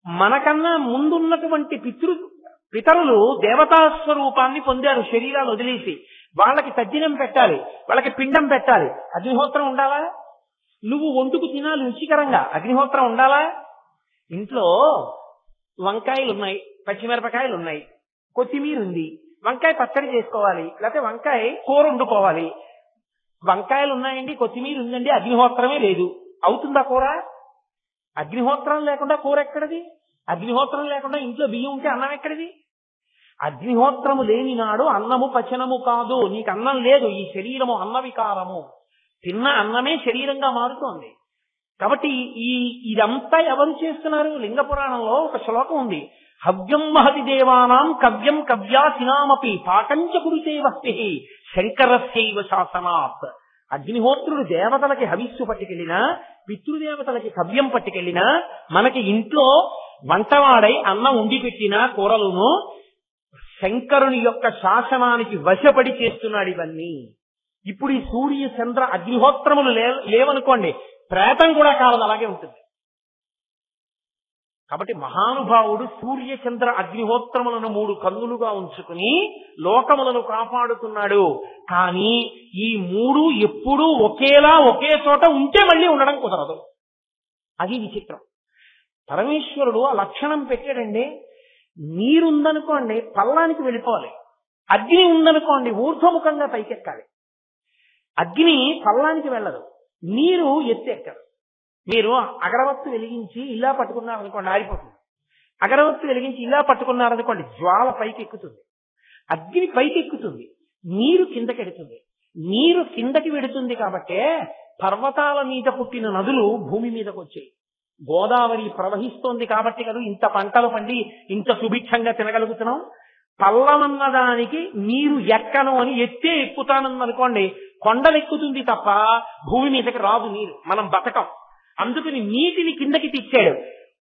మనకన్నా ముందున్నటువంటి పితరులు దేవతా స్వరూపాన్ని పొందారు, శరీరాలు వదిలేసి. వాళ్ళకి తద్దినం పెట్టాలి, వాళ్ళకి పిండం పెట్టాలి. అగ్నిహోత్రం ఉండాలా? నువ్వు వండుకు తినాలి రుచికరంగా, అగ్నిహోత్రం ఉండాలా? ఇంట్లో వంకాయలు ఉన్నాయి, పచ్చిమిరపకాయలు ఉన్నాయి, కొత్తిమీర ఉంది, వంకాయ పచ్చడి చేసుకోవాలి, లేకపోతే వంకాయ కూర వండుకోవాలి. వంకాయలు ఉన్నాయండి, కొత్తిమీర ఉందండి, అగ్నిహోత్రమే లేదు, అవుతుందా కూర? అగ్నిహోత్రం లేకుండా కూర ఎక్కడిది? అగ్నిహోత్రం లేకుండా ఇంట్లో బియ్యం ఉంటే అన్నం ఎక్కడిది? అగ్నిహోత్రము లేని నాడు అన్నము పచనము కాదు. నీకు అన్నం లేదు, ఈ శరీరము అన్న వికారము. తిన్న అన్నమే శరీరంగా మారుతోంది. కాబట్టి ఇదంతా ఎవరు చేస్తున్నారు? లింగ పురాణంలో ఒక శ్లోకం ఉంది. హవ్యం మహతి దేవానాం కవ్యం కవ్యాసినామపి పాకంచ కురుతే వస్తి శంకరస్యైవ శాసనాత్. అగ్నిహోత్రుడు దేవతలకి హవిస్సు పట్టుకెళ్ళినా, పితృదేవతలకి కవ్యం పట్టుకెళ్ళినా, మనకి ఇంట్లో వంటవాడై అన్నం ఉండి పెట్టిన కూరలను శంకరుని యొక్క శాసనానికి వశపడి చేస్తున్నాడు ఇవన్నీ. ఇప్పుడు ఈ సూర్య చంద్ర అగ్నిహోత్రములు లేవనుకోండి, ప్రేతం కూడా కాలదు, అలాగే ఉంటుంది. కాబట్టి మహానుభావుడు సూర్య చంద్ర అగ్నిహోత్రములను 3 కన్నులుగా ఉంచుకుని లోకములను కాపాడుతున్నాడు. కానీ ఈ 3 ఎప్పుడూ ఒకేలా ఒకే చోట ఉంటే మళ్ళీ ఉండడం కుదరదు. అది విచిత్రం. పరమేశ్వరుడు ఆ లక్షణం పెట్టాడండి. నీరుందనుకోండి పల్లానికి వెళ్ళిపోవాలి, అగ్ని ఉందనుకోండి ఊర్ధ్వముఖంగా పైకెక్కాలి. అగ్ని పల్లానికి వెళ్ళదు, నీరు ఎత్తెక్కదు. మీరు అగరవత్తు వెలిగించి ఇలా పట్టుకున్నారనుకోండి ఆరిపోతుంది. అగరవత్తు వెలిగించి ఇలా పట్టుకున్నారనుకోండి జ్వాల పైకి ఎక్కుతుంది, అగ్ని పైకి ఎక్కుతుంది, నీరు కిందకెడుతుంది. నీరు కిందకి వెడుతుంది కాబట్టే పర్వతాల మీద పుట్టిన నదులు భూమి మీదకి వచ్చాయి. గోదావరి ప్రవహిస్తోంది కాబట్టి కదా ఇంత పంటలు పండి ఇంత సుభిక్షంగా తినగలుగుతున్నాం. పల్లమన్నదానికి నీరు ఎక్కను అని ఎత్తే ఎక్కుతాననుకోండి కొండలు ఎక్కుతుంది తప్ప భూమి మీదకి రాదు నీరు, మనం బతకం. అందుకని నీటిని కిందకి తెచ్చాడు.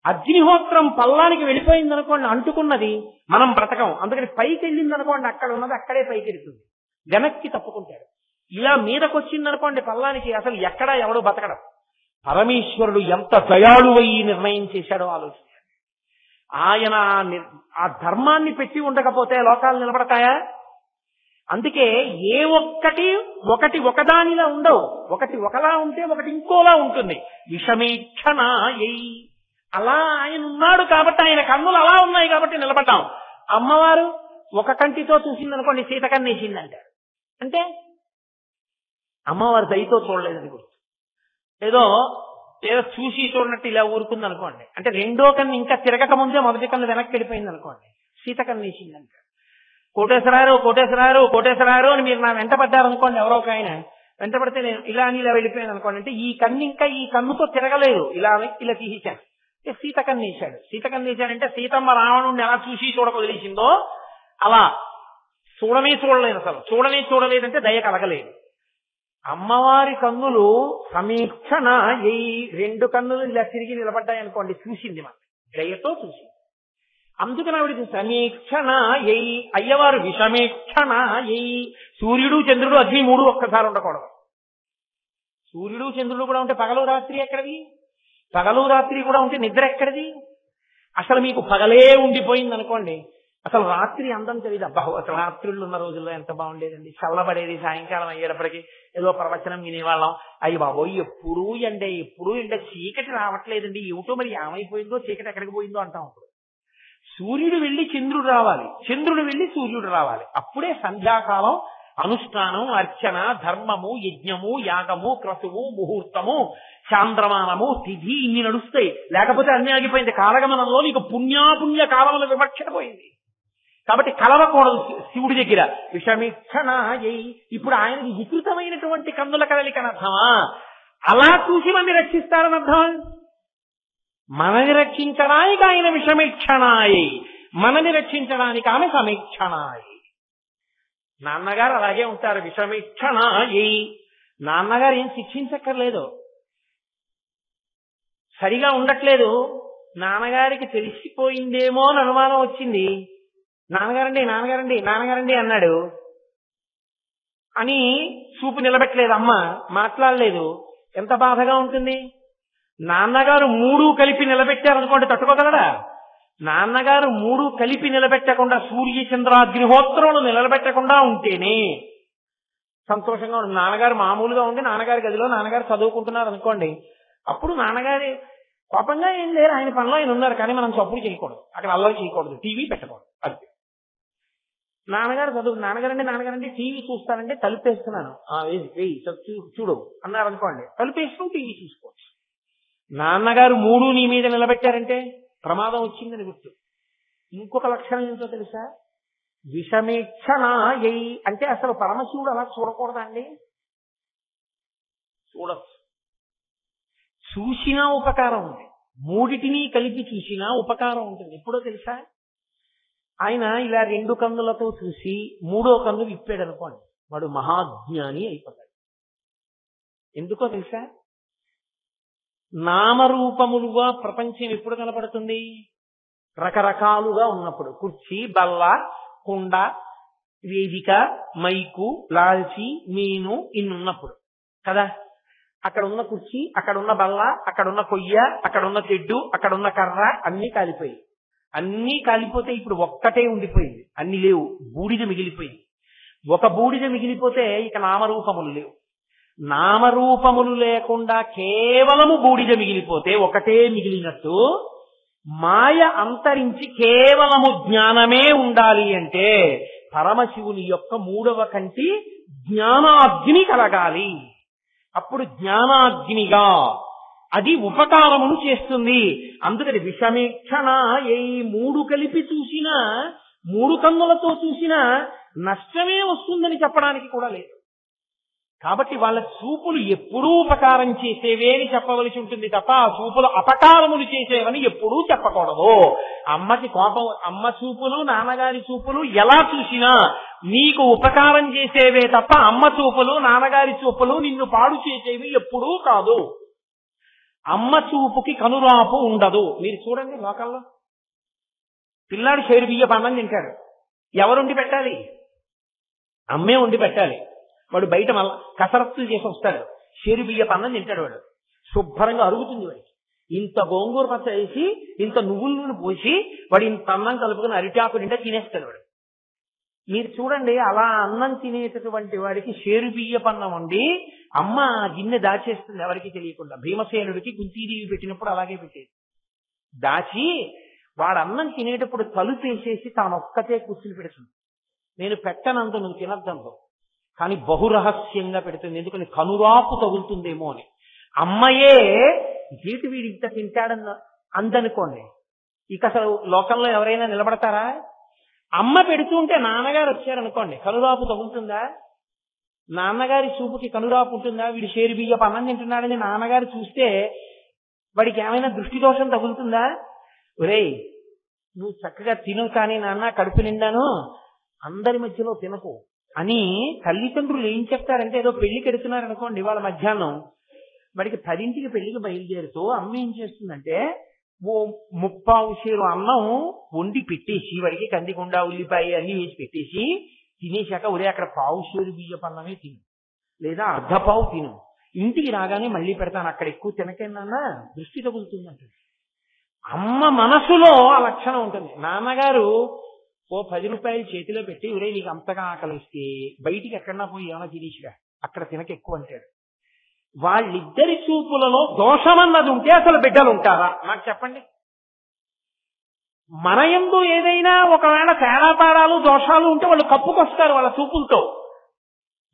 అగ్నిహోత్రం పల్లానికి వెళ్ళిపోయిందనుకోండి అంటుకున్నది, మనం బ్రతకం. అందుకని పైకి వెళ్ళిందనుకోండి అక్కడ ఉన్నది అక్కడే పైకి వెళ్తుంది, వెనక్కి తప్పుకుంటాడు. ఇలా మీదకొచ్చిందనుకోండి పల్లానికి అసలు ఎక్కడా ఎవడు బతకడం. పరమేశ్వరుడు ఎంత దయాళువై నిర్ణయం చేశాడో ఆలోచించాడు. ఆయన ఆ ధర్మాన్ని పెట్టి ఉండకపోతే లోకాలు నిలబడతాయా? అందుకే ఏ ఒకటి ఒకదానిలా ఉండవు. ఒకటి ఒకలా ఉంటే ఒకటి ఇంకోలా ఉంటుంది. విషమేక్షణాయై అలా ఆయన ఉన్నాడు కాబట్టి, ఆయన కన్నులు అలా ఉన్నాయి కాబట్టి నిలబడ్డాం. అమ్మవారు ఒక కంటితో చూసిందనుకోండి సీతకన్నేసిందంటారు. అంటే అమ్మవారు దయతో చూడలేదని గుర్తు. ఏదో చూసి చూడనట్టు ఇలా ఊరుకుంది అనుకోండి, అంటే రెండో కన్ను ఇంకా తిరగక ముందే మొదటి కన్ను వెనక్కి వెళ్ళిపోయింది అనుకోండి, సీతకన్నేసిందంట. కోటేశ్వరారు అని మీరు నా వెంట పడ్డారనుకోండి, ఎవరో ఒక ఆయన వెంట పడితే నేను ఇలా అని ఇలా వెళ్ళిపోయాను అనుకోండి, అంటే ఈ కన్ను ఇంకా ఈ కన్నుతో తిరగలేదు, ఇలా తీసేశాను. సీతకన్నేశాడు. సీతకన్నేశాడంటే సీతమ్మ రావణుడిని ఎలా చూసి చూడక వదిలేసిందో అలా చూడలేదు. అసలు చూడలేదంటే దయ కలగలేదు. అమ్మవారి కన్నులు సమీక్షణ రెండు కన్నులు ఇలా తిరిగి నిలబడ్డాయి అనుకోండి, చూసింది మన దయతో చూసింది. అందుకని ఆవిడకి సమీక్షణ అయ్యవారు విషమీక్షణ. సూర్యుడు చంద్రుడు అగ్ని 3 ఒక్కసారి ఉండకూడదు. సూర్యుడు చంద్రుడు కూడా ఉంటే పగలు రాత్రి ఎక్కడిది? పగలు రాత్రి కూడా ఉంటే నిద్ర ఎక్కడిది? అసలు మీకు పగలే ఉండిపోయింది అనుకోండి, అసలు రాత్రి అందం తెలియదు. అబ్బా అసలు రాత్రుళ్ళు ఉన్న రోజుల్లో ఎంత బాగుండేదండి, చల్లబడేది. సాయంకాలం అయ్యేటప్పటికి ఏదో ప్రవచనం వినేవాళ్ళం. అయ్యి బాబోయ్ ఎప్పుడు ఎండే చీకటి రావట్లేదండి, ఏమిటో మరి ఏమైపోయిందో, చీకటి ఎక్కడికి పోయిందో అంటాం. అప్పుడు సూర్యుడు వెళ్లి చంద్రుడు రావాలి, చంద్రుడు వెళ్లి సూర్యుడు రావాలి. అప్పుడే సంధ్యాకాలం అనుష్ఠానం, అర్చన, ధర్మము, యజ్ఞము, యాగము, క్రతువు, ముహూర్తము, చాంద్రమానము, తిథి ఇన్ని నడుస్తాయి. లేకపోతే అన్ని ఆగిపోయింది. కాలగమనంలో నీకు పుణ్యాపుణ్య కాలముల వివక్ష పోయింది. కాబట్టి కలవకూడదు శివుడి దగ్గర. విషమీక్షణ. ఇప్పుడు ఆయనకి వికృతమైనటువంటి కన్నుల కదలికనర్థమా? అలా చూసి మనని రక్షిస్తారని అర్థం. మనని రక్షించడానికి ఆయన విషమీక్షణాయి, మనని రక్షించడానికి ఆమె సమీక్షణాయి. నాన్నగారు అలాగే ఉంటారు, విషమీక్షణాయి. నాన్నగారు ఏం శిక్షించక్కర్లేదు, సరిగా ఉండట్లేదు, నాన్నగారికి తెలిసిపోయిందేమో అని అనుమానం వచ్చింది, నాన్నగారండి అన్నాడు అని చూపు నిలబెట్టలేదు, అమ్మ మాట్లాడలేదు. ఎంత బాధగా ఉంటుంది. నాన్నగారు 3 కలిపి నిలబెట్టారనుకోండి, తట్టుకోగలడా? నాన్నగారు 3 కలిపి నిలబెట్టకుండా, సూర్య చంద్రాగ్నిహోత్రములు నిలబెట్టకుండా ఉంటేనే సంతోషంగా ఉంటుంది. నాన్నగారు మామూలుగా ఉండి నాన్నగారి గదిలో నాన్నగారు చదువుకుంటున్నారు అనుకోండి, అప్పుడు నాన్నగారి కోపంగా ఏం లేరు, ఆయన పనిలో ఆయన ఉన్నారు, కానీ మనం చప్పుడు చేయకూడదు, అక్కడ అల్లరి చేయకూడదు, టీవీ పెట్టకూడదు. అది నాన్నగారండి టీవీ చూస్తానంటే తలుపేస్తున్నాను, చూడు అన్నారు అనుకోండి, తలుపేస్తూ టీవీ చూసుకోవచ్చు. నాన్నగారు 3 నీ మీద నిలబెట్టారంటే ప్రమాదం వచ్చిందని గుర్తు. ఇంకొక లక్షణం ఏంటో తెలుసా? విషమేక్షణాయై అంటే అసలు పరమశివుడు అలా చూడకూడదా అండి? చూడచ్చు. చూసినా ఉపకారం ఉంది. 3టిని కలిపి చూసినా ఉపకారం ఉంటుంది. ఎప్పుడో తెలుసా? ఆయన ఇలా 2 కన్నులతో చూసి 3వ కన్ను విప్పాడు అనుకోండి, వాడు మహాజ్ఞాని అయిపోతాడు. ఎందుకో తెలుసా? నామరూపములుగా ప్రపంచం ఎప్పుడు కనపడుతుంది? రకరకాలుగా ఉన్నప్పుడు. కుర్చీ, బల్ల, కుండ, వేదిక, మైకు, లాల్చి, మీను ఇన్నున్నప్పుడు కదా. అక్కడ ఉన్న కుర్చీ, అక్కడున్న బల్ల, అక్కడున్న కొయ్య, అక్కడున్న తెడ్డు, అక్కడున్న కర్ర అన్నీ కాలిపోయి. అన్నీ కాలిపోతే ఇప్పుడు ఒక్కటే ఉండిపోయింది. అన్ని లేవు, బూడిద మిగిలిపోయింది. ఒక బూడిద మిగిలిపోతే ఇక నామరూపములు లేవు. నామరూపములు లేకుండా కేవలము బూడిద మిగిలిపోతే ఒకటే మిగిలినట్టు మాయ అంతరించి కేవలము జ్ఞానమే ఉండాలి అంటే పరమశివుని యొక్క 3వ కంటి జ్ఞానాగ్ని కలగాలి. అప్పుడు జ్ఞానాగ్నిగా అది ఉపకారమును చేస్తుంది. అందుకని విషమేక్షణ ఏ 3 కలిపి చూసినా 3 కన్నులతో చూసినా నష్టమే వస్తుందని చెప్పడానికి కూడా లేదు. కాబట్టి వాళ్ళ చూపులు ఎప్పుడూ ఉపకారం చేసేవే అని చెప్పవలసి ఉంటుంది తప్ప ఆ చూపులు అపకారములు చేసేవని ఎప్పుడూ చెప్పకూడదు. అమ్మకి కోపం, అమ్మ చూపులు నాన్నగారి చూపులు ఎలా చూసినా నీకు ఉపకారం చేసేవే తప్ప అమ్మ చూపులు నాన్నగారి చూపులు నిన్ను పాడు చేసేవి ఎప్పుడూ కాదు. అమ్మ చూపుకి కనురాపు ఉండదు. మీరు చూడండి, లోకల్లో పిల్లాడు షేరు బియ్య అన్నం తింటాడు, ఎవరుండి పెట్టాలి? అమ్మే ఉండి పెట్టాలి. వాడు బయట మళ్ళా కసరత్తులు చేసి వస్తాడు, షేరు బియ్య అన్నం తింటాడు. వాడు శుభ్రంగా అరుగుతుంది. వాడికి ఇంత గోంగూర పచ్చ వేసి ఇంత నువ్వుల నూనె పోసి వాడు ఇంత అన్నం కలుపుకుని అరిటాకు నిండా తినేస్తాడు వాడు. మీరు చూడండి, అలా అన్నం తినేటటువంటి వాడికి షేరు బియ్య అన్నం వండి అమ్మ గిన్నె దాచేస్తుంది ఎవరికి తెలియకుండా. భీమసేనుడికి కుంతీదేవి పెట్టినప్పుడు అలాగే పెట్టేది. దాచి వాడు అన్నం తినేటప్పుడు తలుపేసేసి తానొక్కతే కూర్చుని పెడుతుంది. నేను పెట్టనంత నువ్వు తినద్దంతో, కానీ బహురహస్యంగా పెడుతుంది. ఎందుకని కనురాపు తగులుతుందేమో అని. అమ్మయే జీటి వీడి ఇంత తింటాడన్న అందనుకోండి, ఇక అసలు లోకంలో ఎవరైనా నిలబడతారా? అమ్మ పెడుతుంటే నాన్నగారు వచ్చారనుకోండి, కనురాపు తగులుతుందా? నాన్నగారి చూపుకి కనురాపు ఉంటుందా? వీడు షేరు బియ్యపు అన్నం తింటున్నాడని నాన్నగారు చూస్తే వాడికి ఏమైనా దృష్టి దోషం తగులుతుందా? ఒరేయ్ నువ్వు చక్కగా తిను, కానీ నాన్న కడుపు నిండాను, అందరి మధ్యలో తినకు అని తల్లిదండ్రులు ఏం చెప్తారంటే, ఏదో పెళ్లికి ఎడుతున్నారనుకోండి వాళ్ళ మధ్యాహ్నం, వాడికి 10ంటికి పెళ్లికి బయలుదేరుతూ అమ్మ ఏం చేస్తుందంటే ఓ 3/4 షేరు అన్నం వండి పెట్టేసి వాడికి కందికొండ ఉల్లిపాయ అన్ని వేసి పెట్టేసి తినేశాక, ఒరే అక్కడ 1/4 షేరు బియ్యపు అన్నమే తిను, లేదా 1/2 తిను, ఇంటికి రాగానే మళ్ళీ పెడతాను, అక్కడ ఎక్కువ తినకేనా దృష్టి తగులుతుందంట. అమ్మ మనసులో ఆ లక్షణం ఉంటుంది. నాన్నగారు ఓ 10 రూపాయలు చేతిలో పెట్టి, ఒరే నీకు అంతగా ఆకలిస్తే బయటికి ఎక్కడన్నా పోయి ఏమైనా తినేసిరా, అక్కడ తినక ఎక్కువ అంటాడు. వాళ్ళిద్దరి చూపులలో దోషమన్నది ఉంటే అసలు బిడ్డలు ఉంటారా? నాకు చెప్పండి. మన యందు ఏదైనా ఒకవేళ తేడాపాడాలు దోషాలు ఉంటే వాళ్ళు కప్పుకొస్తారు వాళ్ళ చూపులతో.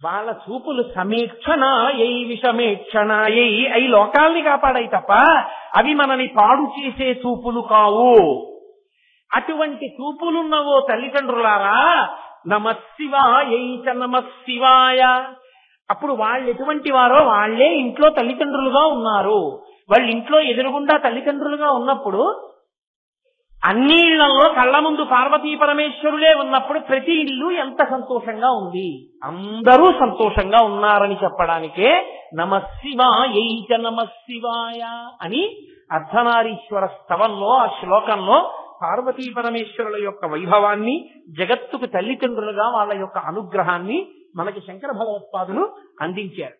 వాళ్ళ చూపులు సమీక్షణాయై విషమేక్షణాయై అవి లోకాల్ని కాపాడాయి తప్ప అవి మనని పాడు చేసే చూపులు కావు. అటువంటి చూపులున్నవో తల్లిదండ్రులారా, నమశివాయై చ నమశివాయ. అప్పుడు వాళ్ళు ఎటువంటి వారో వాళ్లే ఇంట్లో తల్లిదండ్రులుగా ఉన్నారు. వాళ్ళ ఇంట్లో ఎదురుగుండా తల్లిదండ్రులుగా ఉన్నప్పుడు, అన్ని ఇళ్లలో కళ్ళ ముందు పార్వతీ పరమేశ్వరులే ఉన్నప్పుడు ప్రతి ఇల్లు ఎంత సంతోషంగా ఉంది, అందరూ సంతోషంగా ఉన్నారని చెప్పడానికే నమశివాయై చ నమశివాయ అని అర్ధనారీశ్వర స్తవంలో ఆ శ్లోకంలో పార్వతీ పరమేశ్వరుల యొక్క వైభవాన్ని, జగత్తుకు తల్లిదండ్రులుగా వాళ్ళ యొక్క అనుగ్రహాన్ని మనకి శంకర భగవత్పాదులు అందించారు.